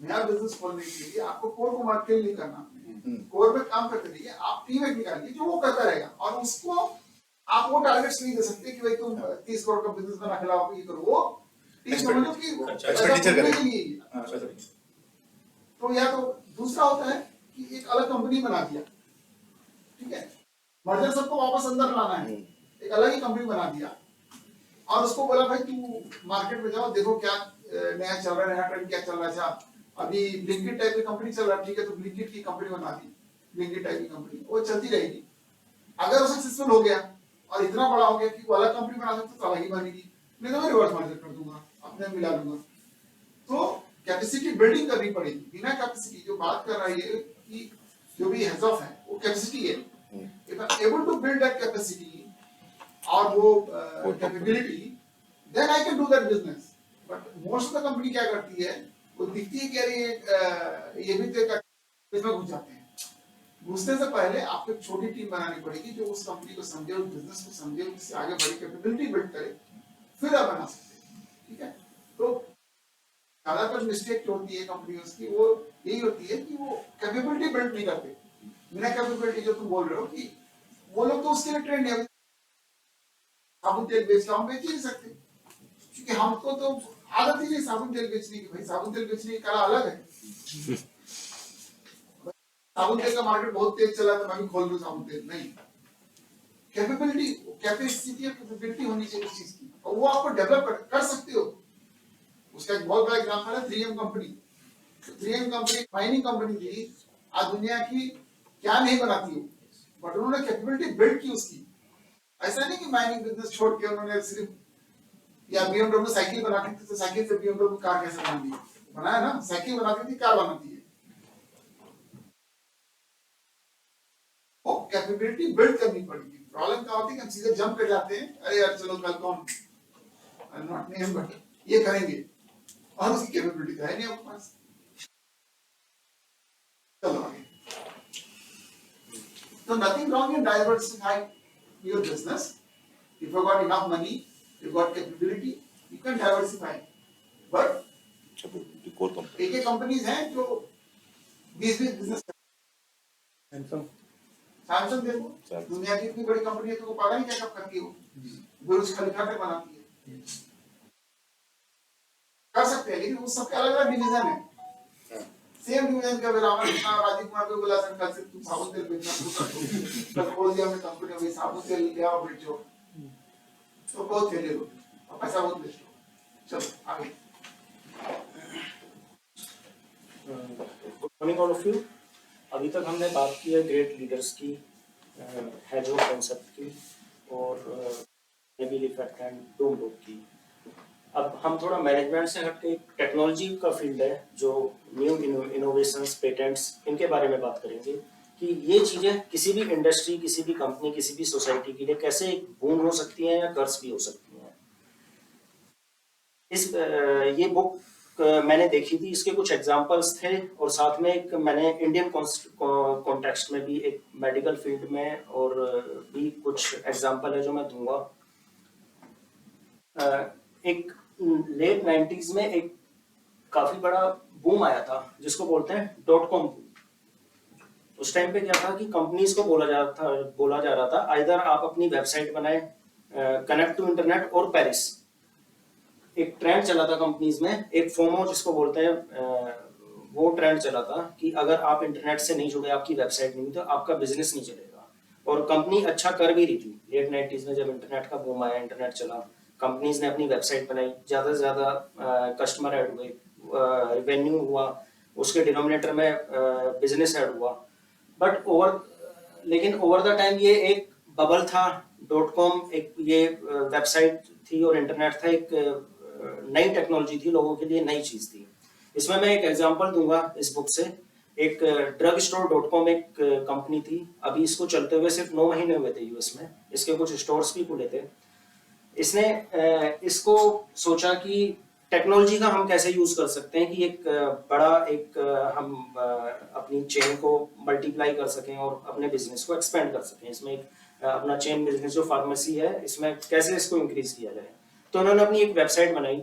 नया बिजनेस खोलने के लिए आपको कोर को मार्केट नहीं करना, कोर में काम करते रहिए, आप टीम एक निकालिए जो वो करता रहेगा, और उसको आप वो टारगेट्स नहीं दे सकते कि भाई तुम 30 करोड़ का बिजनेस बना के लाओ, ये करो, वो टीम समझो कि एक्सपेंडिचर करेगी। तो या तो दूसरा होता है कि एक अलग कंपनी बना दिया, ठीक है, मर्जर सबको वापस अंदर लाना है, एक अलग ही कंपनी बना दिया और उसको बोला भाई तू मार्केट में जाओ, देखो क्या नया चल रहा है, नया ट्रेंड क्या चल रहा है। अच्छा अभी ब्लिंकिट टाइप की कंपनी चल रहा है, ठीक है, तो ब्लिंकिट की कंपनी बना दी, ब्लिंकिट टाइप की कंपनी वो चलती रहेगी। अगर वो सक्सेसफुल हो गया और इतना बड़ा हो गया कि वो अलग कंपनी बना सकते तो अलग ही बनेगी, नहीं तो मैं रिवर्स मार्केट कर दूंगा, अपने मिला दूंगा। तो कैपेसिटी बिल्डिंग करनी पड़ेगी। बिना कैपेसिटी, जो बात कर रहा है ये कि जो भी हेड्स ऑफ है वो कैपेसिटी है, if I am able to build that capacity और वो capability, then I can do that business. But most of the company क्या करती है, वो दिखती है कि अरे ये भी तो इसमें घुस जाते हैं। घुसने से पहले आपको एक छोटी टीम बनानी पड़ेगी जो उस कंपनी को समझे, उस बिजनेस को समझे, उससे आगे बड़ी कैपेबिलिटी बिल्ड करे, फिर आप बना सकते हैं, ठीक है। तो ज्यादातर मिस्टेक जो होती है कंपनियों की वो यही होती है कि वो कैपेबिलिटी बिल्ड नहीं करते। बिना कैपेबिलिटी, जो तुम बोल रहे हो कि वो लोग तो उसके लिए ट्रेंड है, साबुन तेल बेच हम बेच ही नहीं सकते, क्योंकि हमको तो आदत ही नहीं साबुन तेल बेचने की। भाई साबुन तेल बेचने की कला अलग है। साबुन तेल का मार्केट बहुत तेज चला तो मैं भी खोल दूं साबुन तेल, नहीं। कैपेबिलिटी, कैपेसिटी और कैपेबिलिटी होनी चाहिए उस चीज की, और वो आपको डेवलप कर सकते हो। उसका एक बहुत बड़ा एग्जांपल है 3M company. 3M company mining company थी, आज दुनिया की क्या नहीं बनाती हो, बट उन्होंने कैपेबिलिटी बिल्ड की उसकी। ऐसा नहीं कि माइनिंग बिजनेस छोड़ के उन्होंने सिर्फ, या BMW साइकिल बनाती थी तो साइकिल से BMW कार कैसे बना दी, बनाया ना, साइकिल बनाती थी, कार बनाती है। वो कैपेबिलिटी बिल्ड करनी पड़ेगी। प्रॉब्लम क्या होती है कि हम सीधे जंप कर जाते हैं, अरे यार चलो कल कौन नॉट नेम बट ये करेंगे, और उसकी कैपेबिलिटी तो है नहीं आपके पास। चलो आगे। So nothing wrong in diversifying your business. If you got enough money, you got capability, you can diversify. But एक कंपनीज हैं जो 20-20 बिजनेस, सैमसंग देखो, दुनिया की इतनी बड़ी कंपनी है, तो वो पता नहीं क्या करती है, वो बुर्ज खलीफा तक बनाती है। कर सकते हैं, लेकिन उस सबके अलग अलग डिवीजन है। सेम डिवीजन का रावण राजीव कुमार को बोला सर कल से तुम साबुन तेल बेचना शुरू कर दो, तो खोल दिया हमने कंपनी में, साबुन तेल ले आओ बेचो, तो बहुत फेल हो और पैसा बहुत वेस्ट हो। चलो आगे। Good morning all of you. अभी तक हमने बात की है ग्रेट लीडर्स की, हैजो कॉन्सेप्ट की और Neville effect and Doom loop की। अब हम थोड़ा मैनेजमेंट से हटके एक टेक्नोलॉजी का फील्ड है जो न्यू इनोवेशंस, पेटेंट्स, इनके बारे में बात करेंगे कि ये चीज़ें किसी भी इंडस्ट्री, किसी भी कंपनी, किसी भी सोसाइटी के लिए कैसे एक बून हो सकती हैं या कर्ज भी हो सकती हैं। ये बुक मैंने देखी थी, इसके कुछ एग्जांपल्स थे और साथ में एक मैंने इंडियन कॉन्टेक्स्ट में भी, एक मेडिकल फील्ड में और भी कुछ एग्जांपल है जो मैं दूंगा। एक लेट 90s में एक काफी बड़ा बूम आया था जिसको बोलते हैं .com। उस टाइम पे क्या था कि कंपनीज को बोला जा रहा था आइदर आप अपनी वेबसाइट बनाए, कनेक्ट टू इंटरनेट और पेरिस। एक ट्रेंड चला था कंपनीज में, एक फोमो जिसको बोलते हैं, वो ट्रेंड चला था कि अगर आप इंटरनेट से नहीं जुड़े, आपकी वेबसाइट नहीं, तो आपका बिजनेस नहीं चलेगा। और कंपनी अच्छा कर भी रही थी लेट 90s में, जब इंटरनेट का बूम आया, इंटरनेट चला, कंपनीज ने अपनी वेबसाइट बनाई, ज्यादा से ज्यादा कस्टमर ऐड हुए, रेवेन्यू हुआ, उसके डिनोमिनेटर में बिजनेस ऐड हुआ। बट लेकिन ओवर द टाइम ये एक बबल था। .com एक ये वेबसाइट थी और इंटरनेट था, एक नई टेक्नोलॉजी थी, लोगों के लिए नई चीज थी। इसमें मैं एक एग्जांपल दूंगा इस बुक से। एक drugstore.com एक कंपनी थी, अभी इसको चलते हुए सिर्फ 9 महीने हुए थे यूएस में, इसके कुछ स्टोर्स भी खुले थे। इसने इसको सोचा कि टेक्नोलॉजी का हम कैसे यूज कर सकते हैं कि एक हम अपनी चेन को मल्टीप्लाई कर सकें और अपने बिजनेस को एक्सपेंड कर सकें। इसमें एक अपना चेन बिजनेस जो फार्मेसी है, इसमें कैसे इसको इंक्रीज किया जाए। तो उन्होंने अपनी एक वेबसाइट बनाई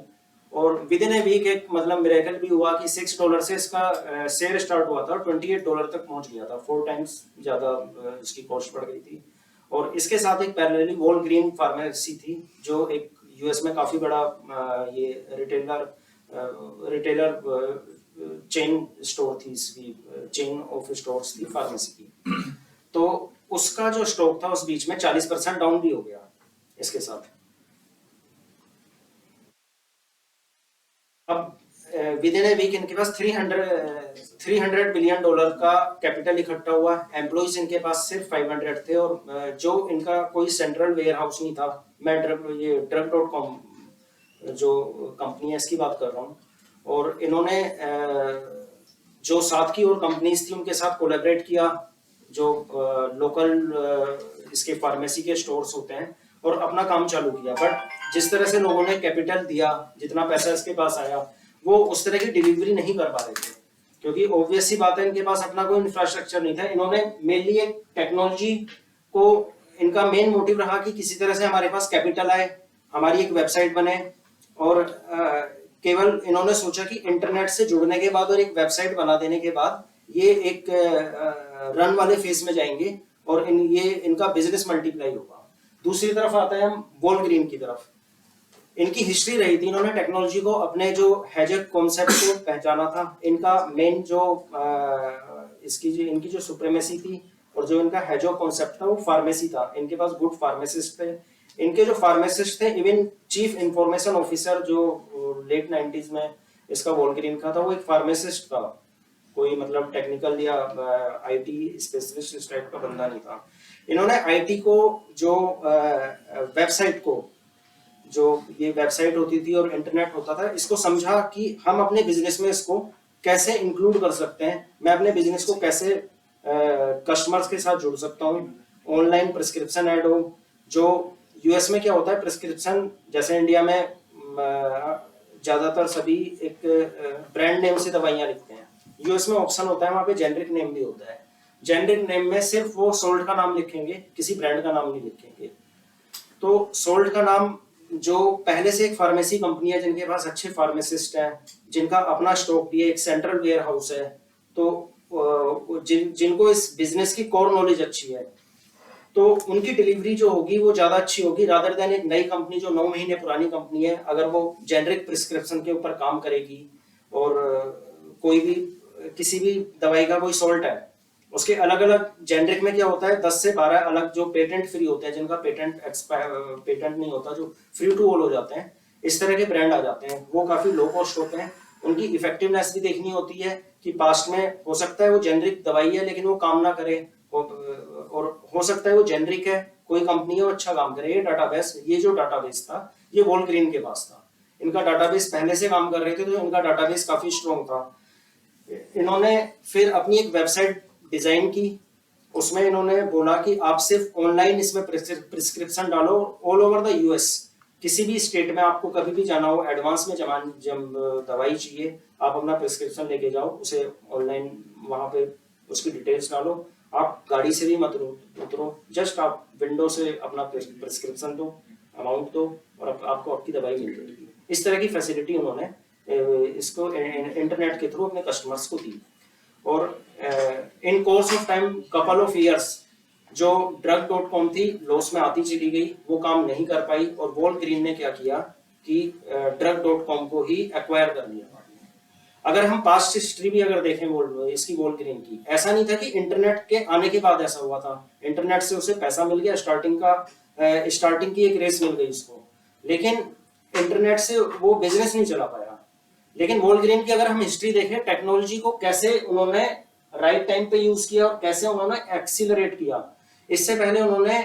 और विद इन ए वीक एक मतलब मिरेकल भी हुआ कि $6 से इसका शेयर स्टार्ट हुआ था और $28 तक पहुंच गया था। 4 टाइम्स ज्यादा इसकी कॉस्ट बढ़ गई थी। और इसके साथ एक पैरेलली वॉलग्रीन फार्मेसी थी जो एक यूएस में काफी बड़ा ये रिटेलर चेन स्टोर थी, इसकी चेन ऑफ स्टोर्स थी फार्मेसी की। तो उसका जो स्टॉक था उस बीच में 40% डाउन भी हो गया इसके साथ। अब विद इन ए वीक इनके पास $300 बिलियन का कैपिटल इकट्ठा हुआ। एम्प्लॉइज इनके पास सिर्फ 500 थे और जो इनका कोई सेंट्रल वेयर हाउस नहीं था। मैं drug.com जो कंपनी है इसकी बात कर रहा हूँ। और इन्होंने जो साथ की और कंपनीज थी उनके साथ कोलैबोरेट किया, जो लोकल इसके फार्मेसी के स्टोर्स होते हैं, और अपना काम चालू किया। बट जिस तरह से लोगों ने कैपिटल दिया, जितना पैसा इसके पास आया, वो उस तरह की डिलीवरी नहीं कर पा रहे थे, क्योंकि ऑब्वियस सी बात है इनके पास अपना कोई इंफ्रास्ट्रक्चर नहीं था। इन्होंने मेनली एक टेक्नोलॉजी को, इनका मेन मोटिव रहा कि किसी तरह से हमारे पास कैपिटल आए, हमारी एक वेबसाइट बने। और केवल इन्होंने सोचा कि इंटरनेट से जुड़ने के बाद और एक वेबसाइट बना देने के बाद ये एक रन वाले फेज में जाएंगे और इनका बिजनेस मल्टीप्लाई होगा। दूसरी तरफ आता है हम वॉलग्रीन की तरफ। इनकी हिस्ट्री रही थी, इन्होंने टेक्नोलॉजी को अपने जो हैजक कॉन्सेप्ट को पहचाना था। इनका मेन जो इनकी जो सुप्रीमेसी थी और जो इनका हैजक कॉन्सेप्ट था वो फार्मेसी था। इनके पास गुड फार्मासिस्ट थे। इनके जो फार्मासिस्ट थे, इवन चीफ इंफॉर्मेशन ऑफिसर जो लेट 90s में इसका वॉलग्रीन का था, वो एक फार्मासिस्ट था, कोई मतलब टेक्निकल या आईटी स्पेशलिस्ट इस टाइप का बंदा नहीं था। इन्होंने आईटी को जो वेबसाइट को, जो ये वेबसाइट होती थी और इंटरनेट होता था, इसको समझा कि हम अपने बिजनेस में इसको कैसे इंक्लूड कर सकते हैं। मैं अपने बिजनेस को कैसे कस्टमर्स के साथ जुड़ सकता हूँ। ऑनलाइन प्रिस्क्रिप्शन ऐड हो, जो यूएस में क्या होता है, प्रिस्क्रिप्शन जैसे इंडिया में ज्यादातर सभी एक ब्रांड नेम से दवाइयां लिखते हैं, यूएस में ऑप्शन होता है, वहां पे जेनरिक नेम भी होता है। जेनरिक नेम में सिर्फ वो सोल्ट का नाम लिखेंगे, किसी ब्रांड का नाम नहीं लिखेंगे। तो सोल्ट का नाम, जो पहले से एक फार्मेसी कंपनी है जिनके पास अच्छे फार्मासिस्ट हैं, जिनका अपना स्टॉक भी है, एक सेंट्रल वेयर हाउस है, तो जिनको इस बिजनेस की कोर नॉलेज अच्छी है, तो उनकी डिलीवरी जो होगी वो ज्यादा अच्छी होगी रादर देन एक नई कंपनी जो 9 महीने पुरानी कंपनी है। अगर वो जेनरिक प्रिस्क्रिप्शन के ऊपर काम करेगी और कोई भी किसी भी दवाई का कोई सॉल्ट है, उसके अलग अलग जेनरिक में क्या होता है 10 से 12 अलग जो पेटेंट फ्री होते हैं, जिनका पेटेंट नहीं होता, जो फ्री टू ऑल हो जाते हैं, इस तरह के ब्रांड आ जाते हैं। वो काफी लो कॉस्ट होते हैं। उनकी इफेक्टिवनेस भी देखनी होती है कि पास्ट में हो सकता है वो जेनरिक दवाई है लेकिन वो काम ना करे, और हो सकता है वो जेनरिक है, कोई कंपनी है वो अच्छा काम करे। ये जो डाटाबेस था ये वॉलग्रीन के पास था। इनका डाटाबेस पहले से काम कर रहे थे, तो इनका डाटाबेस काफी स्ट्रॉन्ग था। इन्होंने फिर अपनी एक वेबसाइट डिजाइन की, उसमें इन्होंने बोला कि आप सिर्फ ऑनलाइन इसमें प्रिस्क्रिप्शन डालो, ऑल ओवर द यूएस, किसी भी स्टेट में आपको कभी भी जाना हो, एडवांस में जब दवाई चाहिए, आप अपना प्रिस्क्रिप्शन लेके जाओ, उसे ऑनलाइन वहां पे उसकी डिटेल्स डालो। आप गाड़ी से भी मत उतरो, जस्ट आप विंडो से अपना प्रिस्क्रिप्शन दो, अमाउंट दो, और आपको आपकी दवाई मिल जाएगी। इस तरह की फैसिलिटी उन्होंने इसको इंटरनेट के थ्रू अपने कस्टमर्स को दी। और in course of time couple of years जो drug.com थी लॉस में आती चली गई, वो काम नहीं कर पाई, और वॉलग्रीन ने क्या किया कि drug.com को ही एक्वायर कर लिया। अगर हम पास्ट हिस्ट्री भी अगर देखें इसकी वॉलग्रीन की, ऐसा नहीं था कि इंटरनेट के आने के बाद ऐसा हुआ था। इंटरनेट से उसे पैसा मिल गया, स्टार्टिंग की एक रेस मिल गई उसको, लेकिन इंटरनेट से वो बिजनेस नहीं चला पाया। लेकिन वॉलग्रीन की अगर हम हिस्ट्री देखें, टेक्नोलॉजी को कैसे उन्होंने राइट टाइम पे यूज किया और कैसे उन्होंने एक्सीलरेट किया। इससे पहले उन्होंने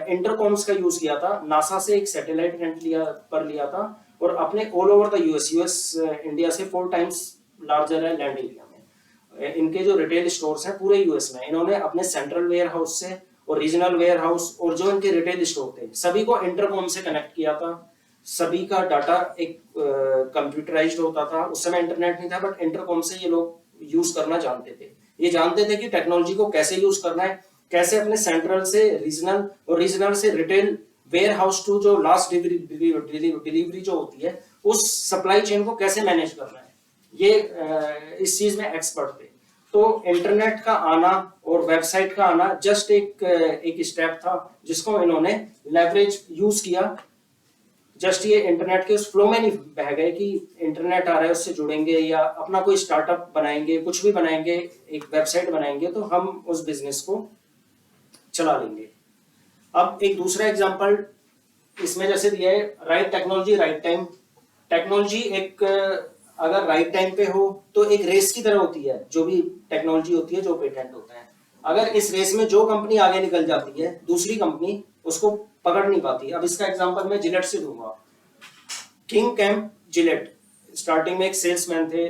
इंटरकॉम्स का यूज किया था, नासा से एक सैटेलाइट रेंट लिया था, और अपने all over the US India से 4 टाइम्स लार्जर है लैंड एरिया में। इनके जो रिटेल स्टोर्स हैं पूरे यूएस में, इन्होंने अपने सेंट्रल वेयर हाउस से और रीजनल वेयर हाउस और जो इनके रिटेल स्टोर थे सभी को इंटरकॉम से कनेक्ट किया था। सभी का डाटा एक कंप्यूटराइज्ड होता था। उस समय इंटरनेट नहीं था, बट इंटरकॉम से ये लोग यूज करना जानते थे। ये जानते थे कि टेक्नोलॉजी को कैसे यूज करना है, कैसे अपने सेंट्रल से रीजनल और रीजनल से रिटेल वेयर हाउस टू जो लास्ट डिलीवरी जो होती है उस सप्लाई चेन को कैसे मैनेज करना है, ये इस चीज में एक्सपर्ट थे। तो इंटरनेट का आना और वेबसाइट का आना जस्ट एक स्टेप था जिसको इन्होंने लेवरेज यूज किया। जस्ट ये इंटरनेट के उस फ्लो में नहीं बह गए कि इंटरनेट आ रहा है उससे जुड़ेंगे या अपना कोई स्टार्टअप बनाएंगे, कुछ भी बनाएंगे, एक वेबसाइट बनाएंगे तो हम उस बिजनेस को चला लेंगे। अब एक दूसरा एग्जांपल इसमें जैसे दिया है, right technology right time. Technology एक अगर राइट टाइम पे हो तो एक रेस की तरह होती है। जो भी टेक्नोलॉजी होती है, जो पेटेंट होता है, अगर इस रेस में जो कंपनी आगे निकल जाती है दूसरी कंपनी उसको पकड़ नहीं पाती। अब इसका एग्जांपल मैं जिलेट से दूंगा। किंग कैम्प जिलेट स्टार्टिंग में एक सेल्समैन थे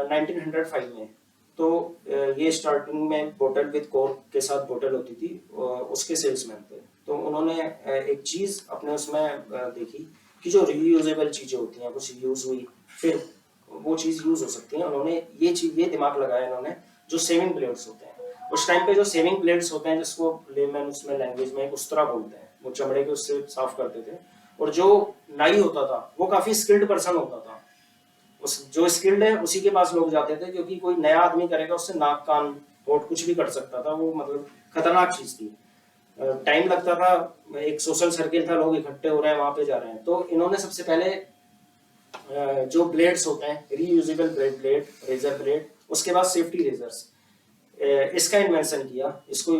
1905 में। तो ये स्टार्टिंग में बोतल विद कॉर्क के साथ बोतल होती थी, उसके सेल्समैन थे। तो उन्होंने एक चीज अपने उसमें देखी कि जो रीयूजेबल चीजें होती हैं, कुछ यूज हुई फिर वो चीज यूज हो सकती है। उन्होंने ये दिमाग लगाया इन्होंने, जो सेविंग ब्लेड्स होते हैं उस टाइम पे, जो सेविंग ब्लेड्स होते हैं जिसको लेमैन उसमें लैंग्वेज में उस्तरा बोलते हैं, वो चमड़े के उससे साफ करते थे। और जो नाई होता था वो काफी स्किल्ड पर्सन होता था। उस जो स्किल्ड है उसी के पास लोग जाते थे, क्योंकि कोई नया आदमी करेगा उससे नाक कान होठ कुछ भी कर सकता था। वो मतलब खतरनाक चीज थी। टाइम लगता था, एक सोशल सर्किल था, लोग इकट्ठे हो रहे हैं, वहां पे जा रहे हैं। तो इन्होंने सबसे पहले जो ब्लेड्स होते हैं, रीयूजेबल ब्लेड, रेजर ब्लेड, उसके बाद सेफ्टी रेजर्स, इसका इन्वेंशन किया। इसको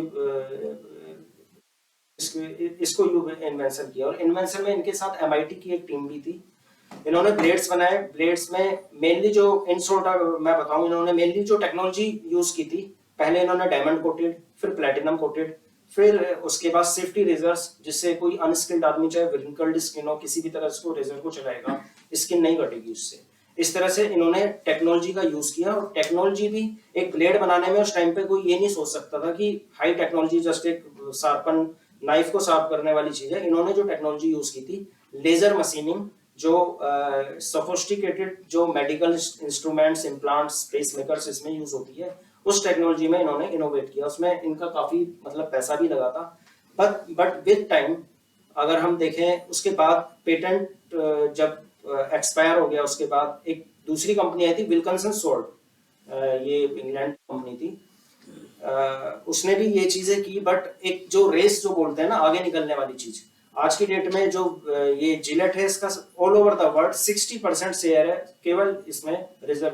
इन्वेंशन किया। और इन्वेंशन में इनके साथ MIT की एक टीम भी थी। इन्होंने ब्लेड्स बनाए। ब्लेड्स में मेनली जो इंसोल्ट मैं बताऊं, इन्होंने मेनली जो टेक्नोलॉजी यूज की थी, पहले इन्होंने डायमंड कोटेड, फिर प्लेटिनम कोटेड, फिर उसके बाद सेफ्टी रेजर्स, जिससे कोई अनस्किल्ड आदमी चाहे रिंकल्ड स्किन हो, किसी भी तरह से रेजर को चलाएगा, स्किन नहीं कटेगी उससे। इस तरह से इन्होंने टेक्नोलॉजी का यूज किया। और टेक्नोलॉजी भी एक ब्लेड बनाने में उस टाइम पे कोई ये नहीं सोच सकता था कि हाई टेक्नोलॉजी जस्ट एक शार्पन नाइफ को साफ करने वाली चीज है। इन्होंने जो टेक्नोलॉजी यूज की थी, लेजर मशीनिंग, जो सोफिस्टिकेटेड जो medical instruments, implants, pacemakers इसमें यूज होती है, उस टेक्नोलॉजी में इन्होंने इनोवेट किया। उसमें इनका काफी मतलब पैसा भी लगा था। बट विद टाइम अगर हम देखें, उसके बाद पेटेंट जब एक्सपायर हो गया, उसके बाद एक दूसरी कंपनी आई थी विल्किंसन सोल्ट, ये इंग्लैंड कंपनी थी। उसने भी ये चीजें की, बट एक जो रेस जो बोलते हैं ना, आगे निकलने वाली चीज, आज की डेट में जो ये जिलेट है, इसका all over the world 60% share है केवल इसमें रेजर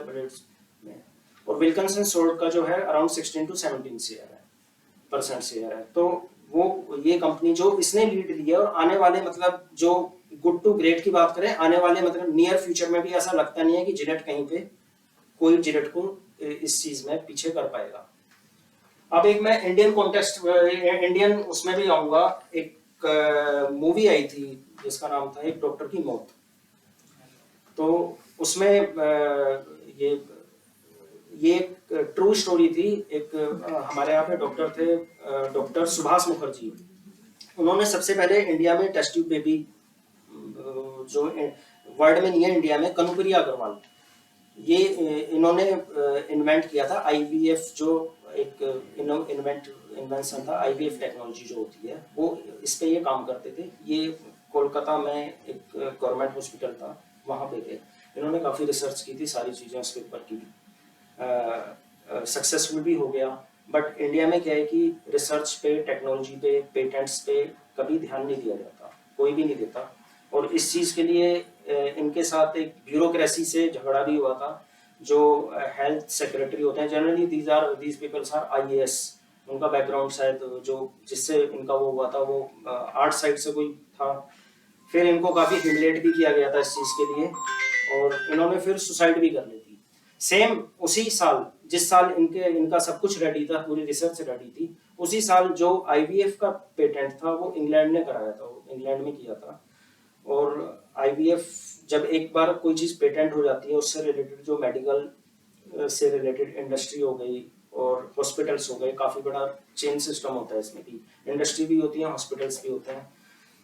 ब्लेड्स में। और विल्किंसन सोल्ट का जो है अराउंड 16 to 17% शेयर है। तो वो ये कंपनी जो इसने लीड लिया। और आने वाले मतलब जो गुड टू ग्रेट की बात करें, आने वाले मतलब नियर फ्यूचर में भी ऐसा लगता नहीं है कि जिलेट कहीं पे कोई जिलेट को इस चीज में पीछे कर पाएगा। अब एक मैं इंडियन कॉन्टेक्स्ट, इंडियन उसमें भी आऊंगा। एक मूवी आई थी जिसका नाम था एक डॉक्टर की मौत। तो उसमें ये एक ट्रू स्टोरी थी। एक हमारे यहाँ पे डॉक्टर थे, डॉक्टर सुभाष मुखर्जी। उन्होंने सबसे पहले इंडिया में टेस्ट ट्यूब बेबी, जो वर्ल्ड में नहीं है, इंडिया में कनुप्रिया अग्रवाल, ये इन्होंने इन्वेंट किया था। IVF जो एक इन्वेंशन था, IVF टेक्नोलॉजी जो होती है, वो इस पे ये काम करते थे। ये कोलकाता में एक गवर्नमेंट हॉस्पिटल था, वहाँ पे थे। इन्होंने काफ़ी रिसर्च की थी, सारी चीज़ें उसके ऊपर की, सक्सेसफुल भी हो गया। बट इंडिया में क्या है कि रिसर्च पे, टेक्नोलॉजी पे, पेटेंट्स पे कभी ध्यान नहीं दिया जाता, कोई भी नहीं देता। और इस चीज़ के लिए इनके साथ एक ब्यूरोक्रेसी से झगड़ा भी हुआ था। जो हेल्थ सेक्रेटरी होते हैं, generally these peoples are IAS, उनका बैकग्राउंड शायद जो जिससे इनका वो हुआ था, वो आर्ट साइड से कोई था। फिर इनको काफ़ी ह्यूमिलेट भी किया गया था इस चीज़ के लिए, और इन्होंने फिर सुसाइड भी कर ली थी। सेम उसी साल, जिस साल इनका सब कुछ रेडी था, पूरी रिसर्च रेडी थी, उसी साल जो IVF का पेटेंट था वो इंग्लैंड ने कराया था, वो इंग्लैंड में किया था। और IVF जब एक बार कोई चीज़ पेटेंट हो जाती है, उससे रिलेटेड जो मेडिकल से रिलेटेड इंडस्ट्री हो गई और हॉस्पिटल्स हो गए, काफ़ी बड़ा चेन सिस्टम होता है इसमें भी, इंडस्ट्री भी होती है, हॉस्पिटल्स भी होते हैं।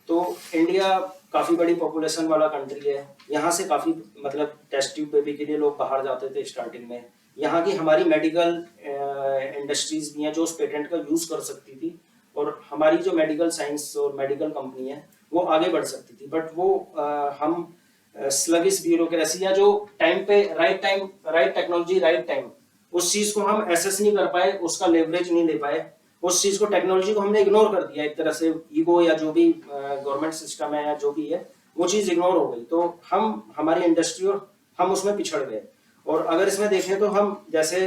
तो इंडिया काफ़ी बड़ी पॉपुलेशन वाला कंट्री है, यहाँ से काफ़ी मतलब टेस्ट ट्यूब बेबी के लिए लोग बाहर जाते थे स्टार्टिंग में। यहाँ की हमारी मेडिकल इंडस्ट्रीज भी हैं जो उस पेटेंट का यूज़ कर सकती थी, और हमारी जो मेडिकल साइंस और मेडिकल कंपनी है वो आगे बढ़ सकती थी, बट वो हम स्लगिश ब्यूरोक्रेसी या जो टाइम पे राइट टेक्नोलॉजी राइट टाइम, उस चीज को हम एसेस नहीं कर पाए, उसका लेवरेज नहीं ले पाए, उस चीज को टेक्नोलॉजी को हमने इग्नोर कर दिया एक तरह से, ईगो या जो भी गवर्नमेंट सिस्टम है या जो भी है वो चीज इग्नोर हो गई, तो हमारी इंडस्ट्री और हम उसमें पिछड़ गए। और अगर इसमें देखें तो हम जैसे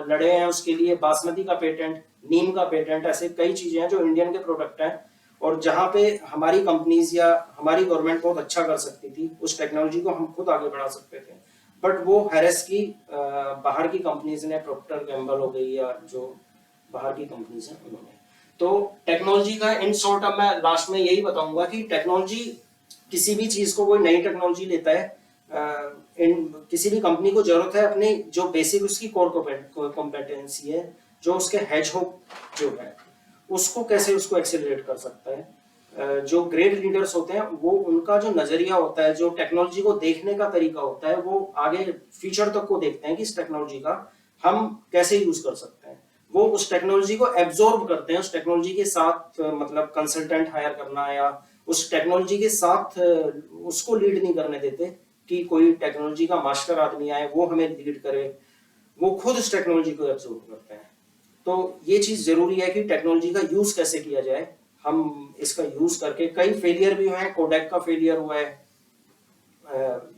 लड़े हैं उसके लिए बासमती का पेटेंट, नीम का पेटेंट, ऐसे कई चीजें हैं जो इंडियन के प्रोडक्ट हैं, और जहाँ पे हमारी कंपनीज या हमारी गवर्नमेंट बहुत अच्छा कर सकती थी, उस टेक्नोलॉजी को हम खुद आगे बढ़ा सकते थे, बट वो हैरेस की बाहर की कंपनीज ने, प्रॉक्टर गैम्बल हो गई या जो बाहर की कंपनीज हैं उन्होंने। तो टेक्नोलॉजी का इन शॉर्ट अब मैं लास्ट में यही बताऊंगा कि टेक्नोलॉजी, किसी भी चीज को कोई नई टेक्नोलॉजी लेता है, किसी भी कंपनी को जरूरत है अपनी जो बेसिक उसकी कोर कॉम्पिटेंसी है, जो उसके हेजहोग जो है उसको कैसे उसको एक्सेलरेट कर सकता है। जो ग्रेट लीडर्स होते हैं वो, उनका जो नजरिया होता है, जो टेक्नोलॉजी को देखने का तरीका होता है, वो आगे फ्यूचर तक को देखते हैं कि इस टेक्नोलॉजी का हम कैसे यूज कर सकते हैं। वो उस टेक्नोलॉजी को एब्जॉर्ब करते हैं, उस टेक्नोलॉजी के साथ मतलब कंसल्टेंट हायर करना या उस टेक्नोलॉजी के साथ उसको लीड नहीं करने देते कि कोई टेक्नोलॉजी का मास्टर आदमी आए वो हमें लीड करे, वो खुद उस टेक्नोलॉजी को एब्जॉर्ब करते हैं। तो ये चीज जरूरी है कि टेक्नोलॉजी का यूज कैसे किया जाए, हम इसका यूज करके, कई फेलियर भी हुए हैं, कोडेक का फेलियर हुआ है,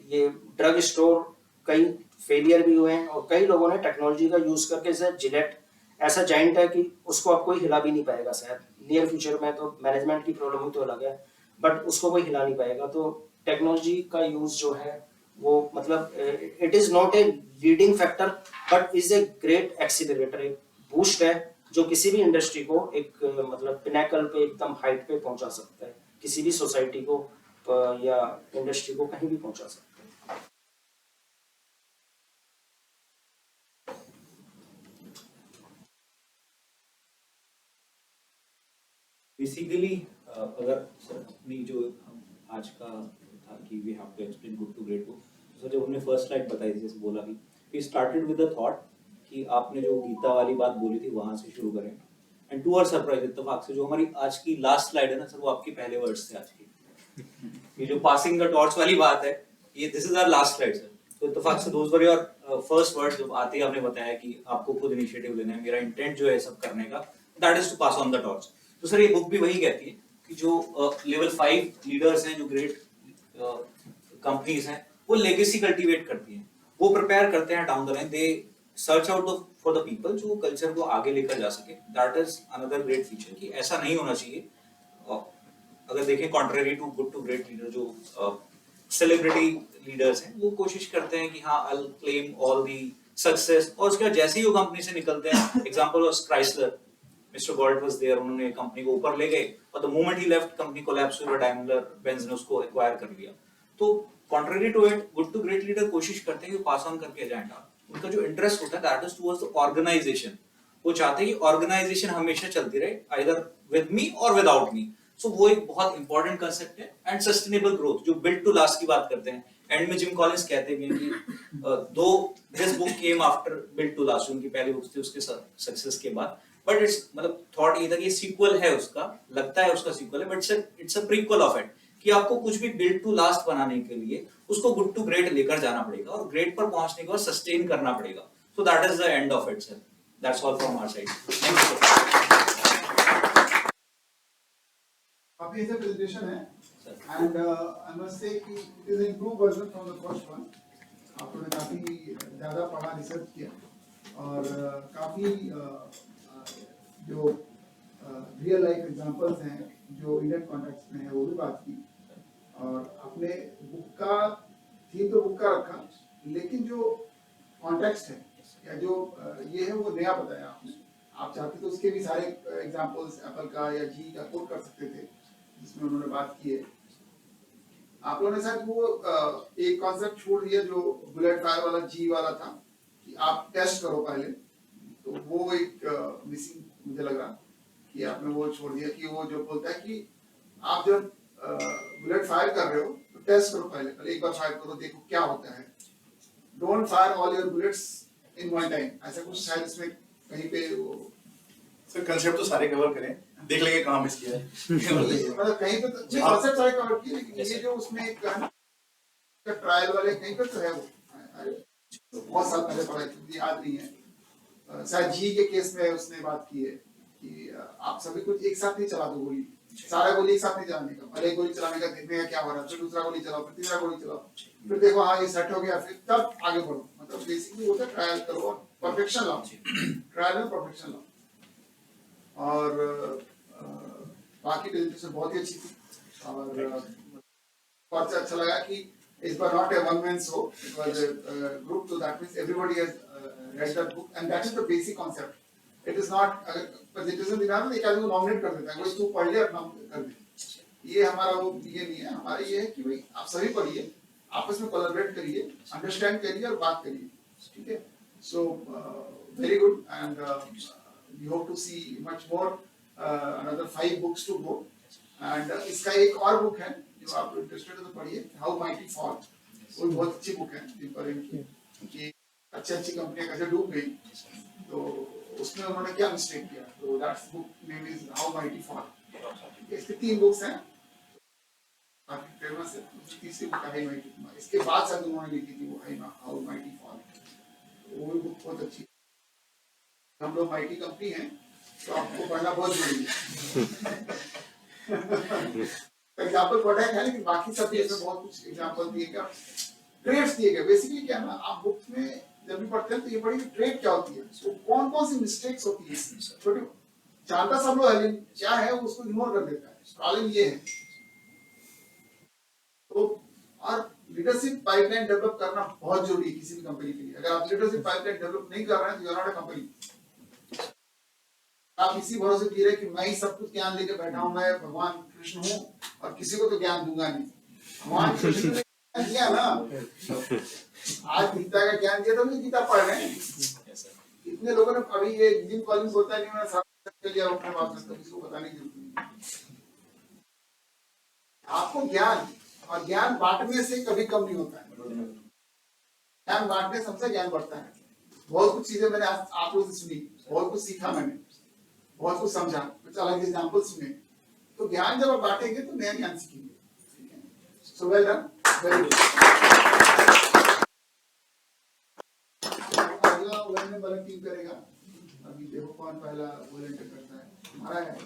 ये ड्रग स्टोर कई फेलियर भी हुए हैं, और कई लोगों ने टेक्नोलॉजी का यूज करके, जैसे जिलेट ऐसा जाइंट है कि उसको अब कोई हिला भी नहीं पाएगा शायद, नियर फ्यूचर में तो मैनेजमेंट की प्रॉब्लम ही तो अलग है, बट उसको कोई हिला नहीं पाएगा। तो टेक्नोलॉजी का यूज जो है वो मतलब it is not a leading factor but is a great accelerator, एक बूस्ट है जो किसी भी इंडस्ट्री को एक मतलब पिनेकल पे, एकदम हाइट पे पहुंचा सकता है, किसी भी सोसाइटी को या इंडस्ट्री को कहीं भी पहुंचा सकता है। बेसिकली अगर सर अपनी जो हम आज का था कि we have to explain good to great book, तो जब हमने फर्स्ट स्लाइड बताई थी, जैसे बोला भी, we started with the thought कि आपने जो गीता वाली बात बोली थी वहां से शुरू करें, एंड टू आवर सरप्राइज इत्तेफाक से जो हमारी आज की लास्ट स्लाइड है ना सर, वो आपके पहले वर्ड्स थे आज की। ये जो पासिंग द टॉर्च वाली बात है, ये this is our last slide sir. तो इत्तेफाक से those were your first words, जब आते ही आपने बताया कि आपको खुद इनिशिएटिव लेना है, मेरा इंटेंट जो है सब करने का, that is to pass on the torch. तो सर ये बुक भी वही कहती है कि जो लेवल 5 लीडर्स हैं, जो ग्रेट कंपनीज हैं, वो लेगेसी कल्टीवेट करती हैं, वो प्रिपेयर करते हैं down the line, they search out for the people जो कल्चर को आगे लेकर जा सके। That is another great feature कि ऐसा नहीं होना चाहिए। अगर देखें contrary to good to great leader, जो सेलिब्रिटी लीडर्स हैं, वो कोशिश करते हैं कि हाँ I will claim all the success, और उसके बाद जैसे ही वो कंपनी से निकलते हैं, example was Chrysler, mister Gault was there, उन्होंने कंपनी को ऊपर ले गए और द मोमेंट ही लेफ्ट कंपनी कोलैप्स हुई, डाइमलर बेंज ने उसको एक्वायर कर लिया। तो contrary to it, good to great leader कोशिश करते हैं कि पास ऑन करके एजेंडा, उनका जो इंटरेस्ट होता है that is towards the organisation. वो चाहते हैं कि ऑर्गेनाइजेशन हमेशा चलती रहे, आइदर विद मी और विदाउट मी। सो वो एक बहुत इंपॉर्टेंट कंसेप्ट है। एंड सस्टेनेबल ग्रोथ, जो बिल्ड टू लास्ट की बात करते हैं, एंड में जिम कॉलिंस कहते हैं कि though this book came after built to last, उनकी पहली बुक थी उसके सक्सेस के बाद, बट इट्स मतलब थॉट ये था कि सीक्वल है उसका, लगता है उसका सीक्वल है, but it's a prequel of it, कि आपको कुछ भी बिल्ड टू लास्ट बनाने के लिए उसको गुड टू ग्रेट लेकर जाना पड़ेगा, और ग्रेट पर पहुंचने के बाद सस्टेन करना पड़ेगा। So that is the end of it sir. That's all from our side. Thank you sir. काफी अच्छा प्रेजेंटेशन है, and I must say that it is improve version from the first one. आप लोगों ने काफी ज्यादा पढ़ा, रिसर्च किया, और काफी जो रियल लाइफ एग्जांपल्स हैं जो इंडियन कॉन्टेक्स्ट में है वो भी बात की, और अपने बुक का थीम तो बुक का रखा, लेकिन जो कॉन्टेक्स्ट है या जो ये है वो नया बताया आपने। आप चाहते तो उसके भी सारे एग्जांपल्स एप्पल का या जी का कोट कर सकते थे जिसमें उन्होंने बात की है, आप लोगों ने शायद वो एक कॉन्सेप्ट छोड़ दिया जो बुलेट फायर वाला जी वाला था कि आप टेस्ट करो पहले, तो वो एक मिसिंग मुझे लग रहा कि आपने वो छोड़ दिया कि वो जो बोलता है कि आप जब बुलेट फायर कर रहे हो तो टेस्ट करो पहले, पहले एक बार फायर करो, देखो क्या होता है। Don't fire all your bullets in one time, ऐसा कुछ शायद इसमें कहीं पे वो सर कंसेप्ट तो सारे कवर करें, देख लेंगे कहाँ मिस किया है। मतलब कहीं पे तो कॉन्सेप्ट सारे कवर किए, लेकिन ये जो उसमें एक ट्रायल वाले कहीं पे तो है वो, अरे तो बहुत साल पहले पढ़ा है, मुझे याद नहीं है। शायद जी के केस में उसने बात की है कि आप सभी कुछ एक साथ नहीं चला दो गोली, सारा गोली एक साथ नहीं चलाने का, पहले एक गोली चलाने का देखने का क्या हो रहा है, फिर दूसरा गोली चलाओ, फिर तीसरा गोली चलाओ, फिर देखो हाँ ये सेट हो गया, फिर तब आगे बढ़ो। मतलब बेसिकली होता है ट्रायल करो और परफेक्शन लाओ, ट्रायल में परफेक्शन लाओ। और बाकी प्रेजेंटेशन बहुत ही अच्छी थी और बहुत अच्छा लगा कि इस बार not a one man show, it was a group, so that means everybody has read that book and that is the basic concept. It is not अगर प्रेजेंटेशन देना है तो एक आदमी को नॉमिनेट कर देता है, कोई तू पढ़ ले और नाम कर दे, ये हमारा वो ये नहीं है। हमारा ये है कि भाई आप सभी पढ़िए, आपस में कोलैबोरेट करिए, अंडरस्टैंड करिए और बात करिए, ठीक है। So very good and we hope to see much more, another 5 books to go and इसका एक और बुक है जो आप इंटरेस्टेड हो तो पढ़िए, हाउ माइटी फॉल, वो बहुत अच्छी बुक है जिन पर कि अच्छी कंपनियां कैसे डूब गई, तो उसमें उन्होंने क्या मिस्टेक किया, तो that's book name is how mighty fall. इसके 3 बुक्स हैं, काफी फेमस है। तीसरी बुक है माइटी, इसके बाद शायद उन्होंने लिखी थी वो हाउ माइटी फॉल, वो बुक बहुत अच्छी। हम लोग माइटी कंपनी हैं तो आपको पढ़ना बहुत जरूरी है। एग्जाम्पल पढ़ा है लेकिन बाकी सब इसमें बहुत कुछ एग्जाम्पल दिए गए, ट्रेड्स दिए गए। बेसिकली क्या ना, आप बुक में जब भी पढ़ते हैं तो ये पढ़िए ट्रेड क्या होती है, तो कौन कौन सी मिस्टेक्स होती है, छोटी जानता सब लोग है क्या है उसको इग्नोर कर देता है, प्रॉब्लम ये है। तो और लीडरशिप पाइपलाइन डेवलप करना बहुत जरूरी है किसी भी कंपनी के लिए। अगर आप लीडरशिप पाइपलाइन डेवलप नहीं कर रहे हैं तो you are not a company. आप इसी भरोसे जी रहे कि मैं ही सब कुछ ज्ञान लेके बैठा हूं, मैं भगवान कृष्ण हूं और किसी को तो ज्ञान दूंगा नहीं। भगवान कृष्ण ने ज्ञान दिया ना, आज गीता का ज्ञान दिया तो नहीं गीता पढ़ रहे हैं। इतने लोगों ने अभी ये जिन कॉलिंग होता नहीं, मैंने सब के लिए अपने बात में किसी को बताने की जरूरत नहीं। आपको ज्ञान और ज्ञान बांटने से कभी कम नहीं होता है, ज्ञान बांटने सबसे ज्ञान बढ़ता है। बहुत कुछ चीजें मैंने आप लोगों से सुनी, बहुत कुछ सीखा मैंने, बहुत कुछ समझा, कुछ अलग एग्जाम्पल सुने, तो ज्ञान जब आप बांटेंगे तो नया ज्ञान सीखेंगे। So well done, very good. अगला वोलेंटियर वाला टीम करेगा, अभी देखो कौन पहला वोलेंटियर करता है। हमारा है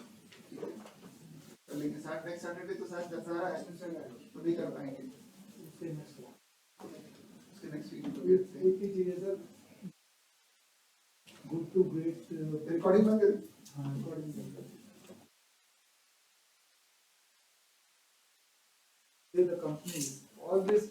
लेकिन नेक्स्ट सैटरडे तो शायद दशहरा है तो नहीं कर पाएंगे, उसके नेक्स्ट वीक एक ही चीज है sir, good to great recording बंद करें। हाँ रिकॉर्डिंग बंद करें। The company always